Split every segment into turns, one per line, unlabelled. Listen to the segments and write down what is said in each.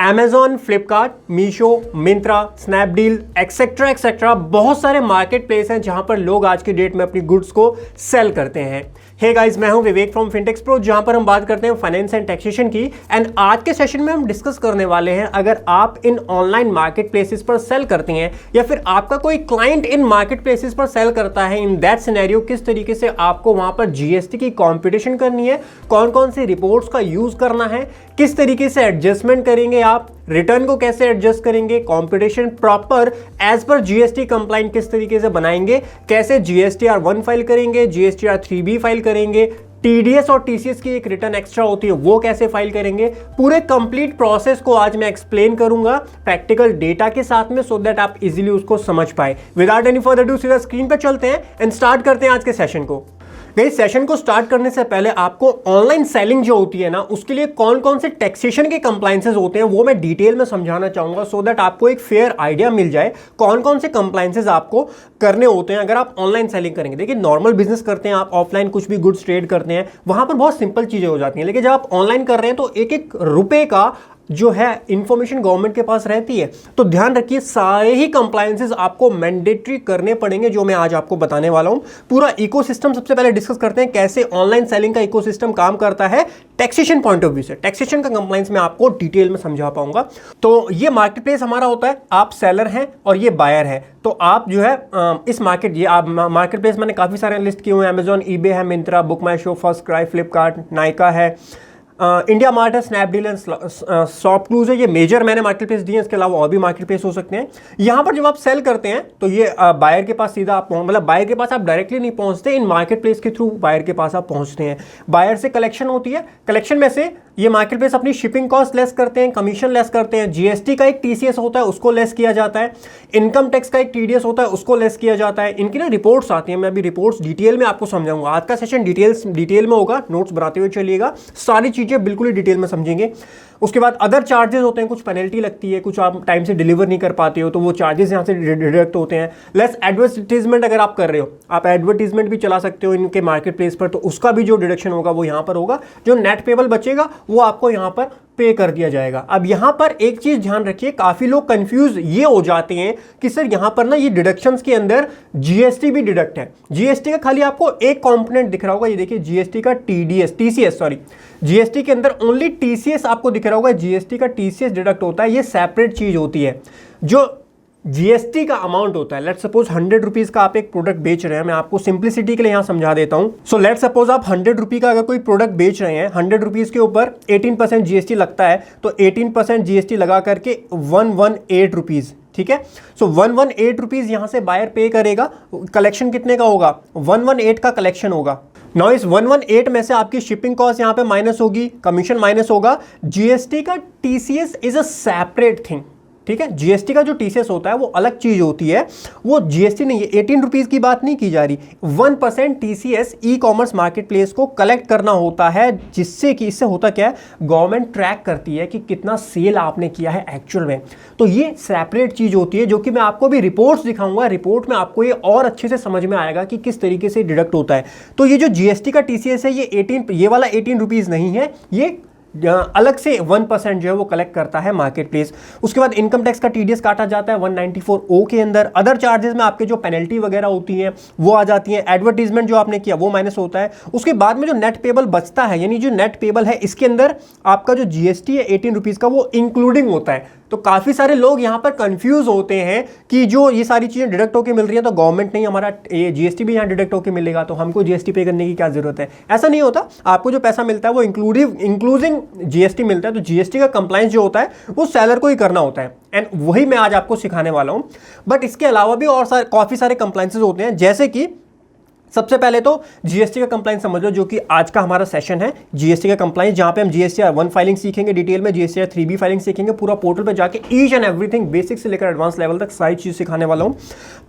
Amazon, Flipkart, Meesho, Myntra, Snapdeal etcetera etcetera बहुत सारे market place हैं जहां पर लोग आज की डेट में अपनी गुड्स को सेल करते हैं। हे गाइस, मैं हूं विवेक फ्रॉम फिनटेक्स प्रो, जहां पर हम बात करते हैं फाइनेंस एंड टैक्सेशन की। एंड आज के सेशन में हम डिस्कस करने वाले हैं, अगर आप इन ऑनलाइन मार्केट प्लेसेस पर सेल करती हैं या फिर आपका कोई क्लाइंट इन मार्केट प्लेसेस पर सेल करता है, इन दैट सिनेरियो किस तरीके से आपको वहां पर जीएसटी की कॉम्पिटिशन करनी है, कौन कौन सी रिपोर्ट्स का यूज करना है, किस तरीके से एडजस्टमेंट करेंगे, आप रिटर्न को कैसे एडजस्ट करेंगे, कंपटीशन प्रॉपर एज पर जीएसटी कंप्लाइंट किस तरीके से बनाएंगे, कैसे जीएसटीआर 1 फाइल करेंगे, जीएसटीआर 3B फाइल करेंगे, टीडीएस और टीसीएस की एक रिटर्न एक्स्ट्रा होती है वो कैसे फाइल करेंगे, पूरे कंप्लीट प्रोसेस को आज मैं एक्सप्लेन करूंगा प्रैक्टिकल डेटा के साथ में, सो दैट आप इजीली उसको समझ पाए। विदाउट एनी फर्दर डू सीधा स्क्रीन पर चलते हैं एंड स्टार्ट करते हैं आज के सेशन को। इस सेशन को स्टार्ट करने से पहले आपको ऑनलाइन सेलिंग जो होती है ना, उसके लिए कौन कौन से टैक्सेशन के कंप्लायंसेस होते हैं वो मैं डिटेल में समझाना चाहूंगा, सो दैट आपको एक फेयर आइडिया मिल जाए कौन कौन से कंप्लायंसेस आपको करने होते हैं अगर आप ऑनलाइन सेलिंग करेंगे। देखिए, नॉर्मल बिजनेस करते हैं आप, ऑफलाइन कुछ भी गुड्स ट्रेड करते हैं, वहां पर बहुत सिंपल चीजें हो जाती हैं, लेकिन जब आप ऑनलाइन कर रहे हैं तो एक एक रुपए का जो है इंफॉर्मेशन गवर्नमेंट के पास रहती है। तो ध्यान रखिए, सारे ही कंप्लायंसेस आपको मैंडेटरी करने पड़ेंगे जो मैं आज आपको बताने वाला हूं। पूरा इकोसिस्टम सबसे पहले डिस्कस करते हैं, कैसे ऑनलाइन सेलिंग का इकोसिस्टम काम करता है टैक्सेशन पॉइंट ऑफ व्यू से। टैक्सेशन का कंप्लायंस मैं आपको डिटेल में समझा पाऊंगा। तो ये मार्केट प्लेस हमारा होता है, आप सेलर हैं और ये बायर है। तो आप जो है इस मार्केट प्लेस मैंने काफी सारे लिस्ट किए हुए हैं, अमेजॉन, ईबे है, Myntra, BookMyShow, FirstCry, Flipkart, Nykaa है, इंडिया मार्ट है, स्नैपडील एंड शॉपक्लूज है। ये मेजर मैंने मार्केट प्लेस दिए हैं, इसके अलावा और भी मार्केट प्लेस हो सकते हैं। यहाँ पर जब आप सेल करते हैं तो ये बायर के पास सीधा आप मतलब बायर के पास आप डायरेक्टली नहीं पहुंचते, इन मार्केट प्लेस के थ्रू बायर के पास आप पहुंचते हैं। बायर से कलेक्शन होती है, कलेक्शन में से ये मार्केट प्लेस अपनी शिपिंग कॉस्ट लेस करते हैं, कमीशन लेस करते हैं, जीएसटी का एक टीसीएस होता है उसको लेस किया जाता है, इनकम टैक्स का एक टीडीएस होता है उसको लेस किया जाता है। इनकी ना रिपोर्ट्स आती हैं, मैं अभी रिपोर्ट्स डिटेल में आपको समझाऊंगा। आज का सेशन डिटेल में होगा, नोट्स बनाते हुए चलिएगा, सारी चीजें बिल्कुल ही डिटेल में समझेंगे। उसके बाद अदर चार्जेस होते हैं, कुछ पेनल्टी लगती है, कुछ आप टाइम से डिलीवर नहीं कर पाते हो तो वो चार्जेस यहाँ से डिडक्ट होते हैं। लेस एडवर्टीजमेंट अगर आप कर रहे हो, आप एडवर्टीजमेंट भी चला सकते हो इनके मार्केट प्लेस पर, तो उसका भी जो डिडक्शन होगा वो यहाँ पर होगा। जो नेट पेबल बचेगा वो आपको यहाँ पर पे कर दिया जाएगा। अब यहां पर एक चीज ध्यान रखिए, काफी लोग कंफ्यूज ये हो जाते हैं कि सर यहां पर ना ये डिडक्शंस के अंदर जीएसटी भी डिडक्ट है। जीएसटी का खाली आपको एक कंपोनेंट दिख रहा होगा, ये देखिए जीएसटी का टीसीएस जीएसटी के अंदर ओनली टीसीएस आपको दिख रहा होगा, जीएसटी का टीसीएस डिडक्ट होता है, ये सेपरेट चीज होती है। जो जीएसटी का अमाउंट होता है, लेट सपोज 100 रुपीज का आप एक प्रोडक्ट बेच रहे हैं, मैं आपको सिंप्लिसिटी के लिए यहां समझा देता हूं। सो लेट सपोज आप 100 रुपी का अगर कोई प्रोडक्ट बेच रहे हैं, 100 रुपीज के ऊपर 18% जीएसटी लगता है, तो 18% जीएसटी लगा करके 118 रुपीज, ठीक है। सो 118 रुपीज यहां से बायर पे करेगा। कलेक्शन कितने का होगा? 118 का कलेक्शन होगा। नाउ इस 118 में से आपकी शिपिंग कॉस्ट यहां पे माइनस होगी, कमीशन माइनस होगा। जीएसटी का TCS is a separate thing, ठीक है। जीएसटी का जो टीसीएस होता है वो अलग चीज होती है, वो जीएसटी नहीं है। 18 रुपीज की बात नहीं की जा रही, 1% TCS e commerce market place को कलेक्ट करना होता है, जिससे कि इससे होता क्या है, गवर्नमेंट ट्रैक करती है कि कितना सेल आपने किया है एक्चुअल में। तो ये सेपरेट चीज होती है, जो कि मैं आपको भी रिपोर्ट्स दिखाऊंगा, रिपोर्ट में आपको ये और अच्छे से समझ में आएगा कि किस तरीके से डिडक्ट होता है। तो ये जो जीएसटी का टीसीएस है, ये वाला 18 रुपीज नहीं है, ये अलग से 1% जो है वो कलेक्ट करता है मार्केट प्लेस। उसके बाद इनकम टैक्स का टीडीएस काटा जाता है 194O के अंदर। अदर चार्जेस में आपके जो पेनल्टी वगैरह होती हैं वो आ जाती हैं। एडवर्टीजमेंट जो आपने किया वो माइनस होता है। उसके बाद में जो नेट पेबल बचता है, यानी जो नेट पेबल है, इसके अंदर आपका जो जीएसटी है 18 रुपीज का, वो इंक्लूडिंग होता है। तो काफी सारे लोग यहां पर कंफ्यूज होते हैं कि जो ये सारी चीजें डिडक्ट होकर मिल रही है तो गवर्नमेंट नहीं, हमारा ये जीएसटी भी यहां डिडक्ट होकर मिलेगा, तो हमको जीएसटी पे करने की क्या जरूरत है। ऐसा नहीं होता, आपको जो पैसा मिलता है वो इंक्लूडिंग जीएसटी मिलता है। तो जीएसटी का कंप्लायंस जो होता है वो सेलर को ही करना होता है, एंड वही मैं आज आपको सिखाने वाला हूं। बट इसके अलावा भी और काफी सारे कंप्लायंसेस होते हैं, जैसे कि सबसे पहले तो जीएसटी का कंप्लायंस समझ लो, जो कि आज का हमारा सेशन है जीएसटी का कंप्लायंस, जहां पे हम जीएसटीआर 1 फाइलिंग सीखेंगे डिटेल में, जीएसटीआर 3B फाइलिंग सीखेंगे, पूरा पोर्टल पे जाके ईच एंड एवरीथिंग बेसिक से लेकर एडवांस लेवल तक सारी चीज सिखाने वाला हूं।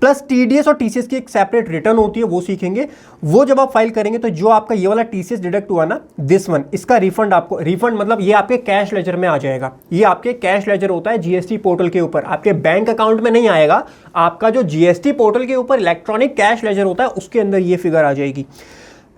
प्लस टीडीएस और टीसीएस की एक सेपरेट रिटर्न होती है, वो सीखेंगे। वो जब आप फाइल करेंगे तो जो आपका ये वाला टीसीएस डिडक्ट हुआ ना, दिस वन, इसका रिफंड आपको, रिफंड मतलब ये आपके कैश लेजर में आ जाएगा। ये आपके कैश लेजर होता है जीएसटी पोर्टल के ऊपर, आपके बैंक अकाउंट में नहीं आएगा, आपका जो जीएसटी पोर्टल के ऊपर इलेक्ट्रॉनिक कैश लेजर होता है उसके अंदर ये फिगर आ जाएगी।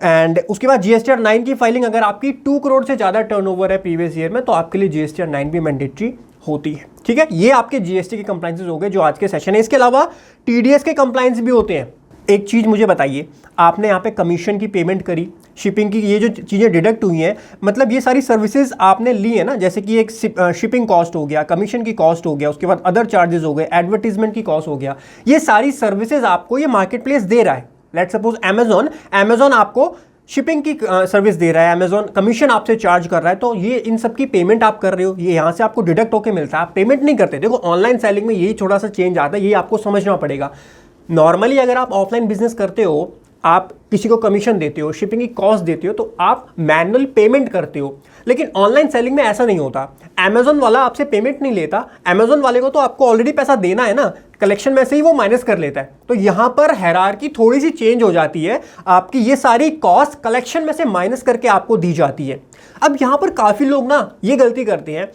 एंड उसके बाद जीएसटीआर 9 की फाइलिंग, अगर आपकी 2 करोड़ से ज्यादा टर्नओवर है प्रीवियस ईयर में, तो आपके लिए जीएसटीआर 9 भी मैंडेटरी होती है। ठीक है, ये आपके जीएसटी के कंप्लाइंसेस हो गए जो आज के सेशन है। इसके अलावा टीडीएस के कंप्लाइंस भी होते हैं। एक चीज़ मुझे बताइए, आपने यहाँ पे कमीशन की पेमेंट करी, शिपिंग की ये जो चीज़ें डिडक्ट हुई हैं, मतलब ये सारी सर्विसेज आपने ली है ना, जैसे कि एक शिपिंग कॉस्ट हो गया, कमीशन की कॉस्ट हो गया, उसके बाद अदर चार्जेस हो गए, एडवर्टीजमेंट की कॉस्ट हो गया, ये सारी सर्विसेज आपको ये मार्केट प्लेस दे रहा है। लेट्स सपोज अमेजॉन आपको शिपिंग की सर्विस दे रहा है, अमेजॉन कमीशन आपसे चार्ज कर रहा है, तो ये इन सब की पेमेंट आप कर रहे हो, ये यहाँ से आपको डिडक्ट होकर मिलता है, आप पेमेंट नहीं करते। देखो ऑनलाइन सेलिंग में यही थोड़ा सा चेंज आता है, ये आपको समझना पड़ेगा। नॉर्मली अगर आप ऑफलाइन बिजनेस करते हो, आप किसी को कमीशन देते हो, शिपिंग की कॉस्ट देते हो, तो आप मैनुअल पेमेंट करते हो। लेकिन ऑनलाइन सेलिंग में ऐसा नहीं होता। अमेजॉन वाला आपसे पेमेंट नहीं लेता, अमेजॉन वाले को तो आपको ऑलरेडी पैसा देना है ना, कलेक्शन में से ही वो माइनस कर लेता है। तो यहां पर हायरार्की थोड़ी सी चेंज हो जाती है, आपकी ये सारी कॉस्ट कलेक्शन में से माइनस करके आपको दी जाती है। अब यहां पर काफी लोग ना ये गलती करते हैं,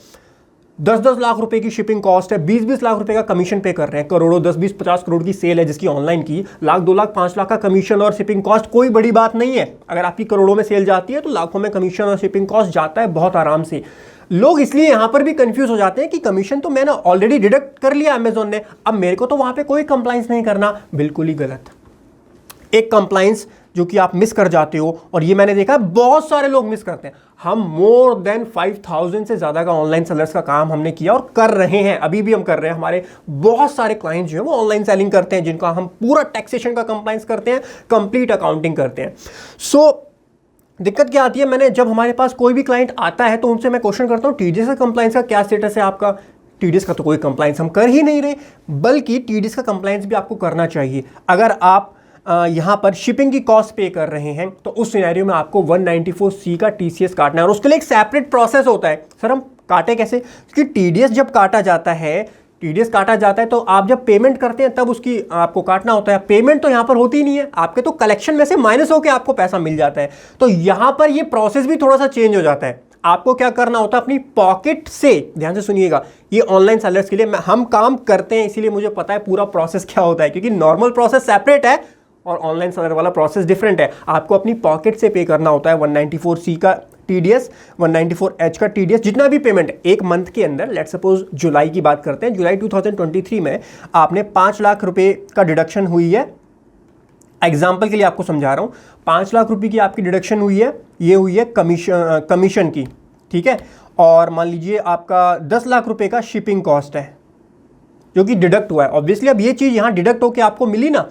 10-10 लाख रुपए की शिपिंग कॉस्ट है, 20-20 लाख रुपए का कमीशन पे कर रहे हैं, करोड़ों 10-20-50 करोड़ की सेल है जिसकी ऑनलाइन की, लाख 2 लाख 5 लाख का कमीशन और शिपिंग कॉस्ट कोई बड़ी बात नहीं है। अगर आपकी करोड़ों में सेल जाती है तो लाखों में कमीशन और शिपिंग कॉस्ट जाता है बहुत आराम से। लोग इसलिए यहां पर भी कंफ्यूज हो जाते हैं कि कमीशन तो मैंने ऑलरेडी डिडक्ट कर लिया अमेजॉन ने, अब मेरे को तो वहां पर कोई कंप्लाइंस नहीं करना। बिल्कुल ही गलत। एक कंप्लाइंस जो कि आप मिस कर जाते हो, और ये मैंने देखा बहुत सारे लोग मिस करते हैं। हम मोर देन 5000 से ज़्यादा का ऑनलाइन सेलर्स का काम हमने किया और कर रहे हैं, अभी भी हम कर रहे हैं। हमारे बहुत सारे क्लाइंट जो है वो ऑनलाइन सेलिंग करते हैं, जिनका हम पूरा टैक्सेशन का कंप्लाइंस करते हैं, कंप्लीट अकाउंटिंग करते हैं। सो दिक्कत क्या आती है, मैंने जब हमारे पास कोई भी क्लाइंट आता है तो उनसे मैं क्वेश्चन करता हूँ, टीडीएस का कंप्लाइंस का क्या स्टेटस है आपका? टीडीएस का तो कोई कंप्लाइंस हम कर ही नहीं रहे, बल्कि टीडीएस का कंप्लाइंस भी आपको करना चाहिए। अगर आप यहाँ पर शिपिंग की कॉस्ट पे कर रहे हैं तो उस सिनेरियो में आपको 194C का टीसीएस काटना है, और उसके लिए एक सेपरेट प्रोसेस होता है। सर हम काटे कैसे? क्योंकि टीडीएस जब काटा जाता है, तो आप जब पेमेंट करते हैं तब उसकी आपको काटना होता है। पेमेंट तो यहाँ पर होती ही नहीं है, आपके तो कलेक्शन में से माइनस होकर आपको पैसा मिल जाता है। तो यहाँ पर ये प्रोसेस भी थोड़ा सा चेंज हो जाता है। आपको क्या करना होता है, अपनी पॉकेट से, ध्यान से सुनिएगा, ये ऑनलाइन सेलर्स के लिए हम काम करते हैं इसीलिए मुझे पता है पूरा प्रोसेस क्या होता है, क्योंकि नॉर्मल प्रोसेस सेपरेट है और ऑनलाइन सेलर वाला प्रोसेस डिफरेंट है। आपको अपनी पॉकेट से पे करना होता है 194C का टीडीएस, 194H का टीडीएस, जितना भी पेमेंट है एक मंथ के अंदर। लेट्स सपोज जुलाई की बात करते हैं, जुलाई 2023 में आपने 5 लाख रुपए का डिडक्शन हुई है। एग्जाम्पल के लिए आपको समझा रहा हूं, 5 लाख रुपए की आपकी डिडक्शन हुई है, ये हुई है कमीशन की, ठीक है। और मान लीजिए आपका 10 लाख रुपए का शिपिंग कॉस्ट है जो कि डिडक्ट हुआ है। ऑब्वियसली अब ये चीज यहां डिडक्ट होकर आपको मिली ना,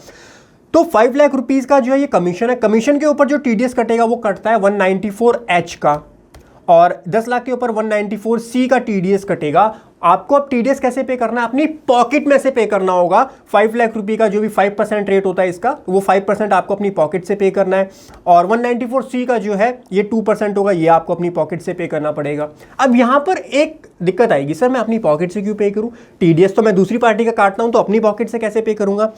तो 5 लाख रुपीस का जो है ये कमीशन है। कमीशन के ऊपर जो टीडीएस कटेगा वो कटता है 194H का, और 10 लाख के ऊपर 194C का टीडीएस कटेगा। आपको अब टीडीएस कैसे पे करना है? अपनी पॉकेट में से पे करना होगा। 5 लाख रुपए का जो भी 5% रेट होता है इसका, वो 5% आपको अपनी पॉकेट से पे करना है, और 194C का जो है ये 2% होगा, ये आपको अपनी पॉकेट से पे करना पड़ेगा। अब यहां पर एक दिक्कत आएगी, सर मैं अपनी पॉकेट से क्यों पे करूं? टीडीएस तो मैं दूसरी पार्टी का काटता हूं, तो अपनी पॉकेट से कैसे पे करूंगा?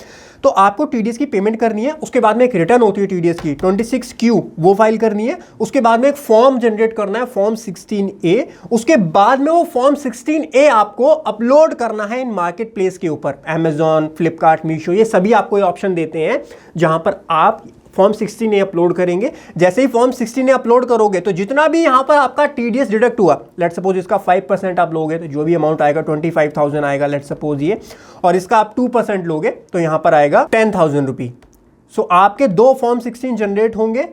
तो आपको टीडीएस की पेमेंट करनी है, उसके बाद में एक रिटर्न होती है टीडीएस की 26Q, वो फाइल करनी है। उसके बाद में एक फॉर्म जनरेट करना है, फॉर्म 16A। उसके बाद में वो फॉर्म 16A आपको अपलोड करना है इन मार्केट प्लेस के ऊपर, अमेजॉन, फ्लिपकार्ट, मीशो, ये सभी आपको ये ऑप्शन देते हैं जहां पर आप फॉर्म 16A अपलोड करेंगे। जैसे ही फॉर्म 16A अपलोड करोगे तो जितना भी यहां पर आपका टीडीएस डिडक्ट हुआ, लेट्स सपोज इसका 5% आप लोगे तो जो भी अमाउंट आएगा 25,000 आएगा, लेट्स सपोज ये, और इसका आप 2% लोगे तो यहां पर आएगा 10,000 रुपी। सो आपके 2 फॉर्म 16 जनरेट होंगे,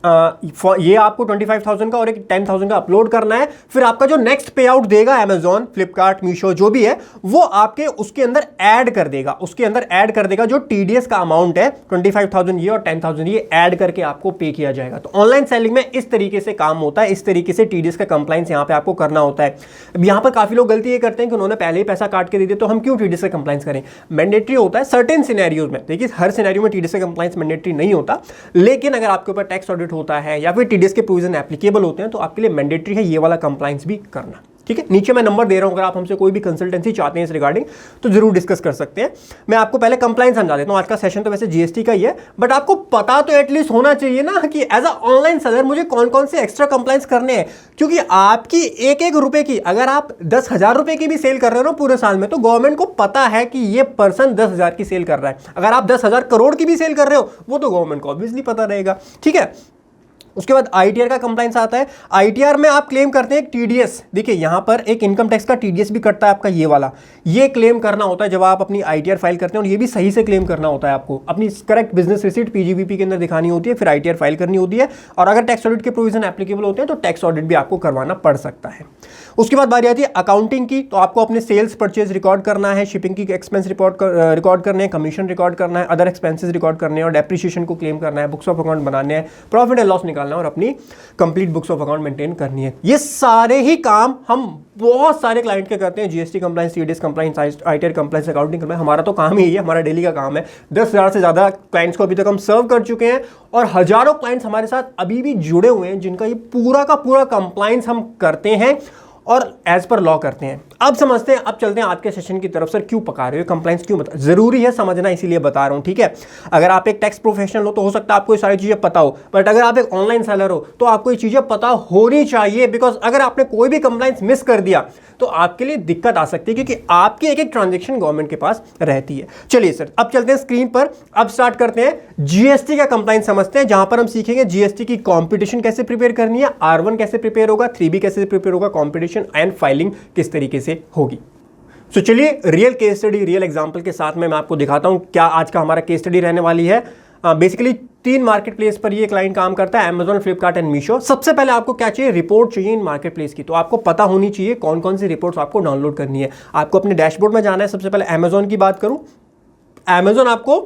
ये आपको 25,000 का और एक 10,000 का अपलोड करना है। फिर आपका जो नेक्स्ट पे आउट देगा अमेजॉन, फ्लिपकार्ट, मीशो जो भी है, वो आपके उसके अंदर ऐड कर देगा, उसके अंदर ऐड कर देगा जो टीडीएस का अमाउंट है, 25,000 ये और 10,000 ये ऐड करके आपको पे किया जाएगा। तो ऑनलाइन सेलिंग में इस तरीके से काम होता है, इस तरीके से टीडीएस का कंप्लाइंस यहां पे आपको करना होता है। अब यहां पर काफी लोग गलती ये करते हैं कि उन्होंने पहले ही पैसा काट के दे दिया, तो हम क्यों टीडीएस का कंप्लाइंस करें? मैंडेटरी होता है सर्टेन सिनेरियोज में। देखिए हर सिनेरियो में टीडीएस का कंप्लाइंस मैंडेटरी नहीं होता, लेकिन अगर आपके ऊपर टैक्स ऑडिट होता है या फिर टीडीएस के प्रोविजन एप्लीकेबल होते हैं तो आपके लिए मैंडेटरी है ये वाला कंप्लाइंस भी करना। ठीक है, नीचे मैं नंबर दे रहा हूं, अगर आप हमसे कोई भी कंसल्टेंसी चाहते हैं इस रिगार्डिंग तो जरूर डिस्कस कर सकते हैं। मैं आपको पहले कंप्लाइंस समझा देता हूं। आज का सेशन तो वैसे जीएसटी का ही है, बट आपको पता तो एटलीस्ट होना चाहिए ना कि एज अ ऑनलाइन सेलर मुझे कौन कौन से एक्स्ट्रा कंप्लाइंस करने हैं। क्योंकि आपकी एक एक रुपए की, अगर आप 10,000 रुपए की भी सेल कर रहे हो ना पूरे साल में, तो गवर्नमेंट को पता है कि ये पर्सन 10,000 की सेल कर रहा है। अगर आप 10,000 करोड़ की भी सेल कर रहे हो, वो तो गवर्नमेंट को ऑब्वियसली पता रहेगा। ठीक है, उसके बाद ITR का कंप्लाइंस आता है। ITR में आप क्लेम करते हैं एक TDS, देखिए यहां पर एक इनकम टैक्स का TDS भी कटता है आपका, ये वाला, ये क्लेम करना होता है जब आप अपनी ITR फाइल करते हैं, और ये भी सही से क्लेम करना होता है आपको, अपनी करेक्ट बिजनेस रिसीट PGBP के अंदर दिखानी होती है, फिर ITR फाइल करनी होती है, और अगर टैक्स ऑडिट के प्रोविजन एप्लीकेबल होते हैं तो टैक्स ऑडिट भी आपको करवाना पड़ सकता है। उसके बाद बारी आती है अकाउंटिंग की, तो आपको अपने सेल्स परचेज रिकॉर्ड करना है, शिपिंग की एक्सपेंस रिकॉर्ड करने हैं, कमीशन रिकॉर्ड करना है, अदर एक्सपेंसेस रिकॉर्ड करने हैं, और डेप्रिसिएशन को क्लेम करना है, बुक्स ऑफ अकाउंट बनाने हैं, प्रॉफिट एंड लॉस निकालना है, और अपनी complete books of account maintain करनी है। ये सारे ही काम हम बहुत सारे क्लाइंट के करते हैं, GST compliance, TDS compliance, ITR compliance, accounting compliance, हमारा तो काम ही है, हमारा डेली का काम है। 10,000 से ज़्यादा क्लाइंट्स को अभी तक हम सर्व कर चुके हैं, और हजारों क्लाइंट्स हमारे साथ अभी भी जुड़े हुए हैं जिनका ये पूरा का पूरा कंप्लाइंस हम करते हैं और एज पर लॉ करते हैं। अब समझते हैं, अब चलते हैं आज के सेशन की तरफ। सर क्यों पका रहे हो, कंप्लाइंस क्यों बता, जरूरी है समझना, इसीलिए बता रहा हूं, ठीक है। अगर आप एक टैक्स प्रोफेशनल हो तो हो सकता है आपको ये सारी चीजें पता हो, बट अगर आप एक ऑनलाइन सेलर हो तो आपको ये चीजें पता होनी चाहिए, बिकॉज अगर आपने कोई भी कंप्लाइंस मिस कर दिया तो आपके लिए दिक्कत आ सकती है, क्योंकि आपकी एक एक ट्रांजेक्शन गवर्नमेंट के पास रहती है। चलिए सर, अब चलते हैं स्क्रीन पर, अब स्टार्ट करते हैं GST का कंप्लाइंस समझते हैं, जहां पर हम सीखेंगे GST की कॉम्पिटिशन कैसे प्रिपेयर करनी है, R1 कैसे प्रिपेयर होगा, 3B कैसे प्रिपेयर होगा, कॉम्पिटिशन एंड फाइलिंग किस तरीके से होगी। तो चलिए real case study, real example के साथ में मैं आपको दिखाता हूं क्या आज का हमारा केस स्टडी रहने वाली है। बेसिकली 3 मार्केट प्लेस पर ये क्लाइंट काम करता है, Amazon, फ्लिपकार्ट एंड मीशो। सबसे पहले आपको क्या चाहिए, रिपोर्ट चाहिए इन मार्केट प्लेस की। तो आपको पता होनी चाहिए कौन कौन सी रिपोर्ट्स आपको डाउनलोड करनी है। आपको अपने डैशबोर्ड में जाना है। सबसे पहले Amazon की बात करूं, Amazon आपको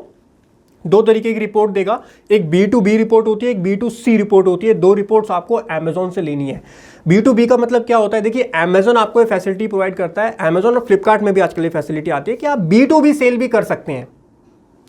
2 तरीके की रिपोर्ट देगा, एक B2B रिपोर्ट होती है, एक B2C रिपोर्ट होती है। 2 रिपोर्ट्स आपको Amazon से लेनी है। B2B का मतलब क्या होता है, देखिए Amazon आपको ये फैसिलिटी प्रोवाइड करता है, Amazon और फ्लिपकार्ट में भी आजकल ये फैसिलिटी आती है कि आप B2B सेल भी कर सकते हैं,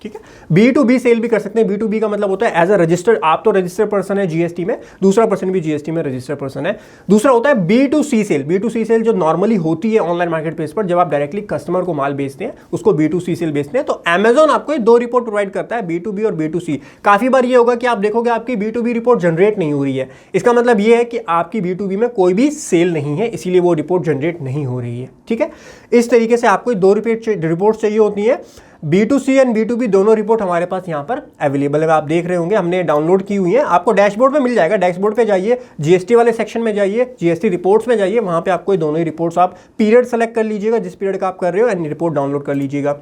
ठीक है। B2B सेल भी कर सकते हैं। B2B का मतलब होता है एज अ रजिस्टर्ड, आप तो रजिस्टर्ड पर्सन है GST में, दूसरा पर्सन भी GST में रजिस्टर्ड पर्सन है। दूसरा होता है B2C सेल। B2C सेल जो नॉर्मली होती है ऑनलाइन मार्केट प्लेस पर, जब आप डायरेक्टली कस्टमर को माल बेचते हैं उसको B2C सेल बेचते हैं। तो Amazon आपको ये 2 रिपोर्ट प्रोवाइड करता है, B2B और B2C। काफी बार ये होगा कि आप देखोगे आपकी B2B रिपोर्ट जनरेट नहीं हो रही है, इसका मतलब ये है कि आपकी B2B में कोई भी सेल नहीं है, इसीलिए वो रिपोर्ट जनरेट नहीं हो रही है, ठीक है। इस तरीके से आपको 2 रिपोर्ट चाहिए होती है। B2C एंड B2B दोनों रिपोर्ट हमारे पास यहाँ पर अवेलेबल है, आप देख रहे होंगे, हमने डाउनलोड की हुई है। आपको डैशबोर्ड में मिल जाएगा, डैशबोर्ड पे जाइए, GST वाले सेक्शन में जाइए, GST रिपोर्ट्स में जाइए, वहाँ पे आपको ये दोनों ही रिपोर्ट्स, आप पीरियड सेलेक्ट कर लीजिएगा जिस पीरियड का आप कर रहे हो, एंड रिपोर्ट डाउनलोड कर लीजिएगा।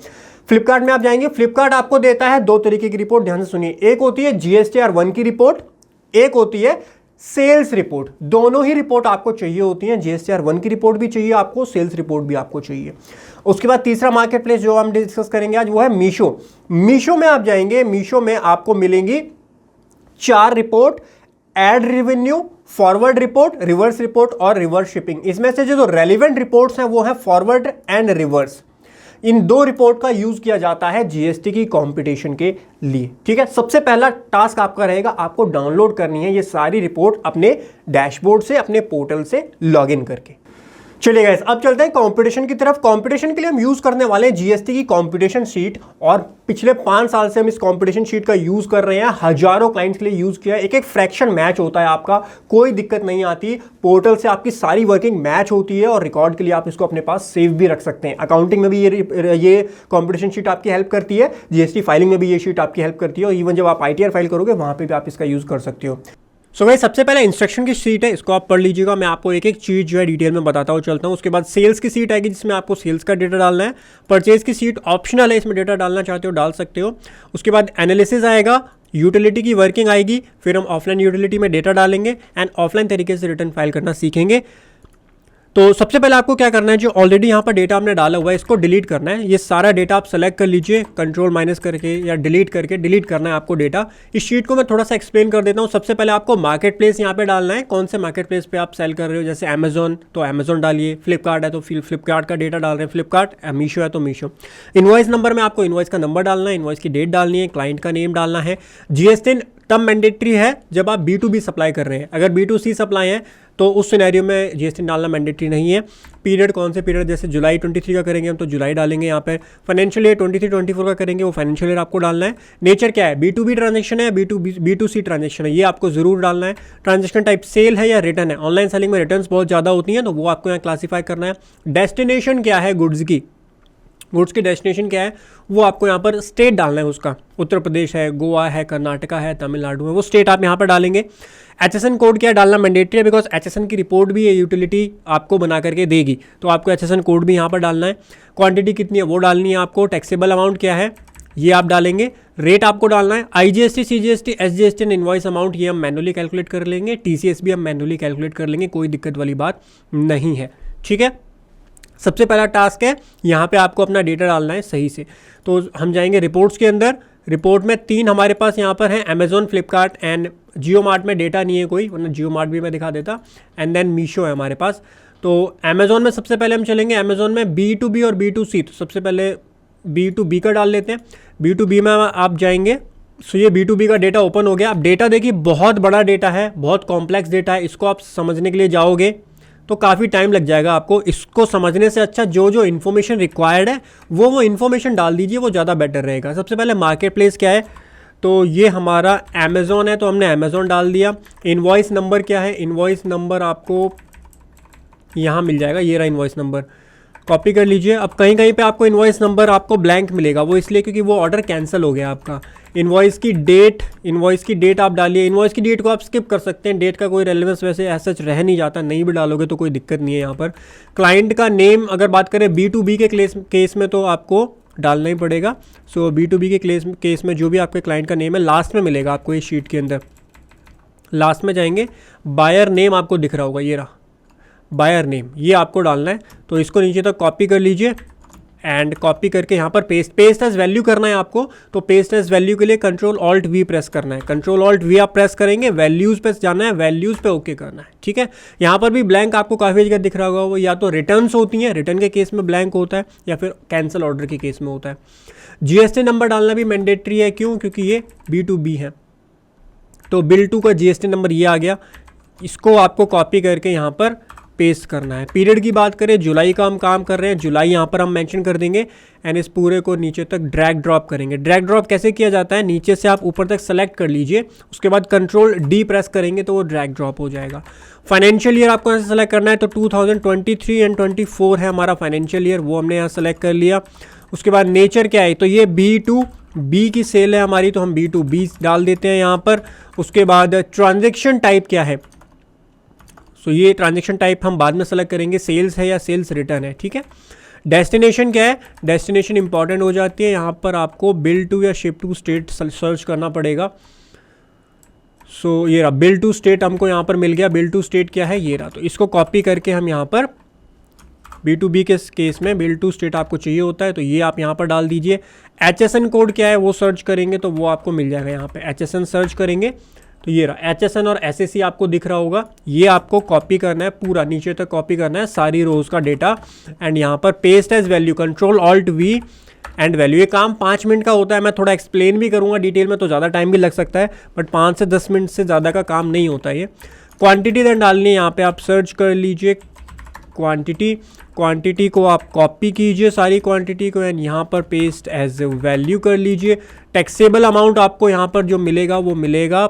फ्लिपकार्ट में आप जाएंगे, फ्लिपकार्ट आपको देता है 2 तरीके की रिपोर्ट, ध्यान से सुनिए। एक होती है GSTR1 की रिपोर्ट, एक होती है सेल्स रिपोर्ट। दोनों ही रिपोर्ट आपको चाहिए होती हैं, GSTR1 की रिपोर्ट भी चाहिए आपको, सेल्स रिपोर्ट भी आपको चाहिए। उसके बाद तीसरा मार्केट प्लेस जो हम डिस्कस करेंगे आज वो है मीशो। मीशो में आप जाएंगे, मीशो में आपको मिलेंगी 4 report, ad revenue, forward report, reverse report और रिवर्स शिपिंग। इसमें से जो रेलिवेंट रिपोर्ट्स हैं वो है forward and reverse. In 2 report का यूज किया जाता है GST की कंपटीशन के लिए, ठीक है। सबसे पहला टास्क आपका रहेगा, आपको डाउनलोड करनी है ये सारी रिपोर्ट अपने डैशबोर्ड से, अपने पोर्टल से लॉगिन करके। चलिए गाइस, अब चलते हैं कंपटीशन की तरफ। कंपटीशन के लिए हम यूज करने वाले हैं GST की कंपटीशन शीट, और पिछले 5 साल से हम इस कंपटीशन शीट का यूज कर रहे हैं। हजारों क्लाइंट्स के लिए यूज किया है। एक एक फ्रैक्शन मैच होता है आपका, कोई दिक्कत नहीं आती। पोर्टल से आपकी सारी वर्किंग मैच होती है, और रिकॉर्ड के लिए आप इसको अपने पास सेव भी रख सकते हैं। अकाउंटिंग में भी ये कंपटीशन शीट आपकी हेल्प करती है, GST फाइलिंग में भी ये शीट आपकी हेल्प करती है, और इवन जब आप ITR फाइल करोगे वहां पर भी आप इसका यूज कर सकते हो। सो भाई सबसे पहले इंस्ट्रक्शन की शीट है, इसको आप पढ़ लीजिएगा। मैं आपको एक एक चीज़ जो है डिटेल में बताता हूँ चलता हूँ। उसके बाद सेल्स की सीट आएगी जिसमें आपको सेल्स का डेटा डालना है। परचेज की सीट ऑप्शनल है, इसमें डेटा डालना चाहते हो डाल सकते हो। उसके बाद एनालिसिस आएगा, यूटिलिटी की वर्किंग आएगी, फिर हम ऑफलाइन यूटिलिटी में डेटा डालेंगे एंड ऑफलाइन तरीके से रिटर्न फाइल करना सीखेंगे। तो सबसे पहले आपको क्या करना है, जो ऑलरेडी यहाँ पर डेटा हमने डाला हुआ है इसको डिलीट करना है। ये सारा डेटा आप सेलेक्ट कर लीजिए, कंट्रोल माइनस करके या डिलीट करके डिलीट करना है आपको डेटा। इस शीट को मैं थोड़ा सा एक्सप्लेन कर देता हूँ। सबसे पहले आपको मार्केट प्लेस यहाँ पे डालना है, कौन से मार्केट प्लेस पे आप सेल कर रहे हो। जैसे अमेजोन तो अमेजोन डालिए, फ्लिपकार्ट है तो फ्लिपकार्ट का डेटा डाल रहे हैं फ्लिपकार्ट, मीशो है तो मीशो। इनवॉइस नंबर में आपको इनवॉइस का नंबर डालना है, इनवॉइस की डेट डालनी है, क्लाइंट का नेम डालना है। GST तब मैंडेटरी है जब आप B2B सप्लाई कर रहे हैं। अगर B2C सप्लाई है तो उस सिनेरियो में GST डालना मैंडेटरी नहीं है। पीरियड कौन से पीरियड, जैसे जुलाई 23 का करेंगे हम तो जुलाई डालेंगे यहाँ पे। फाइनेंशियल ईयर 23-24 का करेंगे वो फाइनेंशियल ईयर आपको डालना है। नेचर क्या है, B2B ट्रांजेक्शन है, B2C ट्रांजेक्शन है, ये आपको जरूर डालना है। ट्रांजेक्शन टाइप सेल है या रिटर्न है। ऑनलाइन सेलिंग में रिटर्न्स बहुत ज़्यादा होती हैं तो वो आपको यहाँ क्लासीफाई करना है। डेस्टिनेशन क्या है गुड्स की, गुड्स की डेस्टिनेशन क्या है वो आपको यहाँ पर स्टेट डालना है उसका। उत्तर प्रदेश है, गोवा है, कर्नाटका है, तमिलनाडु है, वो स्टेट आप यहाँ पर डालेंगे। HSN कोड क्या डालना मैंडेटरी है, बिकॉज HSN की रिपोर्ट भी ये यूटिलिटी आपको बना करके देगी, तो आपको HSN कोड भी यहाँ पर डालना है। क्वांटिटी कितनी है वो डालनी है आपको। टैक्सेबल अमाउंट क्या है ये आप डालेंगे। रेट आपको डालना है। IGST, CGST, SGST and invoice amount ये हम मैनुअली कैलकुलेट कर लेंगे। TCS भी हम मैनुअली कैलकुलेट कर लेंगे, कोई दिक्कत वाली बात नहीं है, ठीक है। सबसे पहला टास्क है यहाँ पे आपको अपना डेटा डालना है सही से। तो हम जाएंगे रिपोर्ट्स के अंदर। रिपोर्ट में 3 हमारे पास यहाँ पर हैं, Amazon, Flipkart and Jio mart में डेटा नहीं है कोई, वरना जियो मार्ट भी मैं दिखा देता। एंड देन मीशो है हमारे पास। तो अमेजोन में सबसे पहले हम चलेंगे। अमेजोन में B2B और B2C, तो सबसे पहले B2B का डाल लेते हैं। B2B में आप जाएंगे। सो ये B2B का डेटा ओपन हो गया। अब डेटा देखिए बहुत बड़ा डेटा है, बहुत कॉम्प्लेक्स डेटा है। इसको आप समझने के लिए जाओगे तो काफ़ी टाइम लग जाएगा आपको। इसको समझने से अच्छा जो जो इन्फॉर्मेशन रिक्वायर्ड है वो इन्फॉर्मेशन डाल दीजिए, वो ज़्यादा बेटर रहेगा। सबसे पहले मार्केट प्लेस क्या है, तो ये हमारा अमेज़ॉन है, तो हमने अमेज़ॉन डाल दिया। इनवॉइस नंबर क्या है, इनवॉइस नंबर आपको यहाँ मिल जाएगा, ये रहा इनवॉइस नंबर, कॉपी कर लीजिए। अब कहीं कहीं पे आपको इनवॉइस नंबर आपको ब्लैंक मिलेगा, वो इसलिए क्योंकि वो ऑर्डर कैंसिल हो गया आपका। इनवॉइस की डेट आप डालिए। इनवॉइस की डेट को आप स्किप कर सकते हैं, डेट का कोई रेलेवेंस वैसे ऐसा रह नहीं जाता, नहीं भी डालोगे तो कोई दिक्कत नहीं है यहाँ पर। क्लाइंट का नेम अगर बात करें B2B के केस में तो आपको डालना ही पड़ेगा। सो B2B के केस में जो भी आपके क्लाइंट का नेम है लास्ट में मिलेगा आपको, इस शीट के अंदर लास्ट में जाएंगे। बायर नेम आपको दिख रहा होगा, ये रहा बायर नेम, ये आपको डालना है। तो इसको नीचे तक कॉपी कर लीजिए एंड कॉपी करके यहाँ पर पेस्ट एज वैल्यू करना है आपको। तो पेस्ट एज वैल्यू के लिए Ctrl+Alt+V प्रेस करना है। Ctrl+Alt+V आप प्रेस करेंगे, वैल्यूज़ पे जाना है, वैल्यूज़ पे ओके करना है, ठीक है। यहाँ पर भी ब्लैंक आपको काफ़ी जगह दिख रहा होगा, वो या तो रिटर्न्स होती हैं, रिटर्न के केस में ब्लैंक होता है, या फिर कैंसिल ऑर्डर के केस में होता है। GST नंबर डालना भी मैंडेटरी है, क्यों, क्योंकि ये B2B है। तो बिल 2 का GST नंबर ये आ गया, इसको आपको कॉपी करके यहाँ पर पेस्ट करना है। पीरियड की बात करें, जुलाई का हम काम कर रहे हैं, जुलाई यहाँ पर हम मेंशन कर देंगे एंड इस पूरे को नीचे तक ड्रैग ड्रॉप करेंगे। ड्रैग ड्रॉप कैसे किया जाता है, नीचे से आप ऊपर तक सेलेक्ट कर लीजिए, उसके बाद Ctrl+D प्रेस करेंगे तो वो ड्रैग ड्रॉप हो जाएगा। फाइनेंशियल ईयर आपको ऐसे सेलेक्ट करना है, तो 2023 एंड 24 है हमारा फाइनेंशियल ईयर, वो हमने यहाँ सेलेक्ट कर लिया। उसके बाद नेचर क्या है, तो ये B2B की सेल है हमारी, तो हम B2B डाल देते हैं यहाँ पर। उसके बाद ट्रांजेक्शन टाइप क्या है, सो ये ट्रांजेक्शन टाइप हम बाद में सेलेक्ट करेंगे, सेल्स है या सेल्स रिटर्न है, ठीक है। डेस्टिनेशन क्या है, डेस्टिनेशन इंपॉर्टेंट हो जाती है, यहाँ पर आपको बिल टू या शिप टू स्टेट सर्च करना पड़ेगा। सो ये रहा बिल टू स्टेट, हमको यहाँ पर मिल गया। बिल टू स्टेट क्या है, ये रहा। तो इसको कॉपी करके हम यहाँ पर B2B के केस में बिल टू स्टेट आपको चाहिए होता है, तो ये आप यहाँ पर डाल दीजिए। HSN कोड क्या है वो सर्च करेंगे तो वो आपको मिल जाएगा। यहाँ पे HSN सर्च करेंगे तो ये रहा HSN और SSC आपको दिख रहा होगा, ये आपको कॉपी करना है, पूरा नीचे तक कॉपी करना है सारी रोज का डेटा एंड यहाँ पर paste as value, Ctrl+Alt+V and value. ये काम 5 मिनट का होता है, मैं थोड़ा एक्सप्लेन भी करूँगा डिटेल में तो ज़्यादा टाइम भी लग सकता है, बट 5 से 10 मिनट से ज़्यादा का काम नहीं होता ये। क्वांटिटी देन डालनी है, यहाँ पे आप सर्च कर लीजिए क्वांटिटी को आप कॉपी कीजिए सारी क्वांटिटी को एंड यहाँ पर पेस्ट एज वैल्यू कर लीजिए। टैक्सेबल अमाउंट आपको यहाँ पर जो मिलेगा वो मिलेगा,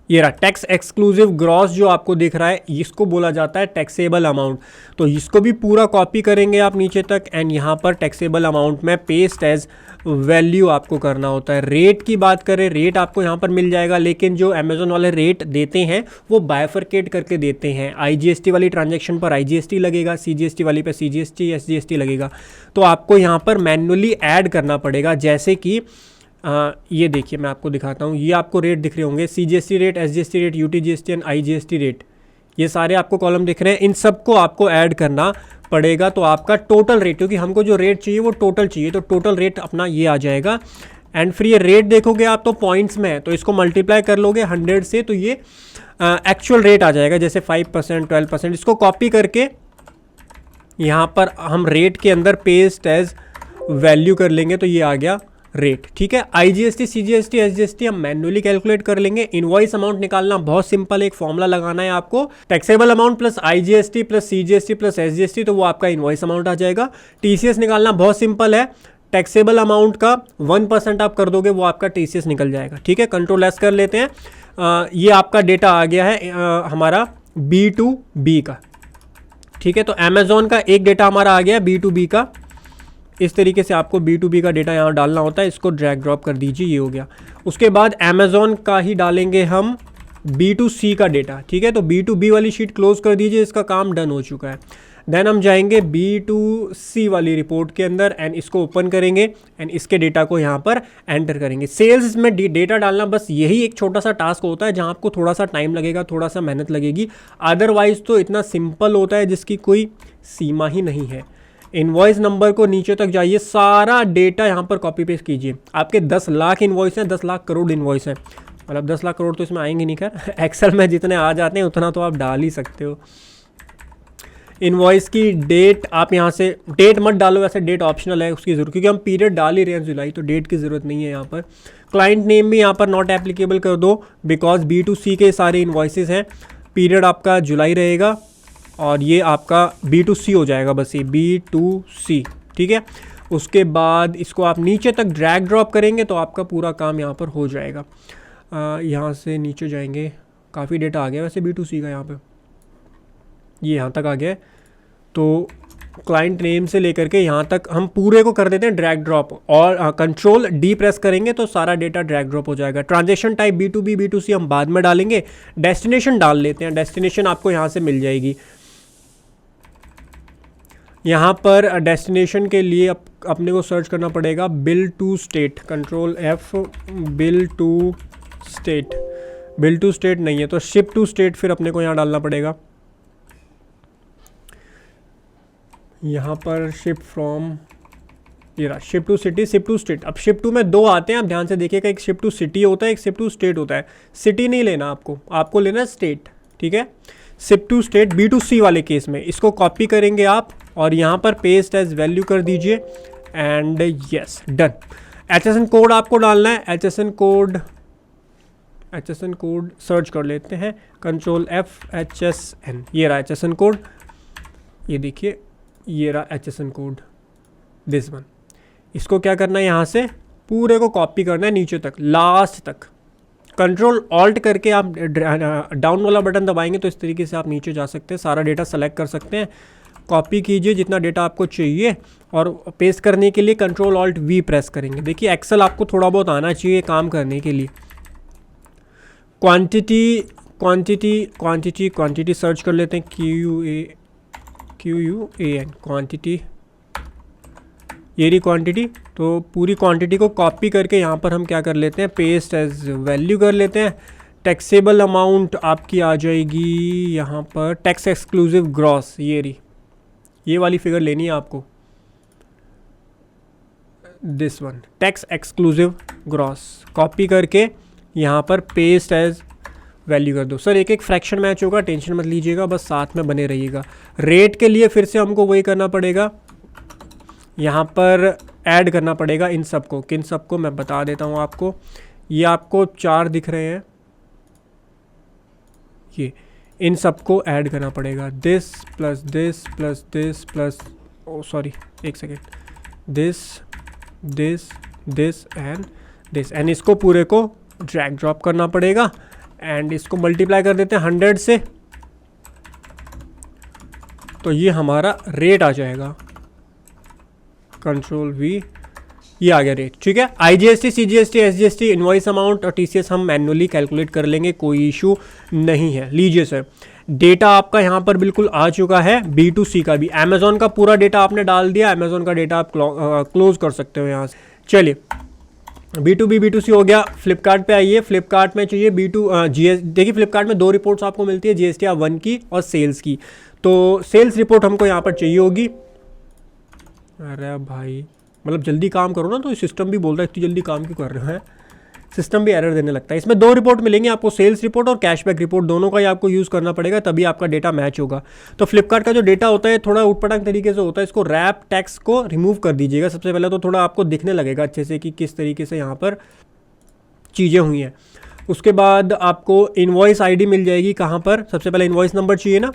ये रहा टैक्स एक्सक्लूसिव ग्रॉस जो आपको दिख रहा है, इसको बोला जाता है टैक्सेबल अमाउंट। तो इसको भी पूरा कॉपी करेंगे आप नीचे तक एंड यहाँ पर टैक्सेबल अमाउंट में पेस्ट एज वैल्यू आपको करना होता है। रेट की बात करें, रेट आपको यहाँ पर मिल जाएगा, लेकिन जो अमेजोन वाले रेट देते हैं वो बायफरकेट करके देते हैं। IGST वाली ट्रांजेक्शन पर IGST लगेगा, CGST वाली पे CGST SGST लगेगा, तो आपको यहाँ पर मैन्युअली ऐड करना पड़ेगा। जैसे कि ये देखिए मैं आपको दिखाता हूँ, ये आपको रेट दिख रहे होंगे, CGST rate, SGST rate, UTGST and IGST rate, ये सारे आपको कॉलम दिख रहे हैं, इन सबको आपको ऐड करना पड़ेगा। तो आपका टोटल रेट, क्योंकि हमको जो रेट चाहिए वो टोटल चाहिए, तो टोटल रेट अपना ये आ जाएगा। एंड फिर ये रेट देखोगे आप तो पॉइंट्स में है, तो इसको मल्टीप्लाई कर लोगे 100 से तो ये एक्चुअल रेट आ जाएगा, जैसे 5%, 12%। इसको कॉपी करके यहाँ पर हम रेट के अंदर पेस्ट एज वैल्यू कर लेंगे तो ये आ गया रेट, ठीक है। IGST, CGST, SGST हम मैन्युअली कैलकुलेट कर लेंगे। इनवॉइस अमाउंट निकालना बहुत सिंपल, एक फॉर्मूला लगाना है आपको, taxable amount plus IGST plus CGST plus SGST, तो वो आपका इनवॉइस अमाउंट आ जाएगा। TCS निकालना बहुत सिंपल है, टैक्सेबल अमाउंट का 1% आप कर दोगे वो आपका TCS निकल जाएगा, ठीक है। Ctrl+S कर लेते हैं। ये आपका डेटा आ गया है हमारा B2B का, ठीक है। तो अमेजोन का एक डेटा हमारा आ गया B2B का, इस तरीके से आपको B2B का डेटा यहाँ डालना होता है। इसको ड्रैग ड्रॉप कर दीजिए, ये हो गया। उसके बाद अमेजोन का ही डालेंगे हम B2C का डेटा, ठीक है। तो B2B वाली शीट क्लोज कर दीजिए, इसका काम डन हो चुका है। देन हम जाएंगे B2C वाली रिपोर्ट के अंदर एंड इसको ओपन करेंगे एंड इसके डेटा को यहाँ पर एंटर करेंगे। सेल्स में डेटा डालना बस यही एक छोटा सा टास्क होता है जहाँ आपको थोड़ा सा टाइम लगेगा, थोड़ा सा मेहनत लगेगी, अदरवाइज तो इतना सिंपल होता है जिसकी कोई सीमा ही नहीं है। इनवॉइस नंबर को नीचे तक जाइए, सारा डेटा यहाँ पर कॉपी पेस्ट कीजिए। आपके 10 लाख इनवॉइस हैं, 10 लाख करोड़ इनवॉइस हैं, मतलब 10 लाख करोड़ तो इसमें आएंगे नहीं, खैर एक्सेल में जितने आ जाते हैं उतना तो आप डाल ही सकते हो। इनवॉइस की डेट आप यहाँ से, डेट मत डालो, वैसे डेट ऑप्शनल है, उसकी ज़रूरत, क्योंकि हम पीरियड डाल ही रहे हैं जुलाई, तो डेट की ज़रूरत नहीं है यहाँ पर। क्लाइंट नेम भी यहाँ पर नॉट एप्लीकेबल कर दो, बिकॉज B2C के सारे इनवॉइसेस हैं। पीरियड आपका जुलाई रहेगा और ये आपका B2C हो जाएगा, बस ये B2C, ठीक है। उसके बाद इसको आप नीचे तक ड्रैग ड्रॉप करेंगे तो आपका पूरा काम यहाँ पर हो जाएगा। यहाँ से नीचे जाएंगे, काफ़ी डेटा आ गया वैसे B2C का, यहाँ पे ये यहाँ तक आ गया है। तो क्लाइंट नेम से लेकर के यहाँ तक हम पूरे को कर देते हैं ड्रैग ड्रॉप, और Ctrl+D प्रेस करेंगे तो सारा डेटा ड्रैग ड्रॉप हो जाएगा। ट्रांजेक्शन टाइप B2B B2C हम बाद में डालेंगे। डेस्टिनेशन डाल लेते हैं, डेस्टिनेशन आपको यहाँ से मिल जाएगी। यहाँ पर डेस्टिनेशन के लिए अपने को सर्च करना पड़ेगा bill to state, Ctrl+F, bill to state. Bill to state नहीं है तो शिप टू स्टेट फिर अपने को यहाँ डालना पड़ेगा। यहाँ पर शिप फ्रॉम, ये रहा ship to city, ship to state. अब शिप टू में दो आते हैं, आप ध्यान से देखिएगा, एक शिप टू सिटी होता है, एक शिप टू स्टेट होता है। सिटी नहीं लेना आपको लेना है स्टेट, ठीक है। शिप टू स्टेट B2C वाले केस में इसको कॉपी करेंगे आप और यहाँ पर पेस्ट एज वैल्यू कर दीजिए and yes done. HSN code आपको डालना है, HSN कोड सर्च कर लेते हैं, Ctrl+F HSN, ये रहा HSN कोड, ये देखिए ये रहा HSN कोड, दिस वन। इसको क्या करना है, यहाँ से पूरे को कॉपी करना है नीचे तक, लास्ट तक। Ctrl+Alt करके आप डाउन वाला बटन दबाएंगे तो इस तरीके से आप नीचे जा सकते हैं, सारा डेटा सेलेक्ट कर सकते हैं। कॉपी कीजिए जितना डेटा आपको चाहिए और पेस्ट करने के लिए Ctrl+Alt+V प्रेस करेंगे। देखिए एक्सेल आपको थोड़ा बहुत आना चाहिए काम करने के लिए। क्वांटिटी सर्च कर लेते हैं, QUAN क्वांटिटी, ये रही क्वांटिटी। तो पूरी क्वांटिटी को कॉपी करके यहाँ पर हम क्या कर लेते हैं, पेस्ट एज वैल्यू कर लेते हैं। टैक्सेबल अमाउंट आपकी आ जाएगी यहाँ पर, टैक्स एक्सक्लूसिव ग्रॉस, ये रही, ये वाली फिगर लेनी है आपको, this one, tax exclusive gross. Copy करके यहाँ पर पेस्ट एज वैल्यू कर दो। सर एक एक फ्रैक्शन मैच होगा, टेंशन मत लीजिएगा, बस साथ में बने रहिएगा। रेट के लिए फिर से हमको वही करना पड़ेगा, यहाँ पर ऐड करना पड़ेगा इन सबको। किन सबको मैं बता देता हूँ आपको, ये आपको 4 दिख रहे हैं, ये इन सबको ऐड करना पड़ेगा। This plus this plus this plus, oh sorry एक second, this and this, and इसको पूरे को ड्रैग ड्रॉप करना पड़ेगा एंड इसको मल्टीप्लाई कर देते हैं 100 से, तो ये हमारा रेट आ जाएगा। Ctrl+V, ये आ गया रेट, ठीक है। IGST, CGST, SGST, invoice amount और TCS हम मैन्युअली कैलकुलेट कर लेंगे, कोई इशू नहीं है। लीजिए सर, डेटा आपका यहाँ पर बिल्कुल आ चुका है, B2C का भी। अमेजोन का पूरा डेटा आपने डाल दिया, अमेजोन का डेटा आप क्लोज कर सकते हो यहाँ से। चलिए B2B B2C हो गया। फ्लिपकार्ट पे आइए, फ्लिपकार्ट में चाहिए GS, देखिए फ्लिपकार्ट में 2 रिपोर्ट्स आपको मिलती है, GST 1 की और सेल्स की। तो सेल्स रिपोर्ट हमको यहाँ पर चाहिए होगी। अरे भाई मतलब जल्दी काम करो ना, तो सिस्टम भी बोलता है इतनी जल्दी काम क्यों कर रहे हैं, सिस्टम भी एरर देने लगता है। इसमें 2 रिपोर्ट मिलेंगे आपको, सेल्स रिपोर्ट और कैशबैक रिपोर्ट, दोनों का ही आपको यूज़ करना पड़ेगा, तभी आपका डेटा मैच होगा। तो फ्लिपकार्ट का जो डेटा होता है थोड़ा उटपटांग तरीके से होता है, इसको रैप टेक्स्ट को रिमूव कर दीजिएगा सबसे पहले, तो थोड़ा आपको दिखने लगेगा अच्छे से कि किस तरीके से यहाँ पर चीज़ें हुई हैं। उसके बाद आपको इनवॉइस ID मिल जाएगी, कहाँ पर, सबसे पहले इनवॉइस नंबर चाहिए ना,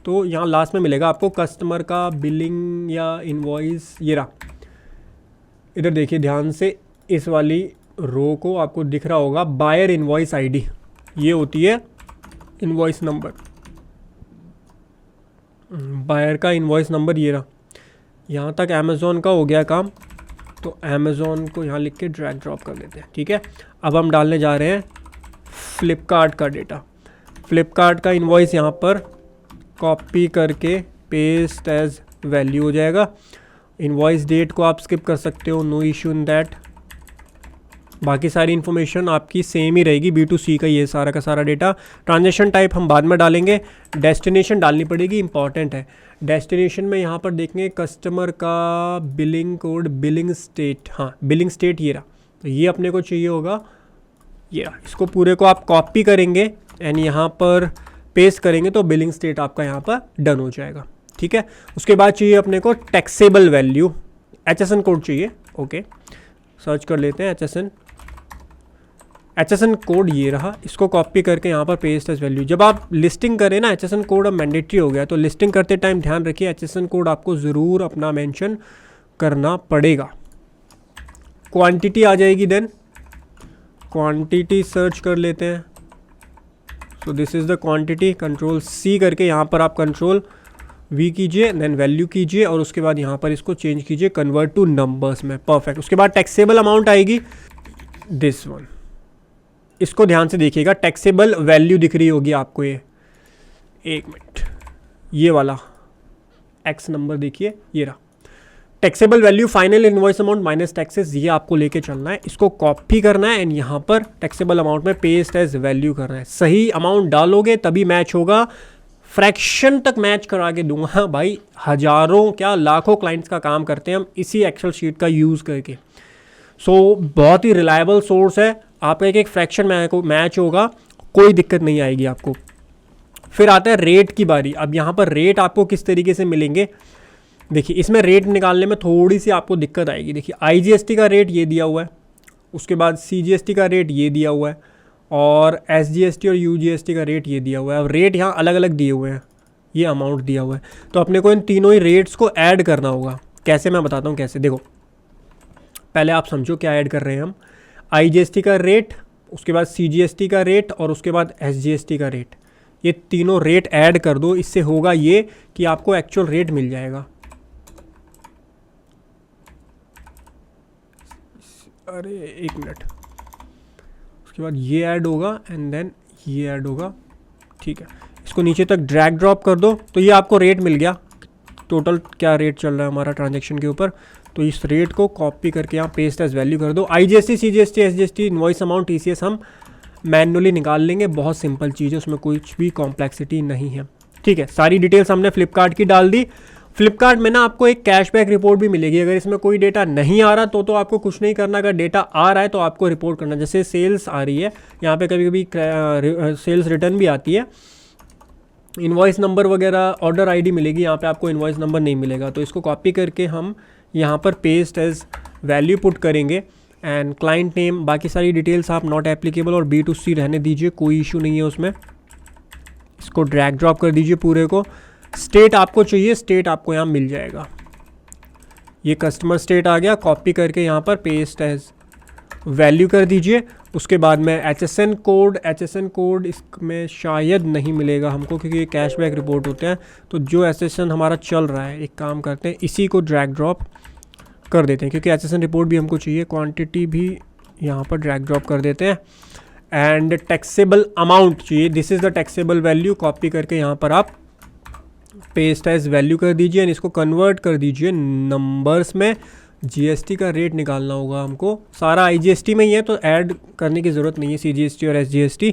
तो यहाँ लास्ट में मिलेगा आपको कस्टमर का बिलिंग या इनवॉइस, ये रहा। इधर देखिए ध्यान से, इस वाली रो को आपको दिख रहा होगा बायर इनवॉइस ID, ये होती है इनवॉइस नंबर, बायर का इनवॉइस नंबर ये रहा। यहाँ तक अमेज़ॉन का हो गया काम, तो अमेज़ॉन को यहाँ लिख के ड्रैग ड्रॉप कर लेते हैं, ठीक है। अब हम डालने जा रहे हैं फ्लिपकार्ट का डेटा, फ्लिपकार्ट का इनवॉइस यहाँ पर कॉपी करके पेस्ट एज वैल्यू हो जाएगा। इनवॉइस डेट को आप स्किप कर सकते हो, नो इशू इन दैट। बाकी सारी इन्फॉर्मेशन आपकी सेम ही रहेगी, B2C का ये सारा का सारा डेटा। ट्रांजेक्शन टाइप हम बाद में डालेंगे। डेस्टिनेशन डालनी पड़ेगी, इंपॉर्टेंट है। डेस्टिनेशन में यहाँ पर देखेंगे कस्टमर का बिलिंग कोड, बिलिंग स्टेट, हाँ बिलिंग स्टेट ये रहा, तो ये अपने को चाहिए होगा ये रहा। इसको पूरे को आप कॉपी करेंगे एंड यहाँ पर पेस्ट करेंगे तो बिलिंग स्टेट आपका यहाँ पर डन हो जाएगा, ठीक है। उसके बाद चाहिए अपने को टैक्सेबल वैल्यू, HSN कोड चाहिए। ओके, सर्च कर लेते हैं HSN कोड, ये रहा। इसको कॉपी करके यहाँ पर पेस्ट एज वैल्यू। जब आप लिस्टिंग करें ना, HSN कोड अब मैंडेटरी हो गया, तो लिस्टिंग करते टाइम ध्यान रखिए HSN कोड आपको ज़रूर अपना मेंशन करना पड़ेगा। क्वांटिटी आ जाएगी, देन क्वांटिटी सर्च कर लेते हैं। सो this is the quantity, control C करके यहाँ पर आप कंट्रोल V कीजिए, देन वैल्यू कीजिए और उसके बाद यहाँ पर इसको चेंज कीजिए कन्वर्ट टू नंबर्स में। परफेक्ट। उसके बाद टैक्सेबल अमाउंट आएगी, दिस वन। इसको ध्यान से देखिएगा, टैक्सेबल वैल्यू दिख रही होगी आपको ये, एक मिनट, ये वाला X नंबर देखिए, ये रहा taxable value, final invoice amount minus taxes, ये आपको लेके चलना है। इसको कॉपी करना है एंड यहाँ पर टैक्सेबल अमाउंट में पेस्ट एज वैल्यू करना है। सही अमाउंट डालोगे तभी मैच होगा, फ्रैक्शन तक मैच करा के दूंगा भाई। हजारों क्या लाखों क्लाइंट्स का काम करते हैं हम इसी एक्सेल शीट का यूज़ करके। सो बहुत ही रिलायबल सोर्स है, आपका एक फ्रैक्शन मैच होगा, कोई दिक्कत नहीं आएगी आपको। फिर आता है रेट की बारी। अब यहाँ पर रेट आपको किस तरीके से मिलेंगे, देखिए इसमें रेट निकालने में थोड़ी सी आपको दिक्कत आएगी। देखिए IGST का रेट ये दिया हुआ है, उसके बाद CGST का रेट ये दिया हुआ है और SGST और UGST का रेट ये दिया हुआ है। अब रेट यहाँ अलग अलग दिए हुए हैं, ये अमाउंट दिया हुआ है, तो अपने को इन तीनों ही रेट्स को ऐड करना होगा। कैसे, मैं बताता हूँ कैसे। देखो पहले आप समझो क्या ऐड कर रहे हैं हम। IGST का रेट, उसके बाद CGST का रेट और उसके बाद SGST का रेट, ये तीनों रेट ऐड कर दो। इससे होगा ये कि आपको एक्चुअल रेट मिल जाएगा। अरे एक मिनट, उसके बाद ये ऐड होगा एंड देन ये ऐड होगा, ठीक है। इसको नीचे तक ड्रैग ड्रॉप कर दो तो ये आपको रेट मिल गया। टोटल क्या रेट चल रहा है हमारा ट्रांजैक्शन के ऊपर, तो इस रेट को कॉपी करके यहाँ पेस्ट एज वैल्यू कर दो। IGST, CGST, SGST, invoice amount, TCS हम मैन्युअली निकाल लेंगे, बहुत सिंपल चीज़ है, उसमें कुछ भी कॉम्प्लेक्सिटी नहीं है, ठीक है। सारी डिटेल्स हमने फ्लिपकार्ट की डाल दी। फ्लिपकार्ट में ना आपको एक कैशबैक रिपोर्ट भी मिलेगी। अगर इसमें कोई डेटा नहीं आ रहा तो आपको कुछ नहीं करना, अगर डेटा आ रहा है तो आपको रिपोर्ट करना। जैसे सेल्स आ रही है यहाँ पे, कभी कभी सेल्स रिटर्न भी आती है, इनवॉइस नंबर वगैरह, ऑर्डर ID मिलेगी, यहाँ पे आपको इनवॉइस नंबर नहीं मिलेगा। तो इसको कॉपी करके हम यहाँ पर पेस्ट एज वैल्यू पुट करेंगे एंड क्लाइंट नेम, बाकी सारी डिटेल्स आप नॉट एप्लीकेबल और B2C रहने दीजिए, कोई इशू नहीं है उसमें। इसको ड्रैग ड्रॉप कर दीजिए पूरे को। स्टेट आपको चाहिए, स्टेट आपको यहाँ मिल जाएगा, ये कस्टमर स्टेट आ गया, कॉपी करके यहाँ पर पेस्ट एज वैल्यू कर दीजिए। उसके बाद में HSN कोड इसमें शायद नहीं मिलेगा हमको क्योंकि ये कैशबैक रिपोर्ट होते हैं। तो जो HSN हमारा चल रहा है, एक काम करते हैं, इसी को ड्रैग ड्रॉप कर देते हैं क्योंकि HSN रिपोर्ट भी हमको चाहिए। क्वांटिटी भी यहाँ पर ड्रैग ड्रॉप कर देते हैं एंड टैक्सेबल अमाउंट चाहिए, this is the taxable value, copy करके यहाँ पर आप पेस्ट एज वैल्यू कर दीजिए एंड इसको कन्वर्ट कर दीजिए नंबर्स में। GST का रेट निकालना होगा हमको, सारा IGST में ही है तो ऐड करने की ज़रूरत नहीं है CGST और SGST,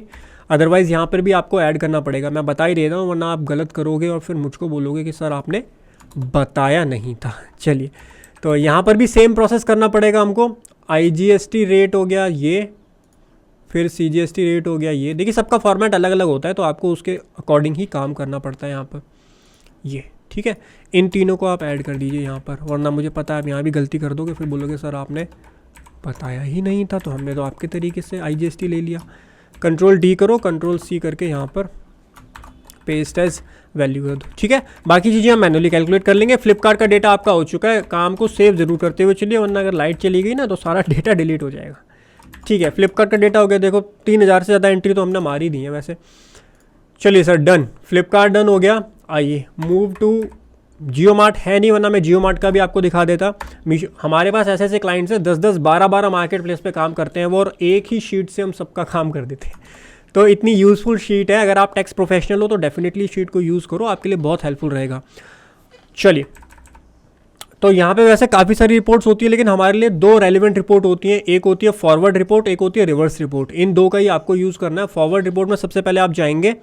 अदरवाइज़ यहाँ पर भी आपको ऐड करना पड़ेगा। मैं बता ही देता हूँ वरना आप गलत करोगे और फिर मुझको बोलोगे कि सर आपने बताया नहीं था। चलिए, तो यहाँ पर भी सेम प्रोसेस करना पड़ेगा हमको। IGST रेट हो गया ये, फिर CGST रेट हो गया ये। देखिए सबका फॉर्मेट अलग अलग होता है तो आपको उसके अकॉर्डिंग ही काम करना पड़ता है यहाँ पर, ये ठीक है। इन तीनों को आप ऐड कर दीजिए यहाँ पर, वरना मुझे पता है आप यहाँ भी गलती कर दोगे, फिर बोलोगे सर आपने बताया ही नहीं था। तो हमने तो आपके तरीके से IGST ले लिया। कंट्रोल D करो, कंट्रोल C करके यहाँ पर पेस्ट एज वैल्यू कर दो, ठीक है। बाकी चीज़ें हम मैनुअली कैलकुलेट कर लेंगे। फ्लिपकार्ट का डेटा आपका हो चुका है, काम को सेव ज़रूर करते हुए चलिए वरना अगर लाइट चली गई ना तो सारा डेटा डिलीट हो जाएगा, ठीक है। फ्लिपकार्ट का डेटा हो गया, देखो 3000 से ज़्यादा एंट्री तो हमने मार ही दी है वैसे। चलिए सर डन, फ्लिपकार्ट डन हो गया। आइए मूव टू जियो मार्ट, है नहीं वरना मैं जियो मार्ट का भी आपको दिखा देता। मीशो, हमारे पास ऐसे ऐसे क्लाइंट्स हैं 10-10, 12-12 मार्केट प्लेस पे काम करते हैं वो, और एक ही शीट से हम सबका काम कर देते हैं। तो इतनी यूज़फुल शीट है, अगर आप टैक्स प्रोफेशनल हो तो डेफिनेटली शीट को यूज़ करो, आपके लिए बहुत हेल्पफुल रहेगा। चलिए, तो यहाँ पे वैसे काफ़ी सारी रिपोर्ट्स होती है, लेकिन हमारे लिए दो रेलिवेंट रिपोर्ट होती हैं, एक होती है फॉरवर्ड रिपोर्ट, एक होती है रिवर्स रिपोर्ट। इन दो का ही आपको यूज़ करना है। फॉरवर्ड रिपोर्ट में सबसे पहले आप जाएंगे,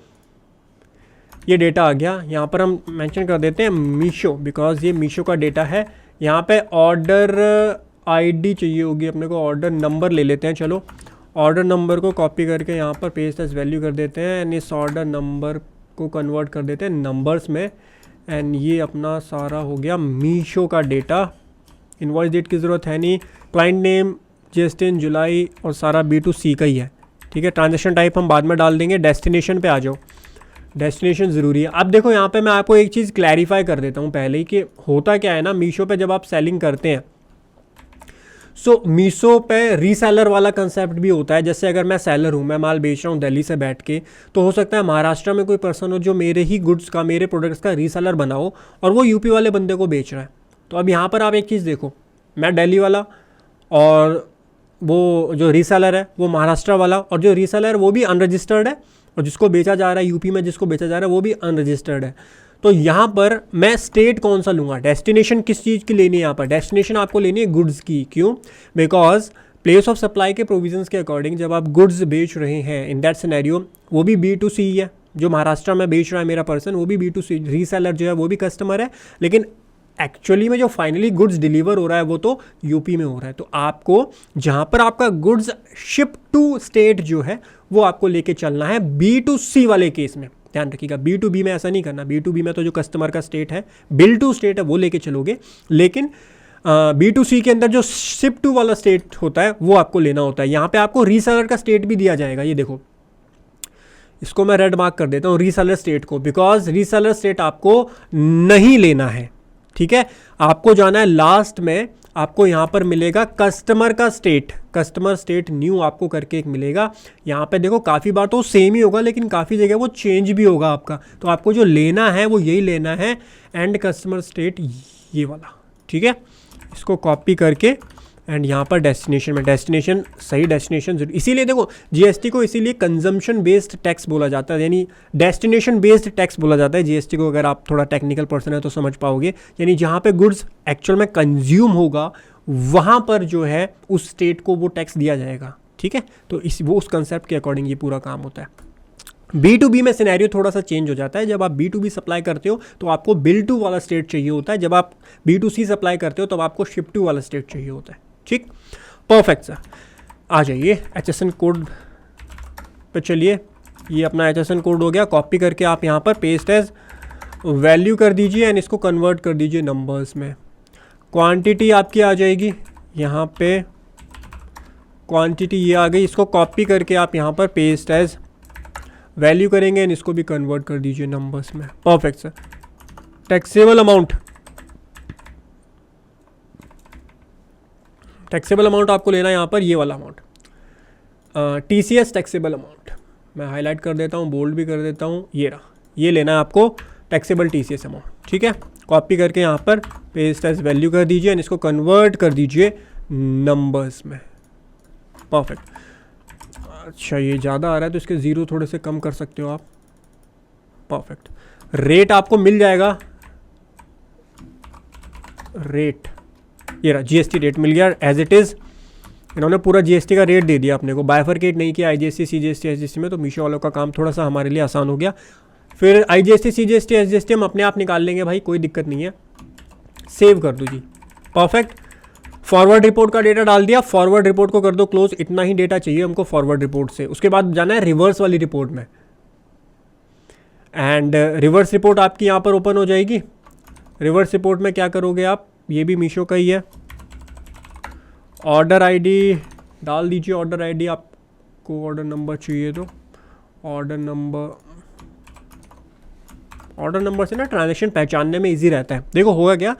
ये डेटा आ गया, यहाँ पर हम मेंशन कर देते हैं मीशो, बिकॉज ये मीशो का डेटा है। यहाँ पे ऑर्डर आईडी चाहिए होगी अपने को, ऑर्डर नंबर ले लेते हैं। चलो, ऑर्डर नंबर को कॉपी करके यहाँ पर पेस्ट एज वैल्यू कर देते हैं, एंड इस ऑर्डर नंबर को कन्वर्ट कर देते हैं नंबर्स में, एंड ये अपना सारा हो गया मीशो का डेटा। इनवॉइस डेट की ज़रूरत है नहीं, क्लाइंट नेम जस्ट इन जुलाई, और सारा B2C का ही है, ठीक है। ट्रांजेक्शन टाइप हम बाद में डाल देंगे। डेस्टिनेशन पे आ जाओ, डेस्टिनेशन ज़रूरी है। अब देखो, यहाँ पे मैं आपको एक चीज़ क्लैरिफाई कर देता हूँ पहले ही कि होता क्या है ना, मीशो पे जब आप सेलिंग करते हैं, सो मीशो पे रीसेलर वाला कंसेप्ट भी होता है। जैसे अगर मैं सेलर हूँ, मैं माल बेच रहा हूँ दिल्ली से बैठ के, तो हो सकता है महाराष्ट्र में कोई पर्सन हो जो मेरे ही गुड्स का, मेरे प्रोडक्ट्स का रीसेलर बना हो, और वो यूपी वाले बंदे को बेच रहा है। तो अब यहाँ पर आप एक चीज़ देखो, मैं दिल्ली वाला, और वो जो रीसेलर है वो महाराष्ट्र वाला, और जो रीसेलर है वो भी अनरजिस्टर्ड है, और जिसको बेचा जा रहा है यूपी में, जिसको बेचा जा रहा है वो भी अनरजिस्टर्ड है। तो यहाँ पर मैं स्टेट कौन सा लूँगा, डेस्टिनेशन किस चीज़ की लेनी है, यहाँ पर डेस्टिनेशन आपको लेनी है गुड्स की। क्यों? बिकॉज प्लेस ऑफ सप्लाई के प्रोविजंस के अकॉर्डिंग जब आप गुड्स बेच रहे हैं, इन दैट सिनेरियो वो भी B2C है। जो महाराष्ट्र में बेच रहा है मेरा पर्सन, वो भी B2C, रीसेलर जो है वो भी कस्टमर है, लेकिन एक्चुअली में जो फाइनली गुड्स डिलीवर हो रहा है वो तो यूपी में हो रहा है। तो आपको जहाँ पर आपका गुड्स शिप टू स्टेट जो है वो आपको लेके चलना है B2C वाले केस में। ध्यान रखिएगा, B2B में ऐसा नहीं करना। B2B में तो जो कस्टमर का स्टेट है, बिल टू स्टेट है, वो लेके चलोगे, लेकिन B2C के अंदर जो शिप टू वाला स्टेट होता है वो आपको लेना होता है। यहाँ पे आपको रीसेलर का स्टेट भी दिया जाएगा, ये देखो, इसको मैं रेड मार्क कर देता हूँ रीसेलर स्टेट को, बिकॉज रीसेलर स्टेट आपको नहीं लेना है, ठीक है। आपको जाना है लास्ट में, आपको यहाँ पर मिलेगा कस्टमर का स्टेट, कस्टमर स्टेट न्यू आपको करके एक मिलेगा। यहाँ पे देखो काफ़ी बार तो सेम ही होगा, लेकिन काफ़ी जगह वो चेंज भी होगा आपका। तो आपको जो लेना है वो यही लेना है, एंड कस्टमर स्टेट ये वाला, ठीक है। इसको कॉपी करके एंड यहाँ पर डेस्टिनेशन में, डेस्टिनेशन सही डेस्टिनेशन जरूर, इसीलिए देखो जीएसटी को इसीलिए कंजम्पशन बेस्ड टैक्स बोला जाता है, यानी डेस्टिनेशन बेस्ड टैक्स बोला जाता है जीएसटी को। अगर आप थोड़ा टेक्निकल पर्सन है तो समझ पाओगे, यानी जहाँ पे गुड्स एक्चुअल में कंज्यूम होगा वहाँ पर जो है उस स्टेट को वो टैक्स दिया जाएगा, ठीक है। तो वो उस कंसेप्ट के अकॉर्डिंग ये पूरा काम होता है। B2B में सिनेरियो थोड़ा सा चेंज हो जाता है। जब आप B2B सप्लाई करते हो तो आपको बिल टू वाला स्टेट चाहिए होता है, जब आप B2C सप्लाई करते हो तब आपको शिप टू वाला स्टेट चाहिए होता है, ठीक। परफेक्ट सर, आ जाइए HSN कोड पे चलिए। ये अपना HSN कोड हो गया, कॉपी करके आप यहाँ पर पेस्ट एज वैल्यू कर दीजिए एंड इसको कन्वर्ट कर दीजिए नंबर्स में। क्वांटिटी आपकी आ जाएगी यहाँ पे, क्वांटिटी ये आ गई, इसको कॉपी करके आप यहाँ पर पेस्ट एज वैल्यू करेंगे एंड इसको भी कन्वर्ट कर दीजिए नंबर्स में। Perfect sir. Taxable amount, taxable amount आपको लेना है यहाँ पर ये वाला अमाउंट, TCS टैक्सेबल अमाउंट। मैं हाईलाइट कर देता हूँ, बोल्ड भी कर देता हूँ, ये रहा, ये लेना है आपको टैक्सेबल TCS अमाउंट, ठीक है। कॉपी करके यहाँ पर पेस्ट एज वैल्यू कर दीजिए एंड इसको कन्वर्ट कर दीजिए नंबर्स में। परफेक्ट। अच्छा, ये ज़्यादा आ रहा है तो इसके ज़ीरो थोड़े से कम कर सकते हो आप। परफेक्ट। रेट आपको मिल जाएगा, रेट ये रहा, GST रेट मिल गया एज इट इज़। इन्होंने पूरा GST का रेट दे दिया अपने को, बाइफरकेट नहीं किया IGST CGST SGST में, तो मीशो वालों का काम थोड़ा सा हमारे लिए आसान हो गया। फिर IGST CGST SGST हम अपने आप निकाल लेंगे भाई, कोई दिक्कत नहीं है। सेव कर दो जी। परफेक्ट। फॉरवर्ड रिपोर्ट का डेटा डाल दिया, फॉरवर्ड रिपोर्ट को कर दो क्लोज। इतना ही डेटा चाहिए हमको फॉरवर्ड रिपोर्ट से। उसके बाद जाना है रिवर्स वाली रिपोर्ट में, एंड रिवर्स रिपोर्ट आपकी यहाँ पर ओपन हो जाएगी। रिवर्स रिपोर्ट में क्या करोगे आप, ये भी मीशो का ही है। ऑर्डर आईडी डाल दीजिए, ऑर्डर आईडी आपको, ऑर्डर नंबर चाहिए तो ऑर्डर नंबर से ना ट्रांजैक्शन पहचानने में इजी रहता है। देखो होगा क्या,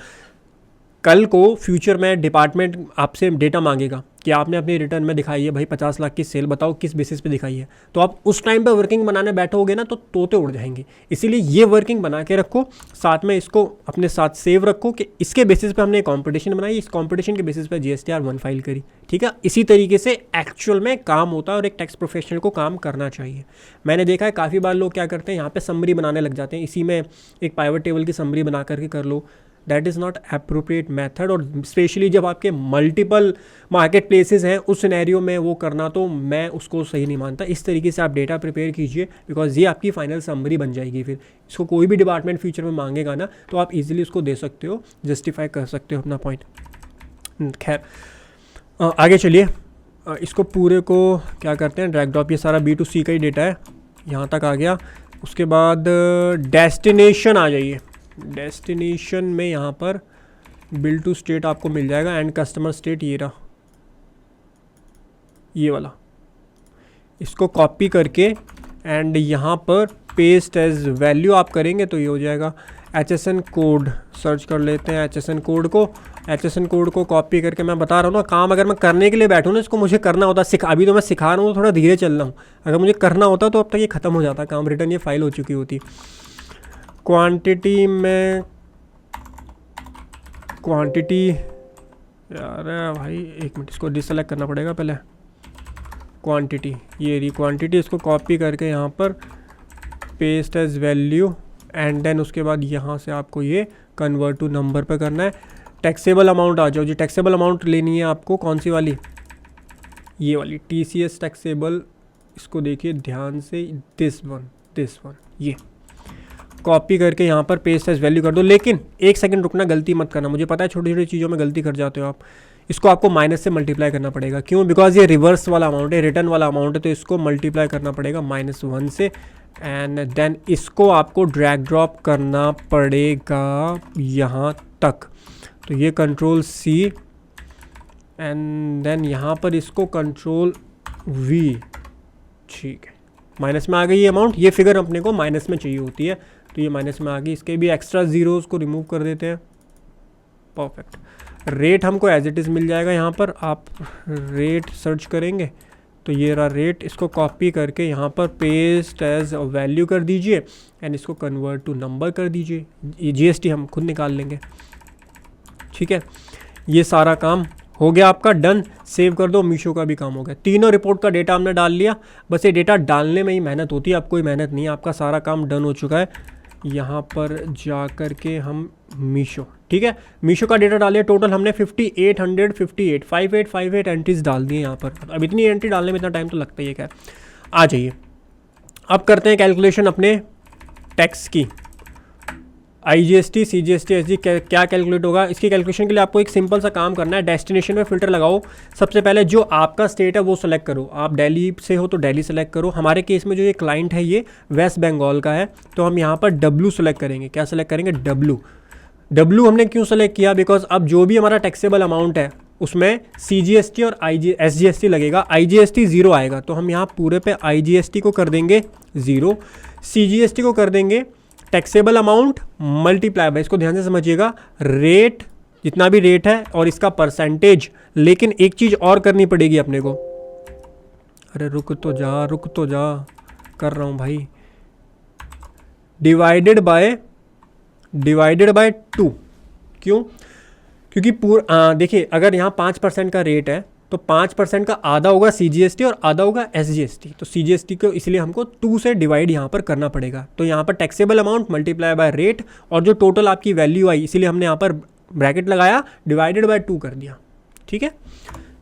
कल को फ्यूचर में डिपार्टमेंट आपसे डेटा मांगेगा कि आपने अपनी रिटर्न में दिखाई है भाई 50 लाख की सेल, बताओ किस बेसिस पे दिखाई है, तो आप उस टाइम पे वर्किंग बनाने बैठोगे ना तो तोते उड़ जाएंगे। इसीलिए ये वर्किंग बना के रखो, साथ में इसको अपने साथ सेव रखो कि इसके बेसिस पे हमने कंपटीशन बनाई, इस कंपटीशन के बेसिस पे GSTR 1 फाइल करी, ठीक है। इसी तरीके से एक्चुअल में काम होता है और एक टैक्स प्रोफेशनल को काम करना चाहिए। मैंने देखा है काफ़ी बार लोग क्या करते हैं, यहाँ पे समरी बनाने लग जाते हैं, इसी में एक पाइवट टेबल की समरी बना करके कर लो। That is not appropriate method, और स्पेशली जब आपके मल्टीपल मार्केट प्लेसेस हैं उस सिनेरियो में वो करना तो मैं उसको सही नहीं मानता। इस तरीके से आप डेटा प्रिपेयर कीजिए, बिकॉज ये आपकी फाइनल समरी बन जाएगी। फिर इसको कोई भी डिपार्टमेंट फ्यूचर में मांगेगा ना तो आप इजीली उसको दे सकते हो, जस्टिफाई कर सकते हो अपना पॉइंट। खैर आगे चलिए, इसको पूरे को क्या करते हैं, ड्रैग ड्रॉप, ये सारा B2C का ही डेटा है, यहाँ तक आ गया। उसके बाद डेस्टिनेशन आ जाइए। डेस्टिनेशन में यहाँ पर बिल टू स्टेट आपको मिल जाएगा, एंड कस्टमर स्टेट ये रहा, ये वाला। इसको कॉपी करके एंड यहाँ पर पेस्ट एज वैल्यू आप करेंगे तो ये हो जाएगा। HSN कोड सर्च कर लेते हैं, HSN कोड को कॉपी करके, मैं बता रहा हूँ ना, काम अगर मैं करने के लिए बैठूँ ना, इसको मुझे करना होता, अभी तो मैं सिखा रहा हूँ तो थोड़ा धीरे चल रहा हूँ, अगर मुझे करना होता तो अब तक ये ख़त्म हो जाता काम, रिटर्न ये फाइल हो चुकी होती। क्वांटिटी में, क्वांटिटी यार भाई एक मिनट, इसको डिसलेक्ट करना पड़ेगा पहले। क्वांटिटी, ये रही क्वांटिटी, इसको कॉपी करके यहाँ पर paste as value, and then उसके बाद यहाँ से आपको ये कन्वर्ट टू नंबर पे करना है। टैक्सेबल अमाउंट आ जाओ जी, टैक्सेबल अमाउंट लेनी है आपको, कौन सी वाली, ये वाली TCS टैक्सेबल। इसको देखिए ध्यान से, दिस वन, ये कॉपी करके यहाँ पर पेस्ट एज वैल्यू कर दो। लेकिन एक सेकंड रुकना, गलती मत करना, मुझे पता है छोटी छोटी चीज़ों में गलती कर जाते हो आप। इसको आपको माइनस से मल्टीप्लाई करना पड़ेगा, क्यों, बिकॉज ये रिवर्स वाला अमाउंट है, रिटर्न वाला अमाउंट है, तो इसको मल्टीप्लाई करना पड़ेगा -1 से, एंड देन इसको आपको ड्रैग ड्रॉप करना पड़ेगा यहाँ तक। तो ये Ctrl+C एंड देन यहाँ पर इसको Ctrl+V, ठीक है, माइनस में आ गई ये अमाउंट। ये फिगर अपने को माइनस में चाहिए होती है, तो ये माइनस में आ गई। इसके भी एक्स्ट्रा जीरोस को रिमूव कर देते हैं, परफेक्ट। रेट हमको एज इट इज़ मिल जाएगा, यहाँ पर आप रेट सर्च करेंगे तो ये रहा रेट, इसको कॉपी करके यहाँ पर पेस्ट एज वैल्यू कर दीजिए, एंड इसको कन्वर्ट टू नंबर कर दीजिए। ये GST हम खुद निकाल लेंगे, ठीक है। ये सारा काम हो गया आपका डन, सेव कर दो। मीशो का भी काम हो गया, तीनों रिपोर्ट का डेटा हमने डाल लिया। बस ये डेटा डालने में ही मेहनत होती है, अब कोई मेहनत नहीं है, आपका सारा काम डन हो चुका है। यहाँ पर जा कर के हम मीशो, ठीक है, मीशो का डेटा डालिए। टोटल हमने 5858 एंट्रीज डाल दिए यहाँ पर। अब इतनी एंट्री डालने में इतना टाइम तो लगता ही है। क्या आ जाइए, अब करते हैं कैलकुलेशन अपने टैक्स की। IGST, CGST, SG क्या कैलकुलेट होगा, इसकी कैलकुलेशन के लिए आपको एक सिंपल सा काम करना है। डेस्टिनेशन में फिल्टर लगाओ, सबसे पहले जो आपका स्टेट है वो सेलेक्ट करो। आप दिल्ली से हो तो दिल्ली सेलेक्ट करो। हमारे केस में जो ये क्लाइंट है ये वेस्ट बंगाल का है, तो हम यहाँ पर W सेलेक्ट करेंगे। क्या सेलेक्ट करेंगे, W हमने क्यों सेलेक्ट किया, बिकॉज अब जो भी हमारा टैक्सेबल अमाउंट है उसमें CGST और SGST लगेगा। IGST 0 आएगा, तो हम यहाँ पूरे पे IGST को कर देंगे 0, CGST को कर देंगे टैक्सेबल अमाउंट मल्टीप्लाई बाय, इसको ध्यान से समझिएगा, रेट, जितना भी रेट है और इसका परसेंटेज। लेकिन एक चीज़ और करनी पड़ेगी अपने को, अरे रुक तो जा, कर रहा हूँ भाई, डिवाइडेड बाय 2। क्यों, क्योंकि देखिए अगर यहाँ 5% का रेट है तो 5% का आधा होगा CGST और आधा होगा SGST। तो CGST को इसलिए हमको 2 से डिवाइड यहाँ पर करना पड़ेगा। तो यहाँ पर taxable amount multiply by rate, और जो टोटल आपकी वैल्यू आई इसीलिए हमने यहाँ पर ब्रैकेट लगाया, डिवाइडेड बाय 2 कर दिया, ठीक है।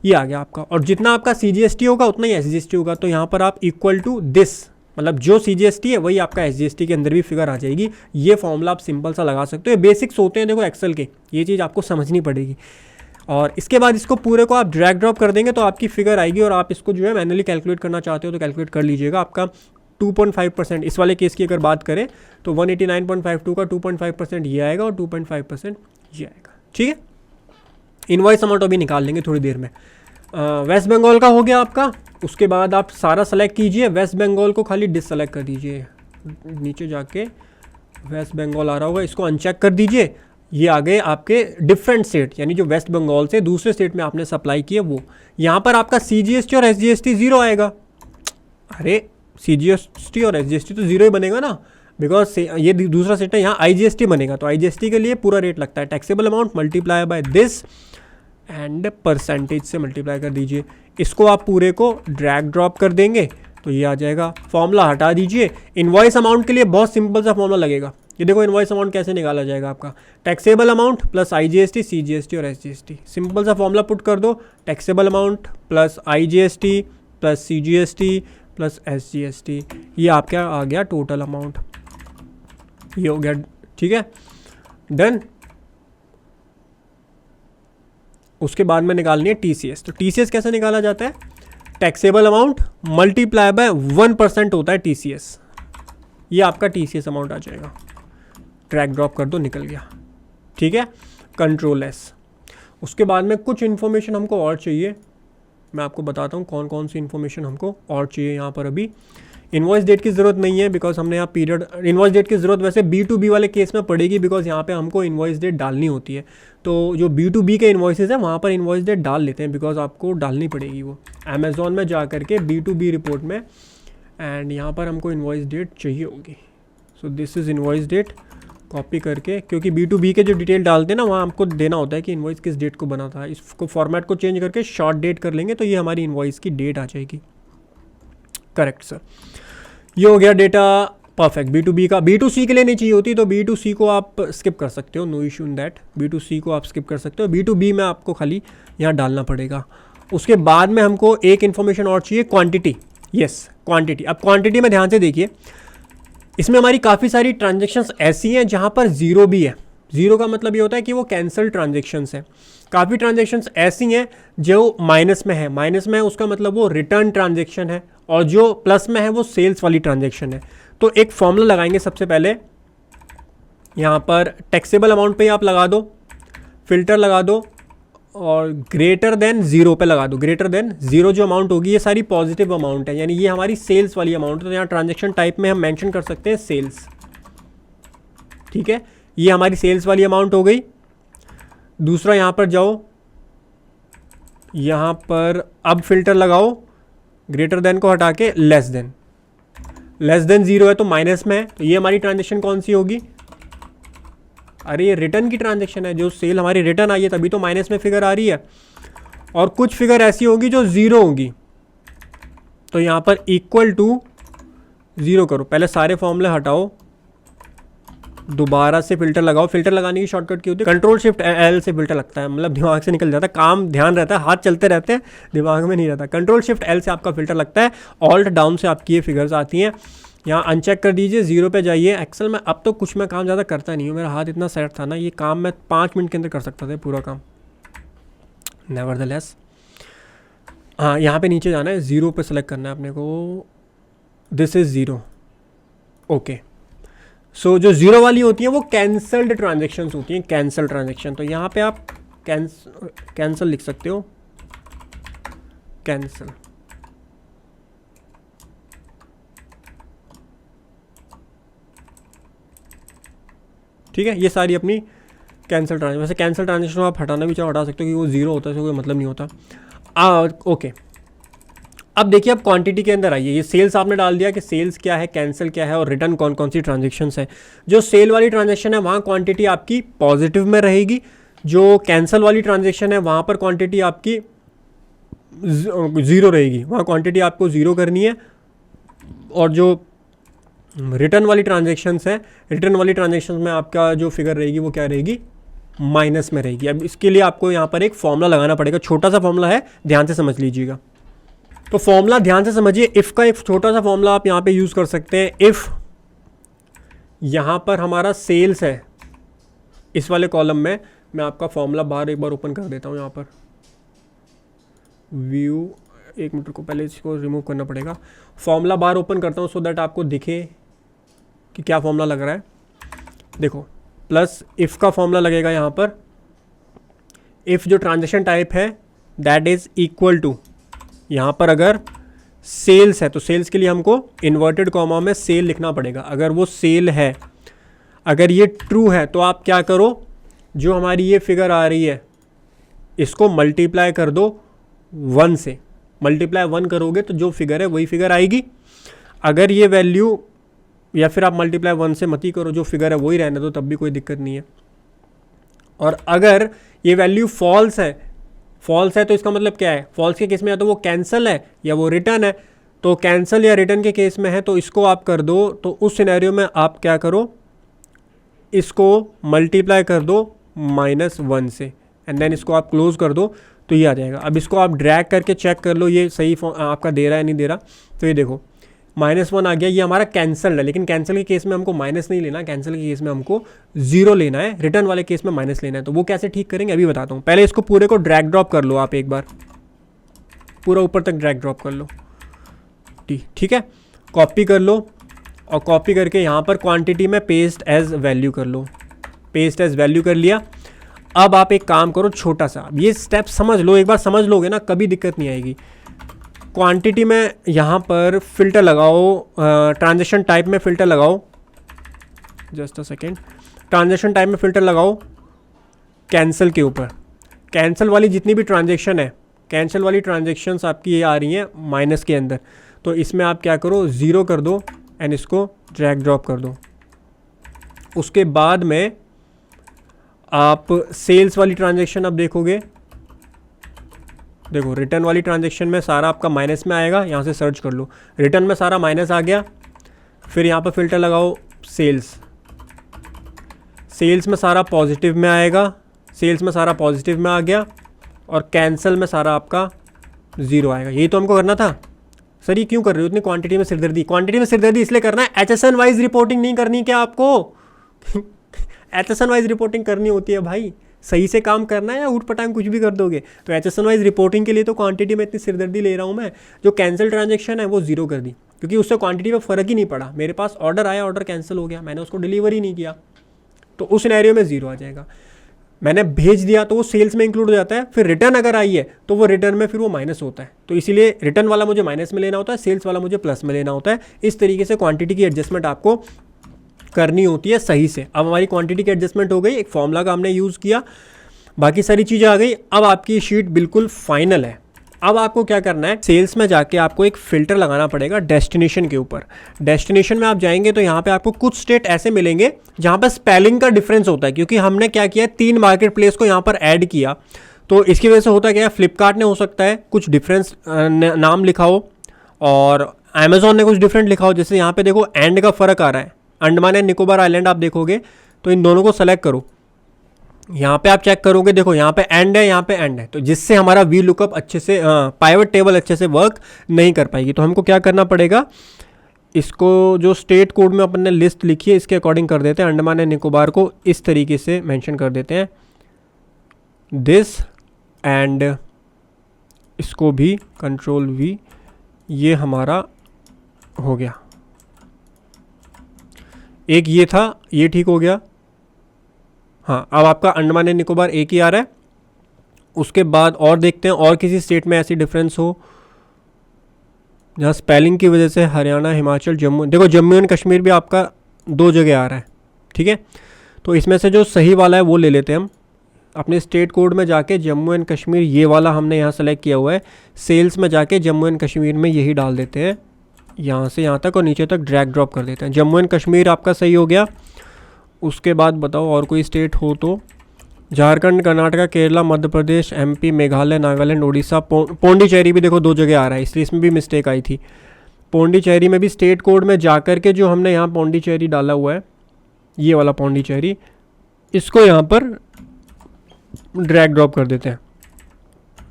ये आ गया आपका, और जितना आपका CGST होगा उतना ही SGST होगा। तो यहाँ पर आप इक्वल टू दिस, मतलब जो CGST है वही आपका SGST के अंदर भी फिगर आ जाएगी। ये फॉर्मूला आप सिंपल सा लगा सकते हो, ये बेसिक्स होते हैं देखो एक्सेल के, ये चीज़ आपको समझनी पड़ेगी। और इसके बाद इसको पूरे को आप ड्रैग ड्रॉप कर देंगे तो आपकी फिगर आएगी, और आप इसको जो है मैनुअली कैलकुलेट करना चाहते हो तो कैलकुलेट कर लीजिएगा। आपका 2.5%, इस वाले केस की अगर बात करें तो 189.52 का 2.5% ये आएगा और 2.5% ये आएगा, ठीक है। इनवॉइस अमाउंट अभी निकाल लेंगे थोड़ी देर में। वेस्ट बंगाल का हो गया आपका। उसके बाद आप सारा सेलेक्ट कीजिए, वेस्ट बंगाल को खाली डिससेलेक्ट कर दीजिए, नीचे जाके वेस्ट बंगाल आ रहा होगा, इसको अनचेक कर दीजिए। ये आ गए आपके डिफरेंट स्टेट, यानी जो वेस्ट बंगाल से दूसरे स्टेट में आपने सप्लाई किया वो। यहाँ पर आपका CGST और SGST जीरो आएगा। अरे CGST और SGST तो जीरो ही बनेगा ना, बिकॉज ये दूसरा स्टेट है, यहाँ IGST बनेगा। तो IGST के लिए पूरा रेट लगता है taxable amount multiply by this and percentage से मल्टीप्लाई कर दीजिए। इसको आप पूरे को ड्रैग ड्रॉप कर देंगे तो ये आ जाएगा। फॉर्मूला हटा दीजिए। इनवॉइस अमाउंट के लिए बहुत सिंपल सा फॉर्मूला लगेगा। ये देखो इनवॉइस अमाउंट कैसे निकाला जाएगा आपका, taxable amount plus IGST, CGST और SGST। सिंपल सा फॉर्मूला पुट कर दो, taxable amount plus IGST plus CGST plus SGST। ये आपका आ गया टोटल अमाउंट, ये हो गया। ठीक है, डन। उसके बाद में निकालनी है TCS। तो TCS कैसे निकाला जाता है, टैक्सेबल अमाउंट मल्टीप्लाई बाय 1% होता है TCS। ये आपका TCS अमाउंट आ जाएगा। ड्रैग ड्रॉप कर दो, निकल गया। ठीक है, कंट्रोल S। उसके बाद में कुछ इन्फॉर्मेशन हमको और चाहिए, मैं आपको बताता हूँ कौन कौन सी इन्फॉर्मेशन हमको और चाहिए। यहाँ पर अभी इनवॉइस डेट की ज़रूरत नहीं है, बिकॉज हमने यहाँ पीरियड, इनवॉइस डेट की ज़रूरत वैसे B2B वाले केस में पड़ेगी, बिकॉज यहाँ पे हमको इनवॉइस डेट डालनी होती है। तो जो B2B के इनवॉइसेज हैं वहाँ पर इनवॉइस डेट डाल लेते हैं, बिकॉज आपको डालनी पड़ेगी वो अमेज़ॉन में जा करके B2B रिपोर्ट में। एंड यहाँ पर हमको इनवॉइस डेट चाहिए होगी। So this is invoice date, copy करके, क्योंकि B2B के जो डिटेल डालते हैं ना वहाँ हमको देना होता है कि इनवॉइस किस डेट को बना था। इसको फॉर्मेट को चेंज करके शॉर्ट डेट कर लेंगे तो ये हमारी इनवॉइस की डेट आ जाएगी। करेक्ट सर, ये हो गया डेटा परफेक्ट। B2B का, B2C के लिए नहीं चाहिए होती, तो B2C को आप स्किप कर सकते हो, no issue in that. B2C को आप स्किप कर सकते हो, B2B में आपको खाली यहाँ डालना पड़ेगा। उसके बाद में हमको एक इन्फॉर्मेशन और चाहिए, क्वांटिटी। Yes, quantity. अब क्वांटिटी में ध्यान से देखिए, इसमें हमारी काफ़ी सारी ट्रांजेक्शन्स ऐसी हैं जहाँ पर ज़ीरो भी है। ज़ीरो का मतलब ये होता है कि वो कैंसल ट्रांजेक्शन्स हैं। काफ़ी ट्रांजेक्शन्स ऐसी हैं जो माइनस में है। माइनस में है उसका मतलब वो रिटर्न ट्रांजेक्शन है, और जो प्लस में है वो सेल्स वाली ट्रांजेक्शन है। तो एक फॉर्मूला लगाएंगे सबसे पहले, यहाँ पर टैक्सेबल अमाउंट पे आप लगा दो, फिल्टर लगा दो, और ग्रेटर देन ज़ीरो पे लगा दो। ग्रेटर देन ज़ीरो जो अमाउंट होगी ये सारी पॉजिटिव अमाउंट है, यानी ये हमारी सेल्स वाली अमाउंट है। तो यहाँ ट्रांजेक्शन टाइप में हम मेंशन कर सकते हैं सेल्स। ठीक है, ये हमारी सेल्स वाली अमाउंट हो गई। दूसरा यहाँ पर जाओ, यहाँ पर अब फिल्टर लगाओ, ग्रेटर देन को हटा के less than. Less than zero है तो माइनस में है, तो ये हमारी ट्रांजेक्शन कौन सी होगी, अरे ये रिटर्न की ट्रांजेक्शन है। जो सेल हमारी रिटर्न आई है तभी तो माइनस में फिगर आ रही है। और कुछ फिगर ऐसी होगी जो ज़ीरो होगी, तो यहाँ पर इक्वल टू ज़ीरो करो। पहले सारे फॉर्मूले हटाओ, दोबारा से फिल्टर लगाओ। फिल्टर लगाने की शॉर्टकट की होती है Ctrl+Shift+L से फिल्टर लगता है, मतलब दिमाग से निकल जाता है, काम ध्यान रहता है, हाथ चलते रहते हैं, दिमाग में नहीं रहता। Ctrl+Shift+L से आपका फिल्टर लगता है, ऑल्ट डाउन से आपकी ये फिगर्स आती हैं। यहाँ अनचेक कर दीजिए, ज़ीरो पे जाइए। एक्सेल में अब तो कुछ मैं काम ज़्यादा करता नहीं हूँ, मेरा हाथ इतना सेट था ना, ये काम मैं 5 मिनट के अंदर कर सकता था पूरा काम। नेवरदलेस, हाँ यहाँ पे नीचे जाना है, ज़ीरो पे सेलेक्ट करना है अपने को, दिस इज़ ज़ीरो। ओके, सो जो ज़ीरो वाली होती है वो कैंसल्ड ट्रांजेक्शन्स होती हैं, कैंसल ट्रांजेक्शन। तो यहाँ पे आप कैंसल लिख सकते हो, कैंसल। ठीक है, ये सारी अपनी कैंसल ट्रांजेक्शन। वैसे कैंसल ट्रांजेक्शन आप हटाना भी चाहो हटा सकते हो, क्योंकि वो ज़ीरो होता है, इसका कोई मतलब नहीं होता। ओके, अब देखिए, अब क्वांटिटी के अंदर आइए। ये सेल्स आपने डाल दिया कि सेल्स क्या है, कैंसिल क्या है, और रिटर्न कौन कौन सी ट्रांजेक्शन्स है। जो सेल वाली ट्रांजेक्शन है वहाँ क्वांटिटी आपकी पॉजिटिव में रहेगी, जो कैंसिल वाली ट्रांजेक्शन है वहाँ पर क्वांटिटी आपकी ज़ीरो रहेगी, वहाँ क्वांटिटी आपको ज़ीरो करनी है। और जो रिटर्न वाली ट्रांजेक्शन्स है, रिटर्न वाली ट्रांजेक्शन्स में आपका जो फिगर रहेगी वो क्या रहेगी, माइनस में रहेगी। अब इसके लिए आपको यहाँ पर एक फॉर्मूला लगाना पड़ेगा, छोटा सा फॉर्मूला है, ध्यान से समझ लीजिएगा। तो फॉर्मूला ध्यान से समझिए, इफ़ का एक छोटा सा फॉर्मूला आप यहाँ पे यूज़ कर सकते हैं। इफ़ यहाँ पर हमारा सेल्स है, इस वाले कॉलम में, मैं आपका फॉर्मूला बाहर एक बार ओपन कर देता हूँ। यहाँ पर व्यू, एक मिनट को पहले इसको रिमूव करना पड़ेगा। फॉर्मूला बार ओपन करता हूँ सो दैट आपको दिखे कि क्या फॉर्मूला लग रहा है। देखो, प्लस इफ़ का फॉर्मूला लगेगा यहाँ पर। इफ़ जो ट्रांजेक्शन टाइप है दैट इज़ इक्वल टू, यहाँ पर अगर सेल्स है तो सेल्स के लिए हमको इन्वर्टेड कॉमा में सेल लिखना पड़ेगा। अगर वो सेल है, अगर ये ट्रू है तो आप क्या करो, जो हमारी ये फिगर आ रही है इसको मल्टीप्लाई कर दो 1 से, मल्टीप्लाई 1 करोगे तो जो फिगर है वही फिगर आएगी। अगर ये वैल्यू, या फिर आप मल्टीप्लाई 1 से मत ही करो, जो फिगर है वही रहने दो, तब भी कोई दिक्कत नहीं है। और अगर ये वैल्यू फॉल्स है तो इसका मतलब क्या है, फॉल्स के केस में या तो वो कैंसिल है या वो रिटर्न है। तो कैंसिल या रिटर्न के केस में है तो इसको आप कर दो, तो उस सिनेरियो में आप क्या करो, इसको मल्टीप्लाई कर दो -1 से, एंड देन इसको आप क्लोज कर दो तो ये आ जाएगा। अब इसको आप ड्रैग करके चेक कर लो ये सही आपका दे रहा है नहीं दे रहा। तो ये देखो -1 आ गया, ये हमारा कैंसल है, लेकिन कैंसिल के केस में हमको माइनस नहीं लेना, कैंसिल के केस में हमको 0 लेना है, रिटर्न वाले केस में माइनस लेना है। तो वो कैसे ठीक करेंगे अभी बताता हूँ। पहले इसको पूरे को ड्रैग ड्रॉप कर लो आप, एक बार पूरा ऊपर तक ड्रैग ड्रॉप कर लो, ठीक है। कॉपी कर लो और कॉपी करके यहाँ पर क्वांटिटी में पेस्ट एज वैल्यू कर लो, पेस्ट एज वैल्यू कर लिया। अब आप एक काम करो छोटा सा, ये स्टेप समझ लो, एक बार समझ लोगे ना कभी दिक्कत नहीं आएगी। क्वांटिटी में यहाँ पर फिल्टर लगाओ, ट्रांजैक्शन टाइप में फिल्टर लगाओ, just a second, transaction type में फिल्टर लगाओ कैंसिल के ऊपर। कैंसिल वाली जितनी भी ट्रांजैक्शन है, कैंसिल वाली ट्रांजैक्शंस आपकी ये आ रही हैं माइनस के अंदर, तो इसमें आप क्या करो 0 कर दो एंड इसको ड्रैग ड्रॉप कर दो। उसके बाद में आप सेल्स वाली ट्रांजैक्शन अब देखोगे, देखो रिटर्न वाली ट्रांजैक्शन में सारा आपका माइनस में आएगा, यहाँ से सर्च कर लो, रिटर्न में सारा माइनस आ गया। फिर यहाँ पर फिल्टर लगाओ सेल्स, सेल्स में सारा पॉजिटिव में आएगा, सेल्स में सारा पॉजिटिव में आ गया, और कैंसल में सारा आपका 0 आएगा। यही तो हमको करना था। सर ये क्यों कर रहे हो इतनी क्वांटिटी में सिरदर्दी? क्वांटिटी में सिरदर्दी इसलिए करना है, HSN वाइज रिपोर्टिंग नहीं करनी क्या आपको? HSN वाइज रिपोर्टिंग करनी होती है भाई, सही से काम करना है या ऊट पटांग कुछ भी कर दोगे। तो HSN वाइज रिपोर्टिंग के लिए तो क्वांटिटी में इतनी सिरदर्दी ले रहा हूँ मैं। जो कैंसिल ट्रांजैक्शन है वो 0 कर दी, क्योंकि उससे क्वांटिटी में फ़र्क ही नहीं पड़ा। मेरे पास ऑर्डर आया, ऑर्डर कैंसिल हो गया, मैंने उसको डिलीवर ही नहीं किया, तो उस सिनेरियो में 0 आ जाएगा। मैंने भेज दिया तो वो सेल्स में इंक्लूड हो जाता है। फिर रिटर्न अगर आई है तो वो रिटर्न में फिर वो माइनस होता है, तो इसीलिए रिटर्न वाला मुझे माइनस में लेना होता है, सेल्स वाला मुझे प्लस में लेना होता है। इस तरीके से क्वांटिटी की एडजस्टमेंट आपको करनी होती है सही से। अब हमारी क्वांटिटी की एडजस्टमेंट हो गई, एक फॉर्मूला का हमने यूज़ किया, बाकी सारी चीज़ें आ गई। अब आपकी शीट बिल्कुल फाइनल है। अब आपको क्या करना है, सेल्स में जाके आपको एक फ़िल्टर लगाना पड़ेगा डेस्टिनेशन के ऊपर। डेस्टिनेशन में आप जाएंगे तो यहाँ पे आपको कुछ स्टेट ऐसे मिलेंगे जहाँ पर स्पेलिंग का डिफरेंस होता है, क्योंकि हमने क्या किया, 3 मार्केट प्लेस को यहाँ पर ऐड किया। तो इसकी वजह से होता क्या है, फ्लिपकार्ट ने हो सकता है कुछ डिफरेंस नाम लिखा हो और अमेजोन ने कुछ डिफरेंट लिखा हो। जैसे यहाँ पे देखो एंड का फ़र्क आ रहा है, अंडमान एंड निकोबार आइलैंड आप देखोगे तो इन दोनों को सेलेक्ट करो। यहाँ पे आप चेक करोगे, देखो यहाँ पे एंड है, यहाँ पे एंड है, तो जिससे हमारा वी लुकअप अच्छे से पाइवट टेबल अच्छे से वर्क नहीं कर पाएगी। तो हमको क्या करना पड़ेगा, इसको जो स्टेट कोड में अपन ने लिस्ट लिखी है इसके अकॉर्डिंग कर देते हैं। अंडमान एंड निकोबार को इस तरीके से मेंशन कर देते हैं दिस, एंड इसको भी कंट्रोल V, ये हमारा हो गया। एक ये था, ये ठीक हो गया। हाँ, अब आपका अंडमान एंड निकोबार एक ही आ रहा है। उसके बाद और देखते हैं और किसी स्टेट में ऐसी डिफरेंस हो जहाँ स्पेलिंग की वजह से हरियाणा, हिमाचल, जम्मू, देखो जम्मू एंड कश्मीर भी आपका 2 जगह आ रहा है, ठीक है। तो इसमें से जो सही वाला है वो ले लेते हैं हम। अपने स्टेट कोड में जाके जम्मू एंड कश्मीर, ये वाला हमने यहाँ सेलेक्ट किया हुआ है। सेल्स में जाके जम्मू एंड कश्मीर में यही डाल देते हैं, यहाँ से यहाँ तक और नीचे तक ड्रैग ड्रॉप कर देते हैं। जम्मू एंड कश्मीर आपका सही हो गया। उसके बाद बताओ और कोई स्टेट हो तो, झारखंड, कर्नाटका, केरला, मध्य प्रदेश, MP, मेघालय, नागालैंड, उड़ीसा, पौंडीचेरी भी देखो 2 जगह आ रहा है, इसलिए इसमें भी मिस्टेक आई थी। पौंडीचेरी में भी स्टेट कोड में जाकर के जो हमने यहाँ पौंडीचेरी डाला हुआ है, ये वाला पौंडीचेरी, इसको यहाँ पर ड्रैग ड्रॉप कर देते हैं,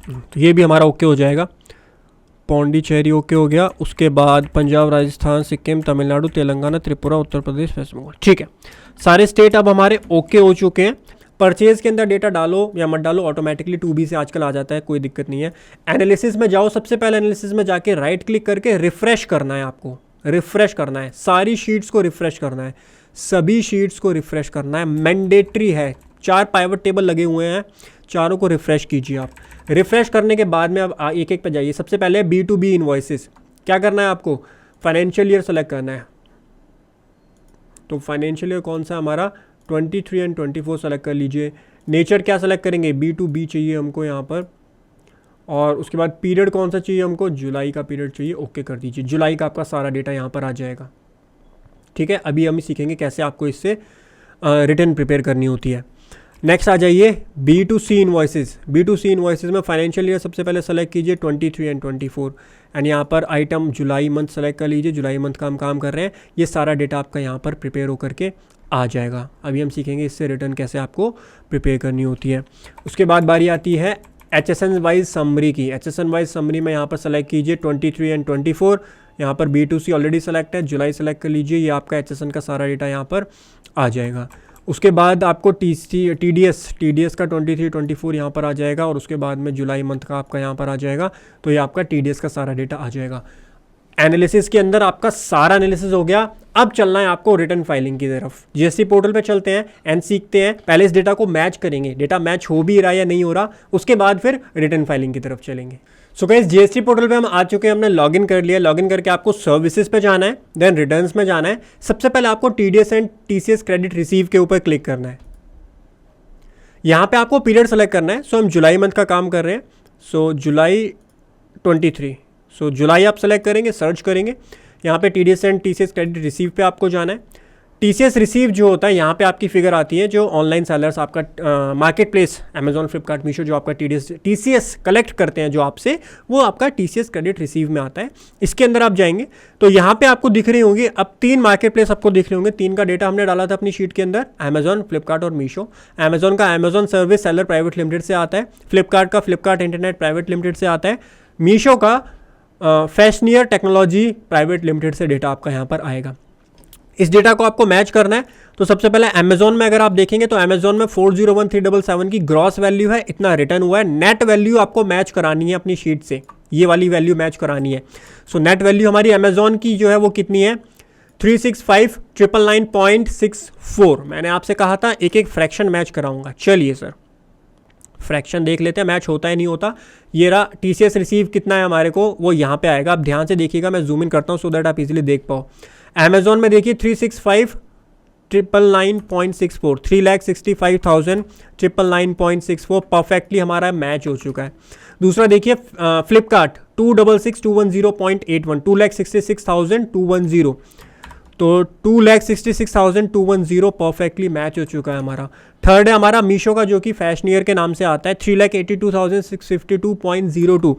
तो ये भी हमारा ओके हो जाएगा। पौंडीचेरी ओके हो गया। उसके बाद पंजाब, राजस्थान, सिक्किम, तमिलनाडु, तेलंगाना, त्रिपुरा, उत्तर प्रदेश, वेस्ट बंगाल, ठीक है। सारे स्टेट अब हमारे ओके हो चुके हैं। परचेज के अंदर डेटा डालो या मत डालो, ऑटोमेटिकली 2B से आजकल आ जाता है, कोई दिक्कत नहीं है। एनालिसिस में जाओ, सबसे पहले एनालिसिस में जाके राइट क्लिक करके रिफ्रेश करना है, आपको रिफ्रेश करना है, सारी शीट्स को रिफ्रेश करना है, सभी शीट्स को रिफ्रेश करना है, मैंडेटरी है। 4 पाइवट टेबल लगे हुए हैं, चारों को रिफ्रेश कीजिए आप। रिफ्रेश करने के बाद में अब एक एक पे जाइए। सबसे पहले B2B इनवॉइसेस, क्या करना है आपको, फाइनेंशियल ईयर सेलेक्ट करना है। तो फाइनेंशियल ईयर कौन सा हमारा, 23 एंड 24 सेलेक्ट कर लीजिए। नेचर क्या सेलेक्ट करेंगे, B2B चाहिए हमको यहाँ पर, और उसके बाद पीरियड कौन सा चाहिए हमको, जुलाई का पीरियड चाहिए, ओके कर दीजिए। जुलाई का आपका सारा डेटा यहाँ पर आ जाएगा। ठीक है, अभी हम सीखेंगे कैसे आपको इससे रिटर्न प्रिपेयर करनी होती है। नेक्स्ट आ जाइए B2C इन्वॉइसेस। B2C इन्वॉइसेस में फाइनेंशियल ईयर सबसे पहले सेलेक्ट कीजिए 23 एंड 24 एंड यहाँ पर आइटम जुलाई मंथ सेलेक्ट कर लीजिए। जुलाई मंथ का हम काम कर रहे हैं, ये सारा डेटा आपका यहाँ पर प्रिपेयर होकर के आ जाएगा। अभी हम सीखेंगे इससे रिटर्न कैसे आपको प्रिपेयर करनी होती है। उसके बाद बारी आती है HSN वाइज समरी की। HSN वाइज समरी में यहाँ पर सेलेक्ट कीजिए 23 एंड 24। यहाँ पर B2C ऑलरेडी सेलेक्ट है, जुलाई सेलेक्ट कर लीजिए, ये आपका HSN का सारा डेटा यहाँ पर आ जाएगा। उसके बाद आपको TDS का 23 24 यहाँ पर आ जाएगा, और उसके बाद में जुलाई मंथ का आपका यहाँ पर आ जाएगा। तो ये आपका TDS का सारा डेटा आ जाएगा। एनालिसिस के अंदर आपका सारा एनालिसिस हो गया। अब चलना है आपको रिटर्न फाइलिंग की तरफ। GST पोर्टल पे चलते हैं एंड सीखते हैं। पहले इस डेटा को मैच करेंगे, डेटा मैच हो भी रहा है या नहीं हो रहा, उसके बाद फिर रिटर्न फाइलिंग की तरफ चलेंगे। सो गाइस, GST पोर्टल पे हम आ चुके हैं, हमने लॉगिन कर लिया। लॉगिन करके आपको सर्विसेज पे जाना है, देन रिटर्न्स में जाना है। सबसे पहले आपको TDS and TCS credit receive के ऊपर क्लिक करना है। यहाँ पे आपको पीरियड सेलेक्ट करना है। सो हम जुलाई मंथ का काम कर रहे हैं, सो जुलाई 23। सो जुलाई आप सेलेक्ट करेंगे, सर्च करेंगे, यहाँ पे TDS and TCS credit receive पे आपको जाना है। TCS रिसीव जो होता है, यहाँ पे आपकी फिगर आती है जो ऑनलाइन सेलर्स आपका market place Amazon, Flipkart, Meesho जो आपका TCS कलेक्ट करते हैं जो आपसे, वो आपका TCS क्रेडिट रिसीव में आता है। इसके अंदर आप जाएंगे तो यहाँ पे आपको दिख रही होंगी, अब 3 मार्केट प्लेस आपको दिख रहे होंगे। 3 का डेटा हमने डाला था अपनी शीट के अंदर, अमेजॉन, फ्लिपकार्ट और मीशो। अमेजॉन का Amazon service seller private limited से आता है, फ्लिपकार्ट का फ्लिपकार्ट इंटरनेट प्राइवेट लिमिटेड से आता है, मीशो का फैशनियर टेक्नोलॉजी प्राइवेट लिमिटेड से डेटा आपका यहाँ पर आएगा। इस डेटा को आपको मैच करना है। तो सबसे पहले अमेजॉन में अगर आप देखेंगे तो अमेजॉन में 401377 की ग्रॉस वैल्यू है, इतना रिटर्न हुआ है। नेट वैल्यू आपको मैच करानी है अपनी शीट से, ये वाली वैल्यू मैच करानी है। सो नेट वैल्यू हमारी अमेजॉन की जो है वो कितनी है, 365,999.64। मैंने आपसे कहा था एक एक फ्रैक्शन मैच कराऊंगा। चलिए सर, फ्रैक्शन देख लेते हैं, मैच होता है नहीं होता। ये रहा TCS रिसीव कितना है हमारे को, वो यहाँ पे आएगा। आप ध्यान से देखिएगा, मैं जूम इन करता हूँ सो दैट आप इजीली देख पाओ। अमेजॉन में देखिए 365,999.64, 3,65,999.64 परफेक्टली हमारा मैच हो चुका है। दूसरा देखिए फ्लिपकार्ट 266,210.81, 2,66,210, तो 2,66,210 परफेक्टली मैच हो चुका है हमारा। थर्ड है हमारा मीशो का जो कि फैशनियर के नाम से आता है, 3,82,652.02।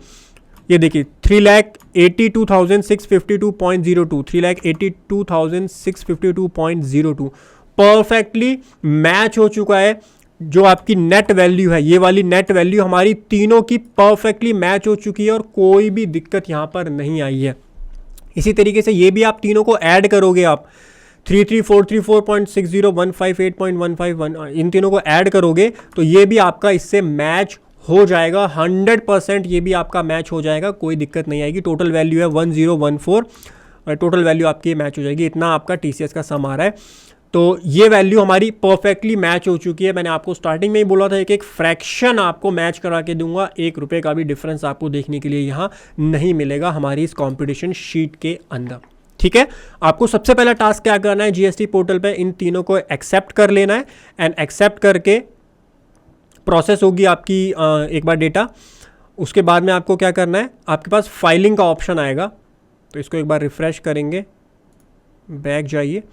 ये देखिए 3,82,652.02, 3,82,652.02 परफेक्टली मैच हो चुका है। जो आपकी नेट वैल्यू है, ये वाली नेट वैल्यू हमारी तीनों की परफेक्टली मैच हो चुकी है और कोई भी दिक्कत यहाँ पर नहीं आई है। इसी तरीके से ये भी आप तीनों को ऐड करोगे, आप 33,434.60, 158.151, इन तीनों को ऐड करोगे तो ये भी आपका इससे मैच हो जाएगा 100%। ये भी आपका मैच हो जाएगा, कोई दिक्कत नहीं आएगी। टोटल वैल्यू है 1014 और टोटल वैल्यू आपकी मैच हो जाएगी। इतना आपका TCS का सम आ रहा है। तो ये वैल्यू हमारी परफेक्टली मैच हो चुकी है। मैंने आपको स्टार्टिंग में ही बोला था एक एक फ्रैक्शन आपको मैच करा के दूंगा, ₹1 का भी डिफरेंस आपको देखने के लिए यहाँ नहीं मिलेगा हमारी इस कॉम्पिटिशन शीट के अंदर। ठीक है, आपको सबसे पहला टास्क क्या करना है, GST पोर्टल पे इन तीनों को एक्सेप्ट कर लेना है एंड एक्सेप्ट करके प्रोसेस होगी आपकी एक बार डेटा। उसके बाद में आपको क्या करना है, आपके पास फाइलिंग का ऑप्शन आएगा, तो इसको एक बार रिफ्रेश करेंगे, बैक जाइए।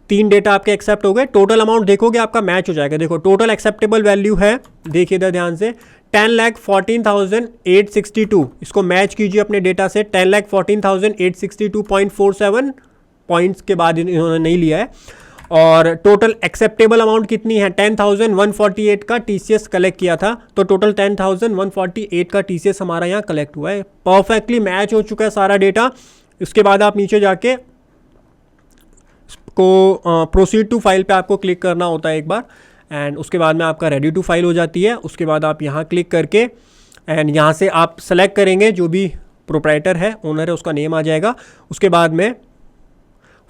3 डेटा आपके एक्सेप्ट हो गए। टोटल अमाउंट देखोगे आपका मैच हो जाएगा। देखो टोटल एक्सेप्टेबल वैल्यू है, देखिए इधर ध्यान से, 10,14,862। इसको मैच कीजिए अपने डेटा से। 10,14,862.47 पॉइंट्स के बाद इन्होंने नहीं लिया है। और टोटल एक्सेप्टेबल अमाउंट कितनी है, 10,148 का TCS कलेक्ट किया था, तो टोटल 10,148 का TCS हमारा यहाँ कलेक्ट हुआ है। परफेक्टली मैच हो चुका है सारा डेटा। उसके बाद आप नीचे जाके को प्रोसीड टू फाइल पे आपको क्लिक करना होता है एक बार, एंड उसके बाद में आपका रेडी टू फाइल हो जाती है। उसके बाद आप यहाँ क्लिक करके एंड यहाँ से आप सेलेक्ट करेंगे जो भी प्रोप्राइटर है, ओनर है, उसका नेम आ जाएगा। उसके बाद में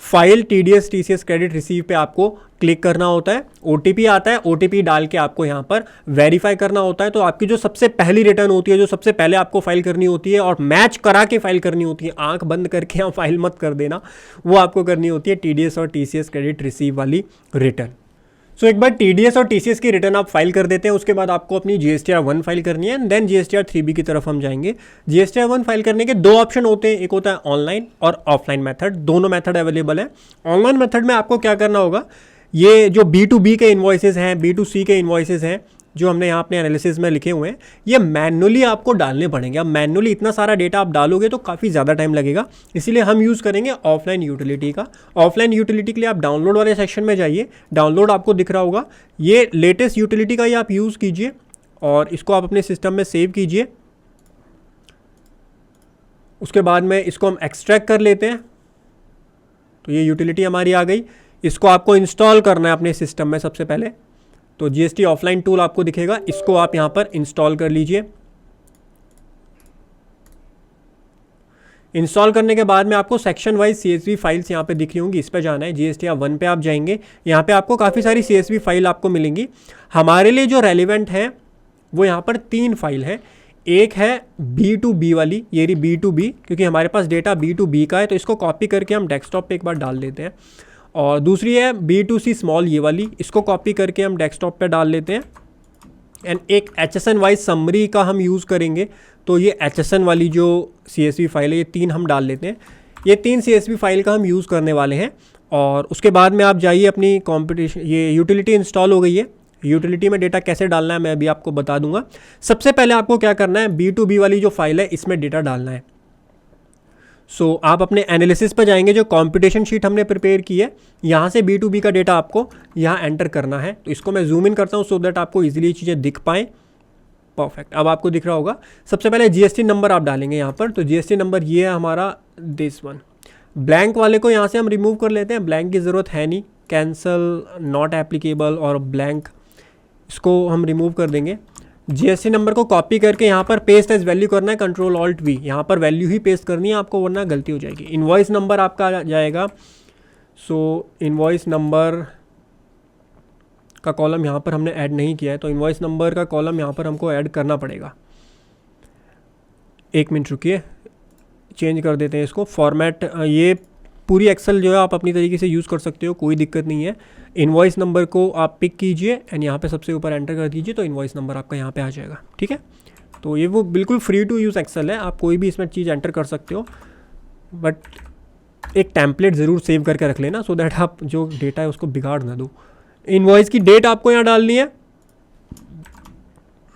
file TDS TCS credit receive पे आपको क्लिक करना होता है। OTP आता है, OTP डाल के आपको यहाँ पर वेरीफाई करना होता है। तो आपकी जो सबसे पहली रिटर्न होती है, जो सबसे पहले आपको फाइल करनी होती है और मैच करा के फाइल करनी होती है, आंख बंद करके यहाँ फाइल मत कर देना, वो आपको करनी होती है TDS और TCS क्रेडिट रिसीव वाली रिटर्न। सो एक बार TDS और TCS की रिटर्न आप फाइल कर देते हैं, उसके बाद आपको अपनी GSTR 1 फाइल करनी है, एंड देन GSTR 3B की तरफ हम जाएंगे। GSTR 1 फाइल करने के दो ऑप्शन होते हैं, एक होता है ऑनलाइन और ऑफलाइन मेथड, दोनों मेथड अवेलेबल है। ऑनलाइन मेथड में आपको क्या करना होगा, ये जो B2B के इन्वॉइसेस हैं, B2C के इन्वॉइसेस हैं जो हमने यहाँ अपने एनालिसिस में लिखे हुए हैं, ये मैनुअली आपको डालने पड़ेंगे। अब मैनुअली इतना सारा डेटा आप डालोगे तो काफ़ी ज़्यादा टाइम लगेगा, इसीलिए हम यूज़ करेंगे ऑफलाइन यूटिलिटी का। ऑफलाइन यूटिलिटी के लिए आप डाउनलोड वाले सेक्शन में जाइए, डाउनलोड आपको दिख रहा होगा, ये लेटेस्ट यूटिलिटी का ही आप यूज़ कीजिए और इसको आप अपने सिस्टम में सेव कीजिए। उसके बाद में इसको हम एक्सट्रैक्ट कर लेते हैं, तो ये यूटिलिटी हमारी आ गई। इसको आपको इंस्टॉल करना है अपने सिस्टम में सबसे पहले, तो GST ऑफलाइन टूल आपको दिखेगा, इसको आप यहाँ पर इंस्टॉल कर लीजिए। इंस्टॉल करने के बाद में आपको सेक्शन वाइज CSV फाइल्स यहाँ पे दिख रही होंगी, इस पे जाना है। GSTR 1 पे आप जाएंगे, यहाँ पे आपको काफ़ी सारी CSV फाइल आपको मिलेंगी। हमारे लिए जो रेलिवेंट है वो यहाँ पर 3 फाइल है। एक है B2B वाली, ये रही B2B, क्योंकि हमारे पास डेटा B2B का है, तो इसको कॉपी करके हम डेस्कटॉप पे एक बार डाल देते हैं। और दूसरी है B2C स्मॉल, ये वाली, इसको कॉपी करके हम डेस्कटॉप पे डाल लेते हैं। एंड एक HSN वाइज समरी का हम यूज़ करेंगे, तो ये HSN वाली जो CSV फाइल है, ये 3 हम डाल लेते हैं। ये 3 CSV फाइल का हम यूज़ करने वाले हैं। और उसके बाद में आप जाइए अपनी कॉम्पिटिशन, ये यूटिलिटी इंस्टॉल हो गई है। यूटिलिटी में डेटा कैसे डालना है मैं अभी आपको बता दूंगा। सबसे पहले आपको क्या करना है, B2B वाली जो फाइल है इसमें डेटा डालना है। सो आप अपने एनालिसिस पर जाएंगे, जो कॉम्पिटिशन शीट हमने प्रिपेयर की है, यहाँ से B2B का डेटा आपको यहाँ एंटर करना है। तो इसको मैं जूम इन करता हूँ सो दैट आपको इजीली चीज़ें दिख पाएँ। परफेक्ट, अब आपको दिख रहा होगा। सबसे पहले GST नंबर आप डालेंगे यहाँ पर, तो GST नंबर ये है हमारा, दिस वन। ब्लैंक वाले को यहाँ से हम रिमूव कर लेते हैं, ब्लैंक की ज़रूरत है नहीं। कैंसल, नॉट एप्लीकेबल और ब्लैंक, इसको हम रिमूव कर देंगे। GST नंबर को कॉपी करके यहाँ पर पेस्ट एज वैल्यू करना है, Ctrl+Alt+V, यहाँ पर वैल्यू ही पेस्ट करनी है आपको, वरना गलती हो जाएगी। इनवॉइस नंबर आपका आ जाएगा, सो इनवॉइस नंबर का कॉलम यहाँ पर हमने ऐड नहीं किया है, तो इनवॉइस नंबर का कॉलम यहाँ पर हमको ऐड करना पड़ेगा। 1 मिनट रुकिए, चेंज कर देते हैं इसको फॉर्मेट। ये पूरी एक्सेल जो है आप अपनी तरीके से यूज़ कर सकते हो, कोई दिक्कत नहीं है। इनवॉइस नंबर को आप पिक कीजिए एंड यहाँ पे सबसे ऊपर एंटर कर दीजिए, तो इनवॉइस नंबर आपका यहाँ पे आ जाएगा। ठीक है, तो ये वो बिल्कुल फ्री टू यूज़ एक्सेल है, आप कोई भी इसमें चीज़ एंटर कर सकते हो, बट एक टेम्पलेट ज़रूर सेव करके रख लेना, सो दैट आप जो डेटा है उसको बिगाड़ ना दो। इनवॉइस की डेट आपको यहाँ डालनी है,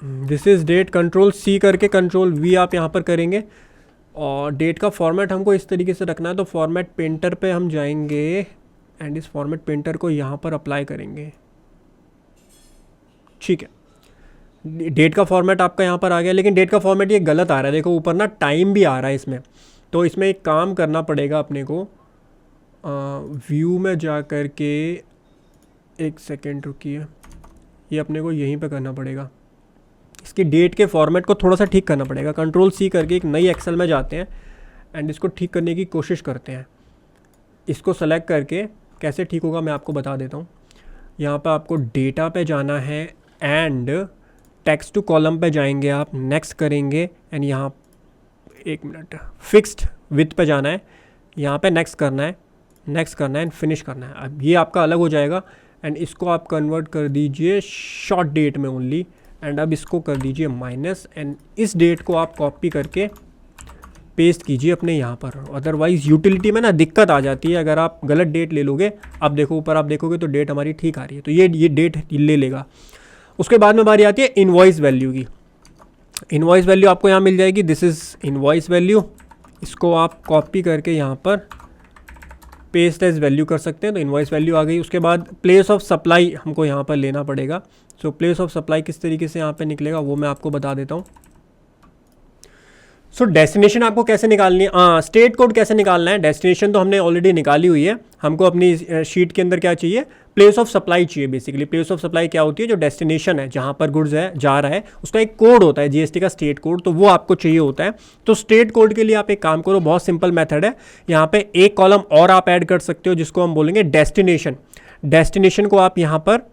दिस इज़ डेट, Ctrl+C करके Ctrl+V आप यहाँ पर करेंगे। और डेट का फॉर्मेट हमको इस तरीके से रखना है, तो फॉर्मेट पेंटर पे हम जाएंगे एंड इस फॉर्मेट पेंटर को यहाँ पर अप्लाई करेंगे। ठीक है, डेट का फॉर्मेट आपका यहाँ पर आ गया, लेकिन डेट का फॉर्मेट ये गलत आ रहा है, देखो ऊपर ना टाइम भी आ रहा है इसमें। तो इसमें एक काम करना पड़ेगा अपने को, व्यू में जा कर के, एक सेकेंड रुकिए, ये अपने को यहीं पे करना पड़ेगा। इसकी डेट के फॉर्मेट को थोड़ा सा ठीक करना पड़ेगा। Ctrl+C करके एक नई एक्सेल में जाते हैं एंड इसको ठीक करने की कोशिश करते हैं। इसको सेलेक्ट करके कैसे ठीक होगा मैं आपको बता देता हूँ। यहाँ पे आपको डेटा पे जाना है एंड टेक्स्ट टू कॉलम पे जाएंगे आप, नेक्स्ट करेंगे एंड यहाँ 1 मिनट, फिक्स्ड विथ पे जाना है, यहाँ पे नेक्स्ट करना है, नेक्स्ट करना है एंड फिनिश करना है। अब ये आपका अलग हो जाएगा एंड इसको आप कन्वर्ट कर दीजिए शॉर्ट डेट में ओनली, एंड अब इसको कर दीजिए माइनस, एंड इस डेट को आप कॉपी करके पेस्ट कीजिए अपने यहाँ पर। अदरवाइज़ यूटिलिटी में ना दिक्कत आ जाती है अगर आप गलत डेट ले लोगे। अब देखो ऊपर आप देखोगे तो डेट हमारी ठीक आ रही है, तो ये डेट ले लेगा। उसके बाद में बारी आती है इनवॉइस वैल्यू की। इनवॉइस वैल्यू आपको यहाँ मिल जाएगी, दिस इज़ इनवॉइस वैल्यू। इसको आप कॉपी करके यहाँ पर पेस्ट एज वैल्यू कर सकते हैं, तो इनवॉइस वैल्यू आ गई। उसके बाद प्लेस ऑफ सप्लाई हमको यहाँ पर लेना पड़ेगा। सो प्लेस ऑफ सप्लाई किस तरीके से यहाँ पे निकलेगा वो मैं आपको बता देता हूँ। सो डेस्टिनेशन आपको कैसे निकालनी है, स्टेट कोड कैसे निकालना है। डेस्टिनेशन तो हमने ऑलरेडी निकाली हुई है, हमको अपनी शीट के अंदर क्या चाहिए, प्लेस ऑफ सप्लाई चाहिए। बेसिकली प्लेस ऑफ सप्लाई क्या होती है, जो डेस्टिनेशन है जहाँ पर गुड्स है जा रहा है, उसका एक कोड होता है GST का स्टेट कोड, तो वो आपको चाहिए होता है। तो स्टेट कोड के लिए आप एक काम करो, बहुत सिंपल मेथड है। यहाँ पे एक कॉलम और आप ऐड कर सकते हो जिसको हम बोलेंगे डेस्टिनेशन। डेस्टिनेशन को आप यहाँ पर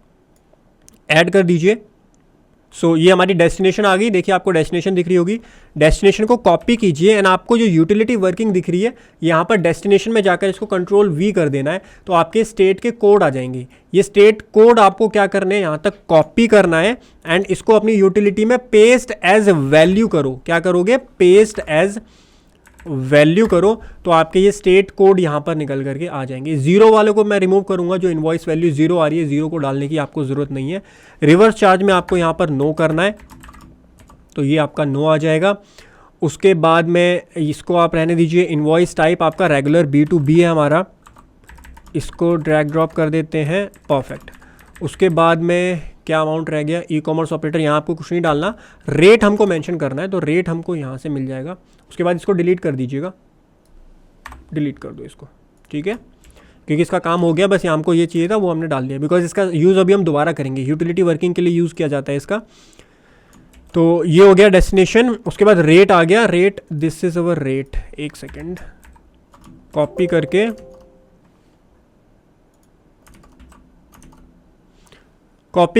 ऐड कर दीजिए सो ये हमारी डेस्टिनेशन आ गई। देखिए आपको डेस्टिनेशन दिख रही होगी, डेस्टिनेशन को कॉपी कीजिए एंड आपको जो यूटिलिटी वर्किंग दिख रही है यहाँ पर डेस्टिनेशन में जाकर इसको कंट्रोल वी कर देना है, तो आपके स्टेट के कोड आ जाएंगे। ये स्टेट कोड आपको क्या करने हैं, यहाँ तक कॉपी करना है एंड इसको अपनी यूटिलिटी में पेस्ट एज वैल्यू करो। क्या करोगे, पेस्ट एज वैल्यू करो, तो आपके ये स्टेट कोड यहाँ पर निकल करके आ जाएंगे। जीरो वाले को मैं रिमूव करूँगा, जो इनवॉइस वैल्यू जीरो आ रही है, जीरो को डालने की आपको ज़रूरत नहीं है। रिवर्स चार्ज में आपको यहाँ पर नो करना है, तो ये आपका नो आ जाएगा। उसके बाद में इसको आप रहने दीजिए। इनवॉइस टाइप आपका रेगुलर B2B है हमारा, इसको ड्रैग ड्रॉप कर देते हैं, परफेक्ट। उसके बाद में क्या अमाउंट रह गया, ई कॉमर्स ऑपरेटर, यहाँ आपको कुछ नहीं डालना, रेट हमको मेंशन करना है, तो रेट हमको यहाँ से मिल जाएगा। उसके बाद इसको डिलीट कर दीजिएगा, डिलीट कर दो इसको, ठीक है, क्योंकि इसका काम हो गया। बस यहाँ हमको ये चाहिए था, वो हमने डाल दिया, बिकॉज इसका यूज़ अभी हम दोबारा करेंगे, यूटिलिटी वर्किंग के लिए यूज़ किया जाता है इसका। तो ये हो गया डेस्टिनेशन। उसके बाद रेट आ गया, rate, this is our rate. एक सेकेंड, कॉपी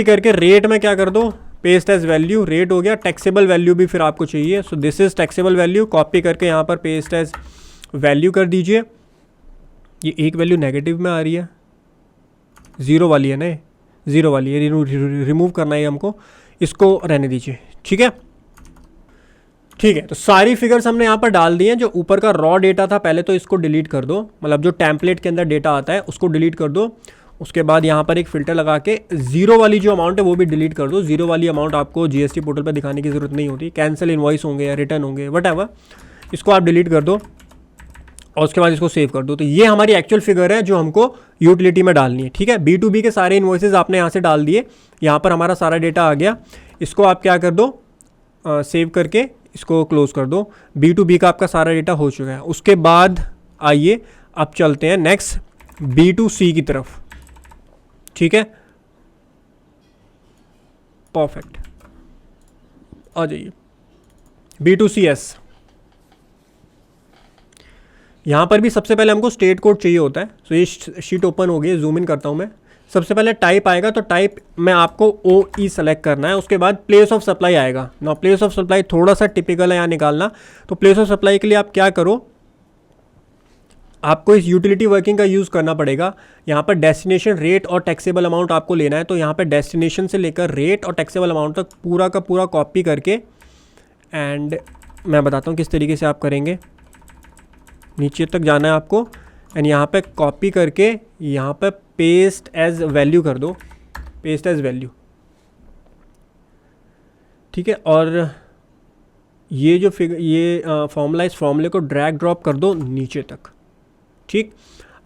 करके रेट में क्या कर दो, पेस्ट एज वैल्यू, रेट हो गया। टैक्सेबल वैल्यू भी फिर आपको चाहिए, so this is taxable value, copy करके यहाँ पर पेस्ट एज वैल्यू कर दीजिए। ये एक वैल्यू नेगेटिव में आ रही है, ज़ीरो वाली है ना, ज़ीरो वाली है, रिमूव करना है हमको, इसको रहने दीजिए, ठीक है। ठीक है, तो सारी फिगर्स हमने यहाँ पर डाल दी हैं। जो ऊपर का रॉ डेटा था पहले तो इसको डिलीट कर दो, मतलब जो टेम्पलेट के अंदर डेटा आता है उसको डिलीट कर दो। उसके बाद यहाँ पर एक फ़िल्टर लगा के जीरो वाली जो अमाउंट है वो भी डिलीट कर दो। जीरो वाली अमाउंट आपको जीएसटी पोर्टल पर दिखाने की ज़रूरत नहीं होती, कैंसिल इनवॉइस होंगे या रिटर्न होंगे व्हाटएवर, इसको आप डिलीट कर दो और उसके बाद इसको सेव कर दो। तो ये हमारी एक्चुअल फिगर है जो हमको यूटिलिटी में डालनी है, ठीक है। B2B के सारे इनवॉइसेज आपने यहाँ से डाल दिए, यहाँ पर हमारा सारा डेटा आ गया। इसको आप क्या कर दो, सेव करके इसको क्लोज कर दो। B2B का आपका सारा डेटा हो चुका है। उसके बाद आइए अब चलते हैं नेक्स्ट B2C की तरफ, ठीक है, परफेक्ट। आ जाइए B2CS। यहाँ पर भी सबसे पहले हमको स्टेट कोड चाहिए होता है। सो ये शीट ओपन हो गई, जूम इन करता हूँ मैं। सबसे पहले टाइप आएगा, तो टाइप में आपको OE सेलेक्ट करना है। उसके बाद प्लेस ऑफ सप्लाई आएगा ना। प्लेस ऑफ सप्लाई थोड़ा सा टिपिकल है यहाँ निकालना। तो प्लेस ऑफ सप्लाई के लिए आप क्या करो, आपको इस यूटिलिटी वर्किंग का यूज़ करना पड़ेगा। यहाँ पर डेस्टिनेशन, रेट और टैक्सेबल अमाउंट आपको लेना है। तो यहाँ पर डेस्टिनेशन से लेकर रेट और टैक्सेबल अमाउंट तक पूरा का पूरा कॉपी करके, एंड मैं बताता हूँ किस तरीके से आप करेंगे। नीचे तक जाना है आपको एंड यहाँ पे कॉपी करके यहाँ पे पेस्ट एज वैल्यू कर दो, पेस्ट एज वैल्यू, ठीक है। और ये जो फॉर्मूला, इस फॉर्मूले को ड्रैग ड्रॉप कर दो नीचे तक, ठीक।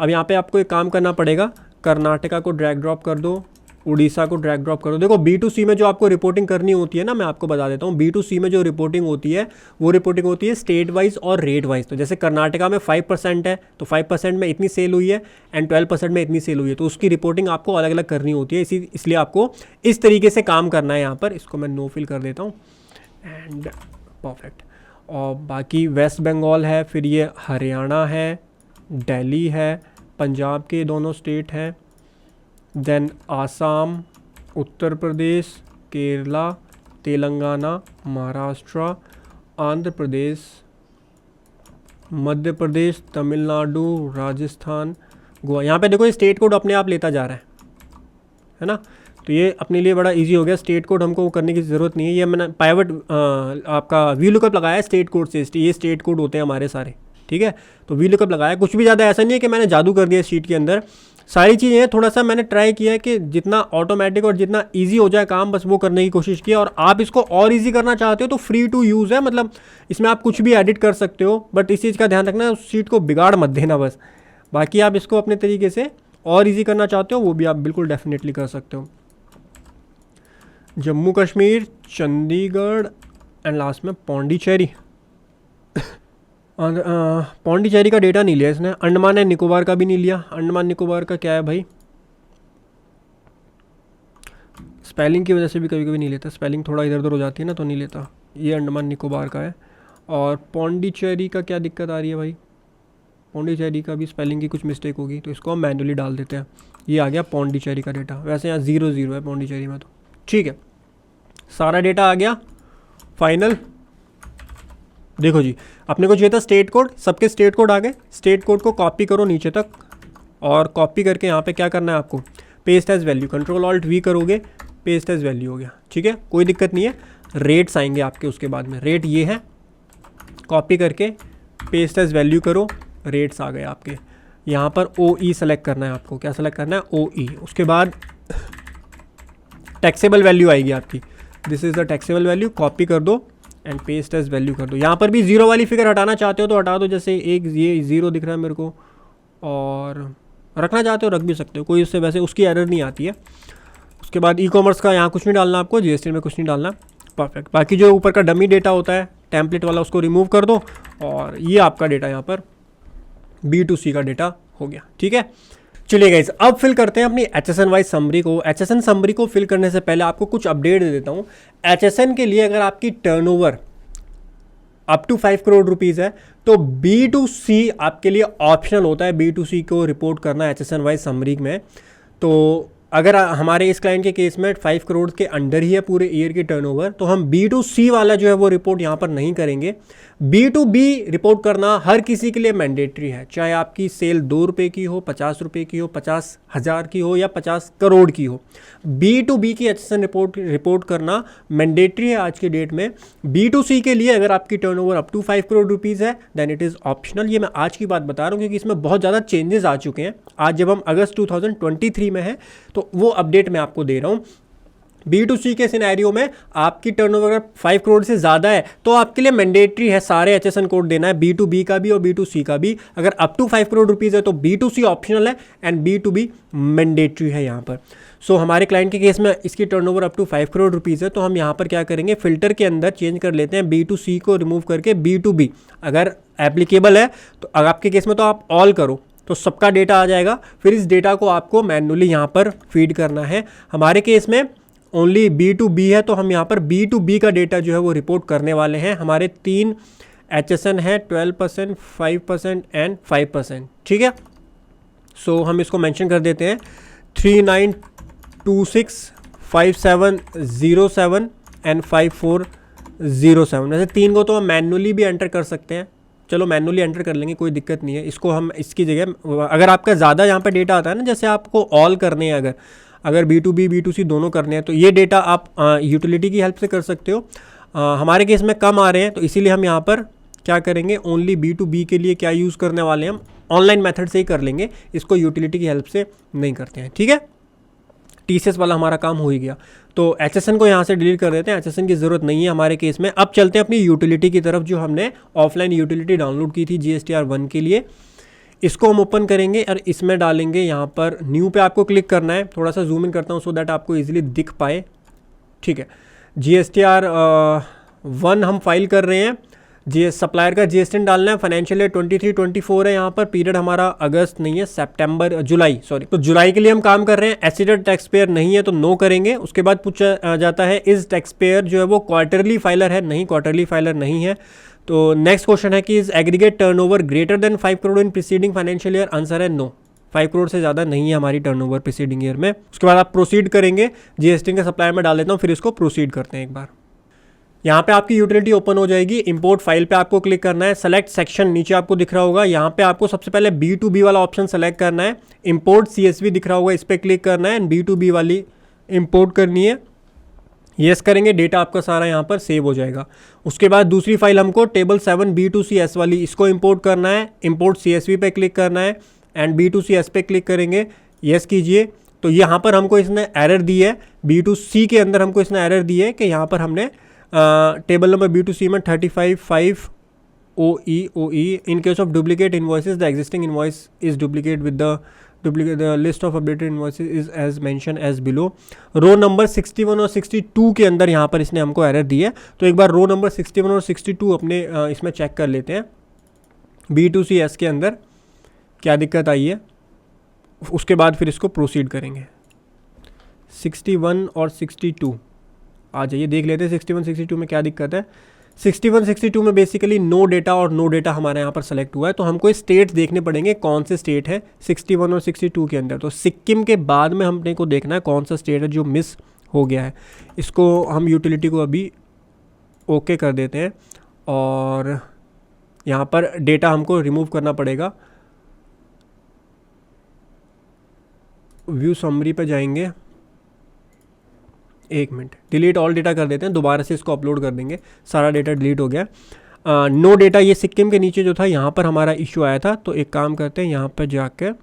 अब यहाँ पे आपको एक काम करना पड़ेगा, कर्नाटका को ड्रैग ड्रॉप कर दो, उड़ीसा को ड्रैग ड्रॉप कर दो। देखो B2C में जो आपको रिपोर्टिंग करनी होती है ना, मैं आपको बता देता हूँ। B2C में जो रिपोर्टिंग होती है वो रिपोर्टिंग होती है स्टेट वाइज और रेट वाइज। तो जैसे कर्नाटका में 5% है, तो 5% में इतनी सेल हुई है एंड 12% में इतनी सेल हुई है, तो उसकी रिपोर्टिंग आपको अलग अलग करनी होती है। इसलिए आपको इस तरीके से काम करना है। यहाँ पर इसको मैं नो फिल कर देता हूँ एंड परफेक्ट। और बाकी वेस्ट बंगाल है, फिर ये हरियाणा है, दिल्ली है, पंजाब के दोनों स्टेट हैं, देन आसाम, उत्तर प्रदेश, केरला, तेलंगाना, महाराष्ट्र, आंध्र प्रदेश, मध्य प्रदेश, तमिलनाडु, राजस्थान, गोवा। यहाँ पे देखो ये स्टेट कोड अपने आप लेता जा रहा है ना। तो ये अपने लिए बड़ा इजी हो गया। स्टेट कोड हमको करने की ज़रूरत नहीं है। ये मैंने पाइवट आपका वी लुकअप लगाया है स्टेट कोड से। ये स्टेट कोड होते हैं हमारे सारे, ठीक है। तो वी लुकअप लगाया, कुछ भी ज़्यादा ऐसा नहीं है कि मैंने जादू कर दिया शीट के अंदर। सारी चीज़ें थोड़ा सा मैंने ट्राई किया है कि जितना ऑटोमेटिक और जितना इजी हो जाए काम, बस वो करने की कोशिश की। और आप इसको और इजी करना चाहते हो तो फ्री टू यूज़ है, मतलब इसमें आप कुछ भी एडिट कर सकते हो। बट इस चीज़ का ध्यान रखना, उस शीट को बिगाड़ मत देना बस। बाकी आप इसको अपने तरीके से और इजी करना चाहते हो वो भी आप बिल्कुल डेफिनेटली कर सकते हो। जम्मू कश्मीर, चंडीगढ़ एंड लास्ट में पौंडीचेरी। पौंडीचेरी का डेटा नहीं लिया इसने। अंडमान एंड निकोबार का भी नहीं लिया। अंडमान निकोबार का क्या है भाई, स्पेलिंग की वजह से भी कभी कभी नहीं लेता, स्पेलिंग थोड़ा इधर उधर हो जाती है ना, तो नहीं लेता। ये अंडमान निकोबार का है। और पौंडीचेरी का क्या दिक्कत आ रही है भाई, पौंडीचेरी का भी स्पेलिंग की कुछ मिस्टेक होगी, तो इसको हम मैनुअली डाल देते हैं। ये आ गया पौंडीचेरी का डेटा। वैसे यहाँ 0 0 है पौंडीचेरी में, तो ठीक है। सारा डेटा आ गया फाइनल। देखो जी, अपने को चाहिए था स्टेट कोड, सबके स्टेट कोड आ गए। स्टेट कोड को कॉपी करो नीचे तक, और कॉपी करके यहाँ पे क्या करना है आपको, paste as value, control alt V करोगे, पेस्ट एज वैल्यू हो गया। ठीक है, कोई दिक्कत नहीं है। रेट्स आएंगे आपके उसके बाद में, रेट ये है, कॉपी करके पेस्ट एज वैल्यू करो, रेट्स आ गए आपके। यहाँ पर OE सेलेक्ट करना है आपको, क्या सेलेक्ट करना है, OE। उसके बाद टैक्सेबल वैल्यू आएगी आपकी, this is the taxable value, copy कर दो एंड पेस्ट एज वैल्यू कर दो। यहाँ पर भी जीरो वाली फिगर हटाना चाहते हो तो हटा दो, जैसे एक ये जीरो दिख रहा है मेरे को, और रखना चाहते हो रख भी सकते हो, कोई उससे वैसे उसकी एरर नहीं आती है। उसके बाद ई-कॉमर्स का यहाँ कुछ नहीं डालना आपको, GST में कुछ नहीं डालना, परफेक्ट। बाकी जो ऊपर का डमी डेटा होता है टेम्पलेट वाला, उसको रिमूव कर दो, और ये आपका डेटा यहाँ पर B2C का डेटा हो गया। ठीक है, चलिए गाइस, अब फिल करते हैं अपनी HSN वाइज समरी को। HSN समरी को फिल करने से पहले आपको कुछ अपडेट दे देता हूँ। HSN के लिए अगर आपकी turnover up to 5 crore rupees है तो B2C आपके लिए ऑप्शनल होता है, B2C को रिपोर्ट करना HSN वाइज समरी में। तो अगर हमारे इस क्लाइंट के केस में 5 करोड़ के अंडर ही है पूरे ईयर की टर्नओवर, तो हम B2C वाला जो है वो रिपोर्ट यहाँ पर नहीं करेंगे। B2B रिपोर्ट करना हर किसी के लिए मैंडेटरी है, चाहे आपकी सेल 2 रुपये की हो, 50 रुपये की हो, 50,000 की हो या 50 करोड़ की हो। B2B की HSN रिपोर्ट करना मैंडेटरी है आज के डेट में। B2C के लिए अगर आपकी turnover up to 5 crore rupees है देन इट इज़ ऑप्शनल। ये मैं आज की बात बता रहा हूँ क्योंकि इसमें बहुत ज़्यादा चेंजेस आ चुके हैं। आज जब हम अगस्त 2023 में हैं तो वो अपडेट मैं आपको दे रहा हूँ। B2C के सिनेरियो में आपकी टर्नओवर अगर 5 करोड़ से ज़्यादा है तो आपके लिए मैंडेटरी है सारे HSN कोड देना है, B2B का भी और B2C का भी। अगर अप टू 5 करोड़ रुपीज़ है तो B2C ऑप्शनल है एंड B2B मैंडेटरी है यहाँ पर। सो हमारे क्लाइंट के केस में इसकी turnover up to 5 crore rupees है, तो हम यहाँ पर क्या करेंगे, फिल्टर के अंदर चेंज कर लेते हैं, B2C को रिमूव करके B2B अगर एप्लीकेबल है तो। अगर आपके केस में तो आप ऑल करो तो सबका डेटा आ जाएगा, फिर इस डेटा को आपको मैन्युअली यहाँ पर फीड करना है। हमारे केस में ओनली B2B है तो हम यहाँ पर B2B का डेटा जो है वो रिपोर्ट करने वाले हैं। हमारे 3 HSN है, 12%, 5% एंड 5%। ठीक है, सो हम इसको मेंशन कर देते हैं 39265707 एंड 5407। वैसे 3 को तो हम मैन्युअली भी एंटर कर सकते हैं, चलो मैन्युअली एंटर कर लेंगे, कोई दिक्कत नहीं है। इसको हम इसकी जगह अगर आपका ज़्यादा यहाँ पे डेटा आता है ना, जैसे आपको ऑल करने हैं, अगर B2B B2C दोनों करने हैं तो ये डेटा आप यूटिलिटी की हेल्प से कर सकते हो। हमारे केस में कम आ रहे हैं तो इसीलिए हम यहाँ पर क्या करेंगे, ओनली B2B के लिए क्या यूज़ करने वाले हैं, हम ऑनलाइन मेथड से ही कर लेंगे, इसको यूटिलिटी की हेल्प से नहीं करते हैं। ठीक है, TCS वाला हमारा काम हो ही गया, तो HSN को यहाँ से डिलीट कर देते हैं, HSN की ज़रूरत नहीं है हमारे केस में। अब चलते हैं अपनी यूटिलिटी की तरफ, जो हमने ऑफलाइन यूटिलिटी डाउनलोड की थी GSTR 1 के लिए। इसको हम ओपन करेंगे और इसमें डालेंगे, यहाँ पर न्यू पे आपको क्लिक करना है। थोड़ा सा जूम इन करता हूँ सो दैट आपको इजीली दिख पाए। ठीक है, GSTR 1 हम फाइल कर रहे हैं, सप्लायर का GSTN डालना है। फाइनेंशियल ईयर 23-24 है, यहाँ पर पीरियड हमारा अगस्त नहीं है, जुलाई तो जुलाई के लिए हम काम कर रहे हैं। एसिडेड टैक्स पेयर नहीं है तो नो करेंगे। उसके बाद पूछा जाता है इस टैक्स पेयर जो है वो क्वार्टरली फाइलर है, नहीं क्वार्टरली फाइलर नहीं है। तो नेक्स्ट क्वेश्चन है कि is aggregate turnover greater than 5 crore in preceding financial year, answer है नो, 5 करोड़ से ज़्यादा नहीं है हमारी टर्नओवर प्रीसीडिंग ईयर में। उसके बाद आप प्रोसीड करेंगे, GSTN का सप्लायर में डाल देता हूँ, फिर इसको प्रोसीड करते हैं एक बार। यहाँ पे आपकी यूटिलिटी ओपन हो जाएगी, इंपोर्ट फाइल पे आपको क्लिक करना है, सेलेक्ट सेक्शन नीचे आपको दिख रहा होगा, यहाँ पे आपको सबसे पहले B2B वाला ऑप्शन सेलेक्ट करना है। इंपोर्ट CSV दिख रहा होगा, इस पर क्लिक करना है एंड B2B वाली इंपोर्ट करनी है। येस करेंगे, डेटा आपका सारा यहाँ पर सेव हो जाएगा। उसके बाद दूसरी फाइल हमको टेबल 7 B2CS वाली, इसको इंपोर्ट करना है। इंपोर्ट CSV पे क्लिक करना है एंड B2CS पे क्लिक करेंगे, येस कीजिए। तो यहाँ पर हमको इसने एरर दी है, B2C के अंदर हमको इसने एरर दी है कि यहाँ पर हमने टेबल नंबर B2C में 35 OE in case of duplicate invoices the existing invoice is duplicate with the list of updated invoices is as mention as below. Row number 61 और 62 के अंदर यहाँ पर इसने हमको एरर दी है, तो एक बार रो नंबर 61 और 62 अपने इसमें चेक कर लेते हैं B2CS के अंदर क्या दिक्कत आई है। उसके बाद फिर इसको प्रोसीड करेंगे। 61 और 62 आ जाइए, देख लेते हैं 61 62 में क्या दिक्कत है। 61 62 में बेसिकली नो डेटा और नो डेटा हमारे यहाँ पर सेलेक्ट हुआ है, तो हमको स्टेट देखने पड़ेंगे कौन से स्टेट है 61 और 62 के अंदर। तो सिक्किम के बाद में हमने को देखना है कौन सा स्टेट है जो मिस हो गया है। इसको हम यूटिलिटी को अभी ओके कर देते हैं और यहाँ पर डेटा हमको रिमूव करना पड़ेगा। व्यू समरी पे जाएंगे, एक मिनट, डिलीट ऑल डेटा कर देते हैं, दोबारा से इसको अपलोड कर देंगे। सारा डेटा डिलीट हो गया। नो डेटा, ये सिक्किम के नीचे जो था यहाँ पर हमारा इश्यू आया था, तो एक काम करते हैं, यहाँ पर जाकर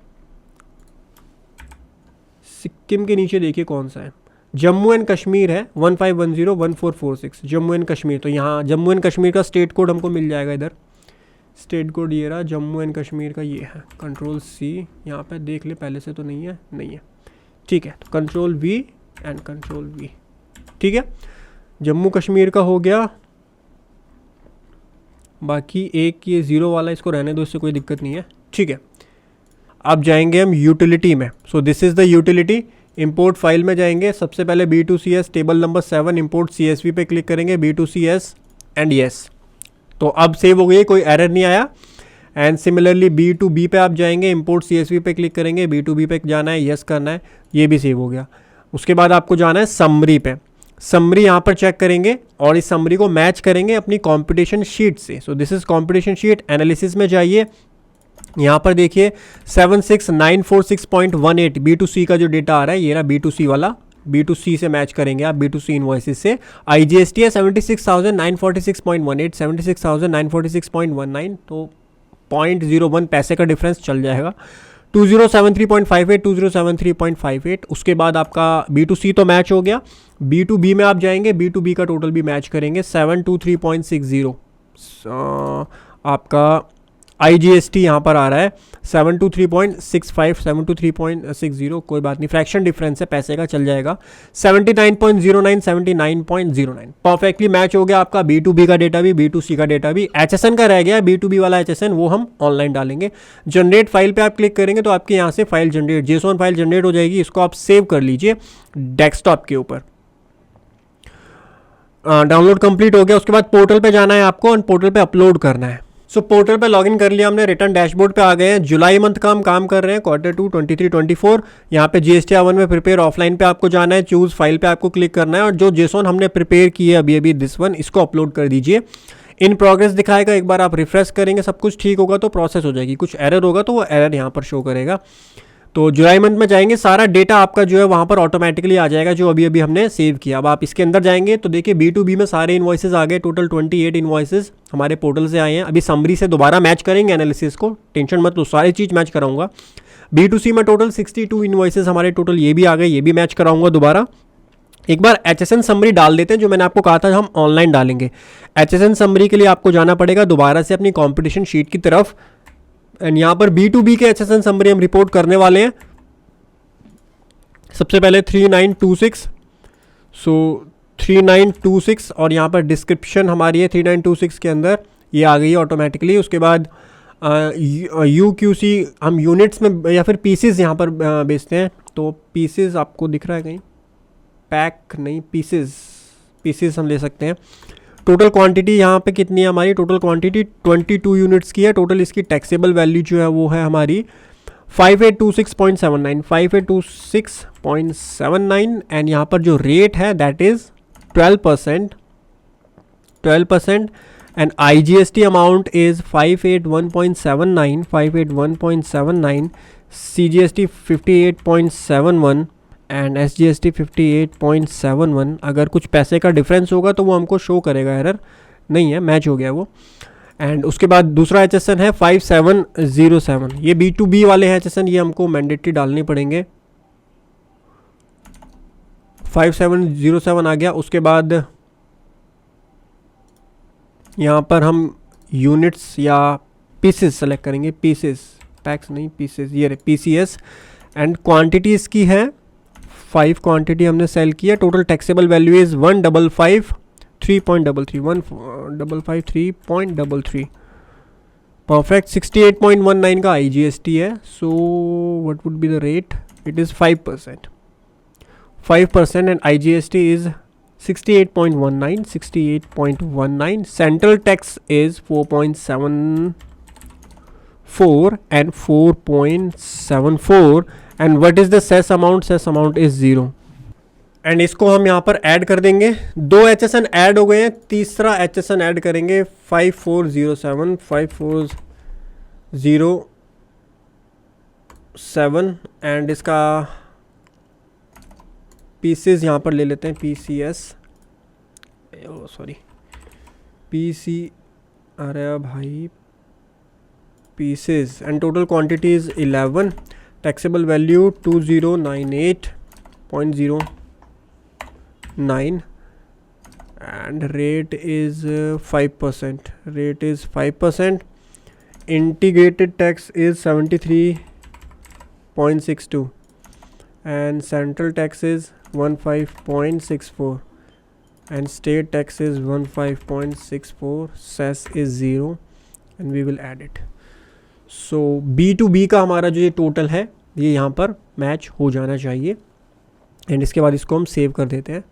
सिक्किम के नीचे देखिए कौन सा है, जम्मू एंड कश्मीर है 15101446 जम्मू एंड कश्मीर। तो यहाँ जम्मू एंड कश्मीर का स्टेट कोड हमको मिल जाएगा। इधर स्टेट कोड ये रहा, जम्मू एंड कश्मीर का ये है, कंट्रोल सी, यहाँ पे देख ले पहले से तो नहीं है, नहीं है, ठीक है। तो control we and control we, ठीक है, जम्मू कश्मीर का हो गया। बाकी एक ये ज़ीरो वाला इसको रहने दो, इससे कोई दिक्कत नहीं है, ठीक है। अब जाएंगे हम यूटिलिटी में। सो this is the utility. Import file में जाएंगे, सबसे पहले B2CS table number 7 import CSV पे क्लिक करेंगे, B2CS एंड यस। तो अब सेव हो गई, कोई एरर नहीं आया। एंड सिमिलरली B2B पे आप जाएंगे, इंपोर्ट CSV पे क्लिक करेंगे, B2B पे जाना है, यस करना है, ये भी सेव हो गया। उसके बाद आपको जाना है समरी पे। समरी यहाँ पर चेक करेंगे और इस समरी को मैच करेंगे अपनी कंपटीशन शीट से। So this is competition sheet. Analysis में जाइए, यहाँ पर देखिए 76946.18 B2C का जो डेटा आ रहा है, ये रहा B2C वाला, B2C से मैच करेंगे आप, B2C इनवॉइसेस से। IGST है 76,946.18, 76,946.19, तो 0.01 पैसे का डिफरेंस चल जाएगा। 2073.58, 2073.58। उसके बाद आपका B2C तो मैच हो गया। B2B में आप जाएंगे, B2B का टोटल भी मैच करेंगे, 723.60। आपका IGST यहाँ पर आ रहा है 723.65, 723.60, कोई बात नहीं, फ्रैक्शन डिफरेंस है, पैसे का चल जाएगा। 79.09, 79.09 परफेक्टली मैच हो गया आपका। B2B का डेटा भी, B2C का डेटा भी। HSN का रह गया, B2B वाला HSN वो हम ऑनलाइन डालेंगे। जनरेट फाइल पे आप क्लिक करेंगे तो आपके यहाँ से file generate, JSON file generate हो जाएगी। इसको आप सेव कर लीजिए डेस्कटॉप के ऊपर। डाउनलोड कंप्लीट हो गया। उसके बाद पोर्टल पे जाना है आपको और पोर्टल पे अपलोड करना है। सो पोर्टल पे लॉगिन कर लिया हमने, रिटर्न डैशबोर्ड पे आ गए हैं। जुलाई मंथ का हम काम कर रहे हैं, Q2 23-24। यहाँ पे GST A1 में प्रिपेयर ऑफलाइन पे आपको जाना है, चूज फाइल पे आपको क्लिक करना है और जो JSON हमने प्रिपेयर की है अभी अभी दिस वन, इसको अपलोड कर दीजिए। इन प्रोग्रेस दिखाएगा, एक बार आप रिफ्रेश करेंगे, सब कुछ ठीक होगा तो प्रोसेस हो जाएगी। कुछ एरर होगा तो वो एरर यहाँ पर शो करेगा। तो जुलाई मंथ में जाएंगे, सारा डेटा आपका जो है वहाँ पर ऑटोमेटिकली आ जाएगा जो अभी अभी हमने सेव किया। अब आप इसके अंदर जाएंगे तो देखिए B2B में सारे इन्वॉइसेस आ गए, टोटल 28 इन्वॉइसेस हमारे पोर्टल से आए हैं। अभी समरी से दोबारा मैच करेंगे एनालिसिस को, टेंशन मत लो, सारी चीज़ मैच कराऊंगा। B2C में टोटल 62 इन्वॉइसेस हमारे टोटल ये भी आ गए, ये भी मैच कराऊंगा दोबारा। एक बार HSN समरी डाल देते हैं, जो मैंने आपको कहा था हम ऑनलाइन डालेंगे। HSN समरी के लिए आपको जाना पड़ेगा दोबारा से अपनी कॉम्पिटिशन शीट की तरफ। एंड यहाँ पर B2B के HSN समरी हम रिपोर्ट करने वाले हैं। सबसे पहले 3926, सो 3926 और यहाँ पर डिस्क्रिप्शन हमारी है 3926 के अंदर, ये आ गई है ऑटोमेटिकली। उसके बाद UQC हम यूनिट्स में या फिर पीसेस यहाँ पर बेचते हैं, तो पीसेस आपको दिख रहा है कहीं, पैक नहीं, पीसेस हम ले सकते हैं। टोटल क्वांटिटी यहाँ पे कितनी है हमारी, टोटल क्वांटिटी 22 यूनिट्स की है। टोटल इसकी टैक्सेबल वैल्यू जो है वो है हमारी 5826.79, 5826.79। एंड यहाँ पर जो रेट है that is 12%, and IGST amount is 581.79, 581.79, CGST 58.71 and SGST 58.71। अगर कुछ पैसे का डिफरेंस होगा तो वो हमको शो करेगा, एरर नहीं है, मैच हो गया वो। एंड उसके बाद दूसरा HSN है 5707, ये B2B वाले हैं HSN, ये हमको मैंडेटरी डालने पड़ेंगे। 5707 आ गया। उसके बाद यहाँ पर हम यूनिट्स या पीसेस सेलेक्ट करेंगे, पीसेस, पैक्स नहीं, पीसेस, ये PCS। एंड क्वांटिटी इसकी है 5 क्वांटिटी हमने सेल किया। Total taxable value is 15553.33 perfect. 68.19 का IGST है। So what would be the rate, it is 5%, and IGST is 68.19, central tax is 4.74 and 4.74, and what is the cess amount? Cess amount is 0. And इसको हम यहाँ पर add कर देंगे। 2 HSN add हो गए हैं, तीसरा HSN ऐड करेंगे 5407 5407 एंड इसका पीसेस यहाँ पर ले लेते हैं PCS, सॉरी PC, अरे भाई pieces and total quantity is 11, taxable value 2098.09 and rate is 5%, rate is 5%, integrated tax is 73.62 and central tax is 15.64 and state tax is 15.64, cess is 0 and we will add it. So B2B का हमारा जो ये total है ये यहाँ पर match हो जाना चाहिए एंड इसके बाद इसको हम सेव कर देते हैं।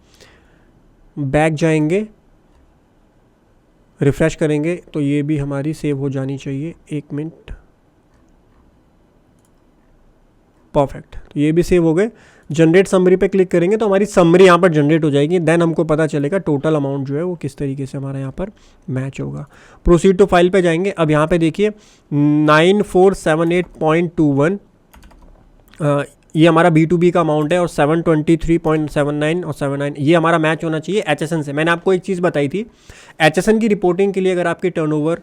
बैक जाएंगे, रिफ़्रेश करेंगे तो ये भी हमारी सेव हो जानी चाहिए। 1 मिनट, परफेक्ट, तो ये भी सेव हो गए। जनरेट समरी पे क्लिक करेंगे तो हमारी समरी यहाँ पर जनरेट हो जाएगी। देन हमको पता चलेगा टोटल अमाउंट जो है वो किस तरीके से हमारा यहाँ पर मैच होगा। प्रोसीड टू फाइल पे जाएंगे। अब यहाँ पे देखिए 9478.21 ये हमारा B2B का अमाउंट है और 723.79 और 79 ये हमारा मैच होना चाहिए HSN से। मैंने आपको एक चीज़ बताई थी, HSN की रिपोर्टिंग के लिए अगर आपकी टर्नओवर,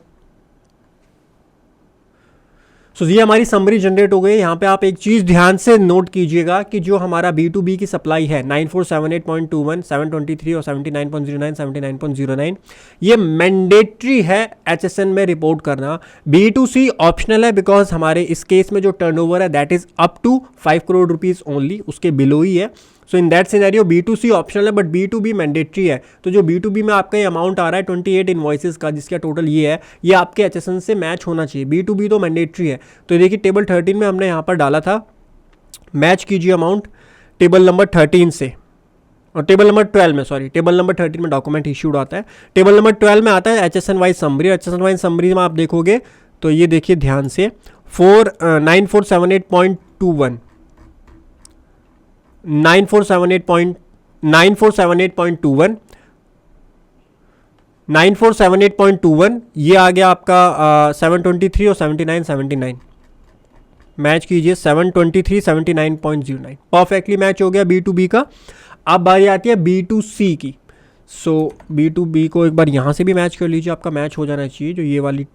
सो ये हमारी समरी जनरेट हो गई। यहाँ पे आप एक चीज़ ध्यान से नोट कीजिएगा कि जो हमारा B2B की सप्लाई है 9478.21, 723 और 79.09, 79.09 ये मैंडेटरी है HSN में रिपोर्ट करना। B2C ऑप्शनल है बिकॉज हमारे इस केस में जो टर्नओवर है that is up to 5 crore rupees only, उसके बिलो ही है। So in that scenario B2C optional है बट B2B मैंडेटरी है। तो जो B2B में आपका ये अमाउंट आ रहा है 28 इनवॉइसेस का जिसका टोटल ये है, ये आपके HSN से मैच होना चाहिए। B2B तो मैंडेटरी है। तो देखिए टेबल 13 में हमने यहाँ पर डाला था, मैच कीजिए अमाउंट टेबल नंबर 13 से, और टेबल नंबर 12 में, सॉरी टेबल नंबर 13 में डॉक्यूमेंट इश्यूड आता है, टेबल नंबर 12 में आता है HSN wise summary. HSN wise summary में आप देखोगे तो ये देखिए ध्यान से 9478.21 9478.21 ये आ गया आपका 723 और 79 मैच कीजिए 723 79.09 परफेक्टली मैच हो गया B2B का। अब बारी आती है B2C की। सो B2B को एक बार यहाँ से भी मैच कर लीजिए, आपका मैच हो जाना चाहिए। जो ये वाली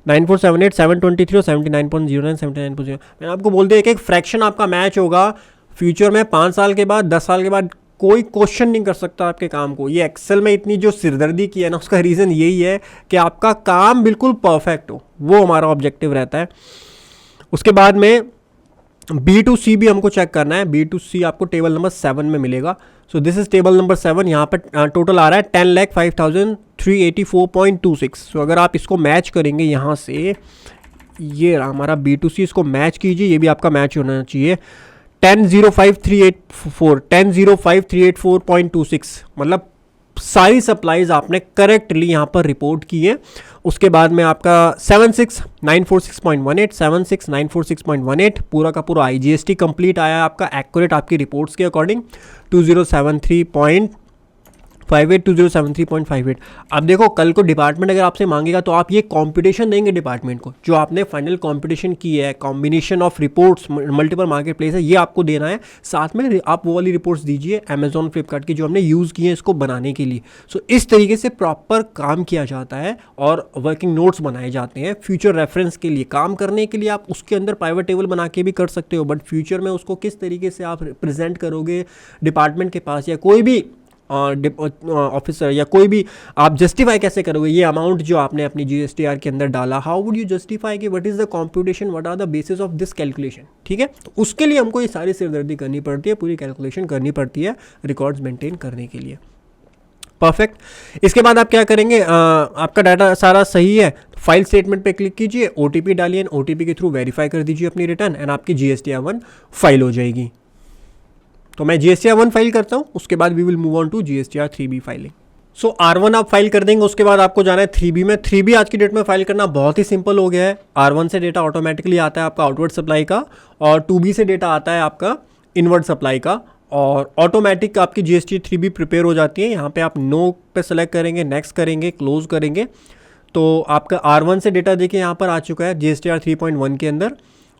9478 723 और 79.09 79.0 मैंने आपको बोल दिया एक फ्रैक्शन आपका मैच होगा। फ्यूचर में 5 साल के बाद 10 साल के बाद कोई क्वेश्चन नहीं कर सकता आपके काम को। ये एक्सेल में इतनी जो सिरदर्दी की है ना उसका रीज़न यही है कि आपका काम बिल्कुल परफेक्ट हो, वो हमारा ऑब्जेक्टिव रहता है। उसके बाद में B2C भी हमको चेक करना है। B2C आपको टेबल नंबर 7 में मिलेगा। So this is table number 7। यहाँ पर टोटल आ रहा है 10,05,384.26। सो अगर आप इसको मैच करेंगे यहाँ से, ये हमारा B2C, इसको मैच कीजिए, ये भी आपका मैच होना चाहिए 10,05,384.26। मतलब सारी सप्लाईज आपने करेक्टली यहाँ पर रिपोर्ट की है। उसके बाद में आपका 76,946.18 76,946.18 पूरा का पूरा IGST कंप्लीट आया आपका, एक्यूरेट आपकी रिपोर्ट्स के अकॉर्डिंग 2073.58 2073.58। अब देखो कल को डिपार्टमेंट अगर आपसे मांगेगा तो आप ये कॉम्पिटिशन देंगे डिपार्टमेंट को, जो आपने फाइनल कॉम्पिटिशन की है, combination of reports multiple market place है, ये आपको देना है। साथ में आप वो वाली रिपोर्ट्स दीजिए अमेजॉन फ्लिपकार्ट की जो हमने यूज़ की है इसको बनाने के लिए। सो इस तरीके से प्रॉपर काम किया जाता है और वर्किंग नोट्स बनाए जाते हैं फ्यूचर रेफरेंस के लिए। काम करने के लिए आप उसके अंदर प्राइवेट टेबल बना के भी कर सकते हो, बट फ्यूचर में उसको किस तरीके से आप प्रेजेंट करोगे डिपार्टमेंट के पास या कोई भी ऑफिसर या कोई भी, आप जस्टिफाई कैसे करोगे ये अमाउंट जो आपने अपनी GSTR के अंदर डाला। हाउ वुड यू जस्टिफाई कि what is the computation, what are the basis of this calculation. ठीक है, तो उसके लिए हमको ये सारी सिरदर्दी करनी पड़ती है, पूरी कैलकुलेशन करनी पड़ती है रिकॉर्ड्स मेंटेन करने के लिए। परफेक्ट। इसके बाद आप क्या करेंगे, आपका डाटा सारा सही है, फाइल स्टेटमेंट पे क्लिक कीजिए, OTP डालिए, OTP के थ्रू वेरीफाई कर दीजिए अपनी रिटर्न एंड आपकी GSTR1 फाइल हो जाएगी। तो मैं GSTR1 फाइल करता हूँ, उसके बाद we will move on to GSTR3B filing. So R1 आप फाइल कर देंगे, उसके बाद आपको जाना है 3B में। 3B आज की डेट में फाइल करना बहुत ही सिंपल हो गया है। R1 से डेटा ऑटोमेटिकली आता है आपका आउटवर्ड सप्लाई का, और 2B से डेटा आता है आपका इनवर्ड सप्लाई का। और ऑटोमेटिक आपकी GST 3 भी प्रिपेयर हो जाती है। यहाँ पे आप नो पे सेलेक्ट करेंगे, नेक्स्ट करेंगे, क्लोज करेंगे तो आपका R1 से डेटा देखिए यहाँ पर आ चुका है GSTR 3.1 के अंदर।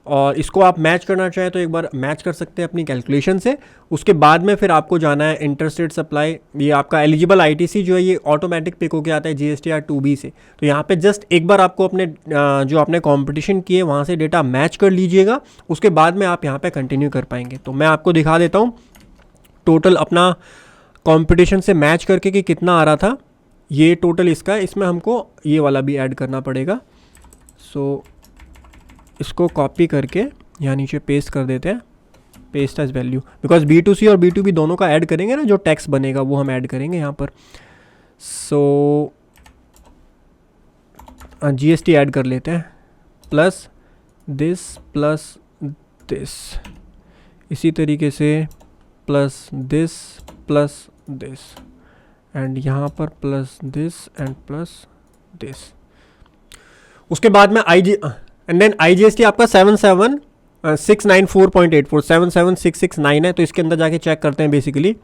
और इसको आप मैच करना चाहें तो एक बार मैच कर सकते हैं अपनी कैलकुलेशन से। उसके बाद में फिर आपको जाना है इंटरस्टेट सप्लाई, ये आपका एलिजिबल ITC जो है ये ऑटोमेटिक पिक होके आता है GSTR 2B से। तो यहाँ पे जस्ट एक बार आपको अपने जो आपने कंपटीशन किए वहाँ से डेटा मैच कर लीजिएगा, उसके बाद में आप यहाँ पे कंटिन्यू कर पाएंगे। तो मैं आपको दिखा देता हूँ टोटल अपना कंपटीशन से मैच करके कि कितना आ रहा था। ये टोटल इसका है, इसमें हमको ये वाला भी ऐड करना पड़ेगा। सो इसको कॉपी करके यहाँ नीचे पेस्ट कर देते हैं, paste as value, because B2C और B2B दोनों का ऐड करेंगे ना, जो टैक्स बनेगा वो हम ऐड करेंगे यहाँ पर। सो GST ऐड कर लेते हैं, प्लस दिस, इसी तरीके से प्लस दिस एंड यहाँ पर plus this and plus this. उसके बाद में एंड देन IGST आपका 77694.84 77669 है। तो इसके अंदर जाके चेक करते हैं बेसिकली।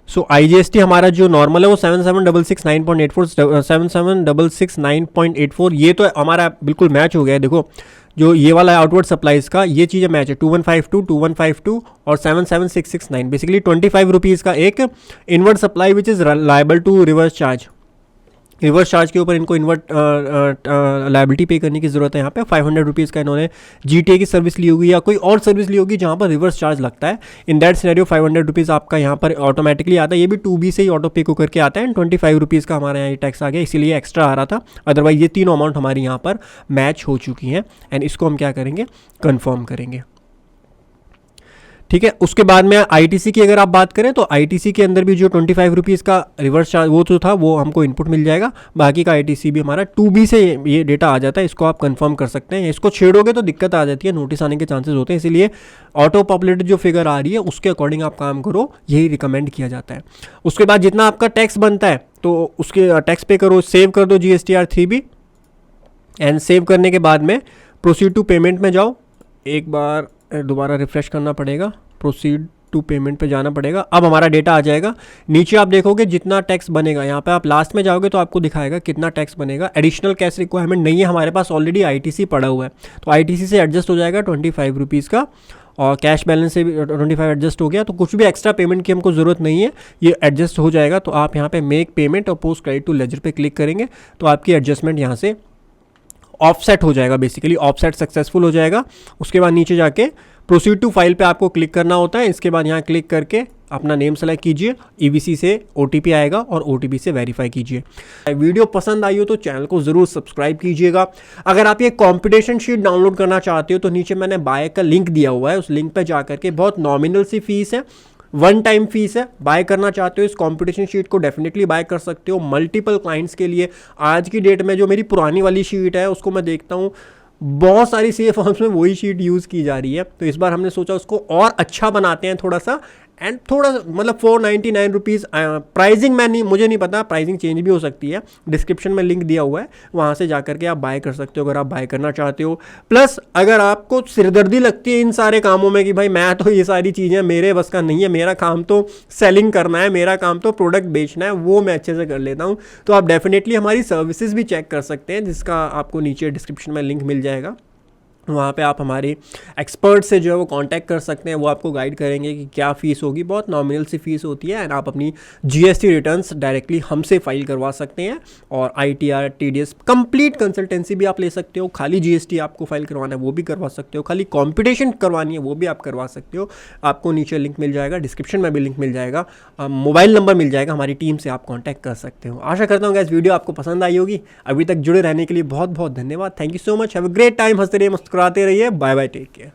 सो IGST हमारा जो नॉर्मल है वो 77669.84 77669.84, ये तो हमारा बिल्कुल मैच हो गया है। देखो जो ये वाला है आउटवर्ड सप्लाईज का, ये चीज़ें मैच है 2152 और 77669, बेसिकली 25 रुपीज़ का एक inward supply which is liable to reverse charge. Reverse charge के ऊपर इनको इन्वर्ट लायबिलिटी पे करने की ज़रूरत है। यहाँ पे 500 रुपीज़ का इन्होंने GTA की सर्विस ली होगी या कोई और सर्विस ली होगी जहाँ पर रिवर्स चार्ज लगता है। इन दैट सिनेरियो 500 रुपीज़ आपका यहाँ पर ऑटोमेटिकली आता है। ये भी 2B से ही ऑटो पे को करके आता है एंड 25 रुपीज़ का हमारे यहाँ ये टैक्स आ गया, इसीलिए एक्स्ट्रा आ रहा था। अदरवाइज ये तीनों अमाउंट हमारी यहाँ पर मैच हो चुकी हैं एंड इसको हम क्या करेंगे, कन्फर्म करेंगे। ठीक है, उसके बाद में ITC की अगर आप बात करें तो ITC के अंदर भी जो 25 रुपीज़ का रिवर्स चार्ज वो तो था, वो हमको इनपुट मिल जाएगा। बाकी का ITC भी हमारा 2B से ये डेटा आ जाता है, इसको आप कंफर्म कर सकते हैं। इसको छेड़ोगे तो दिक्कत आ जाती है, नोटिस आने के चांसेस होते हैं, इसीलिए ऑटो पॉपुलेटेड जो फिगर आ रही है उसके अकॉर्डिंग आप काम करो, यही रिकमेंड किया जाता है। उसके बाद जितना आपका टैक्स बनता है तो उसके टैक्स पे करो, सेव कर दो GSTR 3B एंड सेव करने के बाद में प्रोसीड टू पेमेंट में जाओ। एक बार दोबारा रिफ्रेश करना पड़ेगा, प्रोसीड टू पेमेंट पे जाना पड़ेगा। अब हमारा डेटा आ जाएगा, नीचे आप देखोगे जितना टैक्स बनेगा, यहाँ पे आप लास्ट में जाओगे तो आपको दिखाएगा कितना टैक्स बनेगा। एडिशनल कैश रिक्वायरमेंट नहीं है हमारे पास, ऑलरेडी ITC पड़ा हुआ है, तो ITC से एडजस्ट हो जाएगा 25 रुपीज़ का, और कैश बैलेंस से भी 25 एडजस्ट हो गया, तो कुछ भी एक्स्ट्रा पेमेंट की हमको ज़रूरत नहीं है, ये एडजस्ट हो जाएगा। तो आप यहाँ पे मेक पेमेंट और पोस्ट क्रेडिट टू लेजर पे क्लिक करेंगे तो आपकी एडजस्टमेंट यहाँ से ऑफसेट हो जाएगा, बेसिकली ऑफसेट सक्सेसफुल हो जाएगा। उसके बाद नीचे जाके प्रोसीड टू फाइल पे आपको क्लिक करना होता है। इसके बाद यहाँ क्लिक करके अपना नेम सेलेक्ट कीजिए, EBC से OTP आएगा और OTP से वेरीफाई कीजिए। वीडियो पसंद आई हो तो चैनल को ज़रूर सब्सक्राइब कीजिएगा। अगर आप ये कॉम्पिटिशन शीट डाउनलोड करना चाहते हो तो नीचे मैंने बाय का लिंक दिया हुआ है, उस लिंक पर जा करके बहुत नॉमिनल सी फीस है, 1 टाइम फीस है। बाय करना चाहते हो इस कंपटीशन शीट को डेफिनेटली बाय कर सकते हो मल्टीपल क्लाइंट्स के लिए। आज की डेट में जो मेरी पुरानी वाली शीट है उसको मैं देखता हूँ बहुत सारी CA फॉर्म्स में वही शीट यूज़ की जा रही है, तो इस बार हमने सोचा उसको और अच्छा बनाते हैं थोड़ा सा, एंड थोड़ा मतलब 499 रुपीज़ प्राइसिंग मुझे नहीं पता, प्राइसिंग चेंज भी हो सकती है। डिस्क्रिप्शन में लिंक दिया हुआ है, वहाँ से जा करके आप बाय कर सकते हो अगर आप बाय करना चाहते हो। प्लस अगर आपको सिरदर्दी लगती है इन सारे कामों में कि भाई मैं तो ये सारी चीज़ें मेरे बस का नहीं है, मेरा काम तो सेलिंग करना है, मेरा काम तो प्रोडक्ट बेचना है, वो मैं अच्छे से कर लेता हूँ, तो आप डेफिनेटली हमारी सर्विसेज भी चेक कर सकते हैं, जिसका आपको नीचे डिस्क्रिप्शन में लिंक मिल जाएगा। वहाँ पे आप हमारे एक्सपर्ट से जो है वो कांटेक्ट कर सकते हैं, वो आपको गाइड करेंगे कि क्या फ़ीस होगी। बहुत नॉमिनल सी फ़ीस होती है एंड आप अपनी GST रिटर्न्स डायरेक्टली हमसे फाइल करवा सकते हैं, और ITR TDS कंप्लीट कंसल्टेंसी भी आप ले सकते हो। खाली GST आपको फाइल करवाना है वो भी करवा सकते हो, खाली कॉम्पिटिशन करवानी है वो भी आप करवा सकते हो। आपको नीचे लिंक मिल जाएगा, डिस्क्रिप्शन में भी लिंक मिल जाएगा, मोबाइल नंबर मिल जाएगा, हमारी टीम से आप कॉन्टैक्ट कर सकते हो। आशा करता हूँ गाइस वीडियो आपको पसंद आई होगी। अभी तक जुड़े रहने के लिए बहुत बहुत धन्यवाद। Thank you so much, have a great time, हंसते रहिए, मुस्कुराते रहिए, बाय बाय, टेक केयर।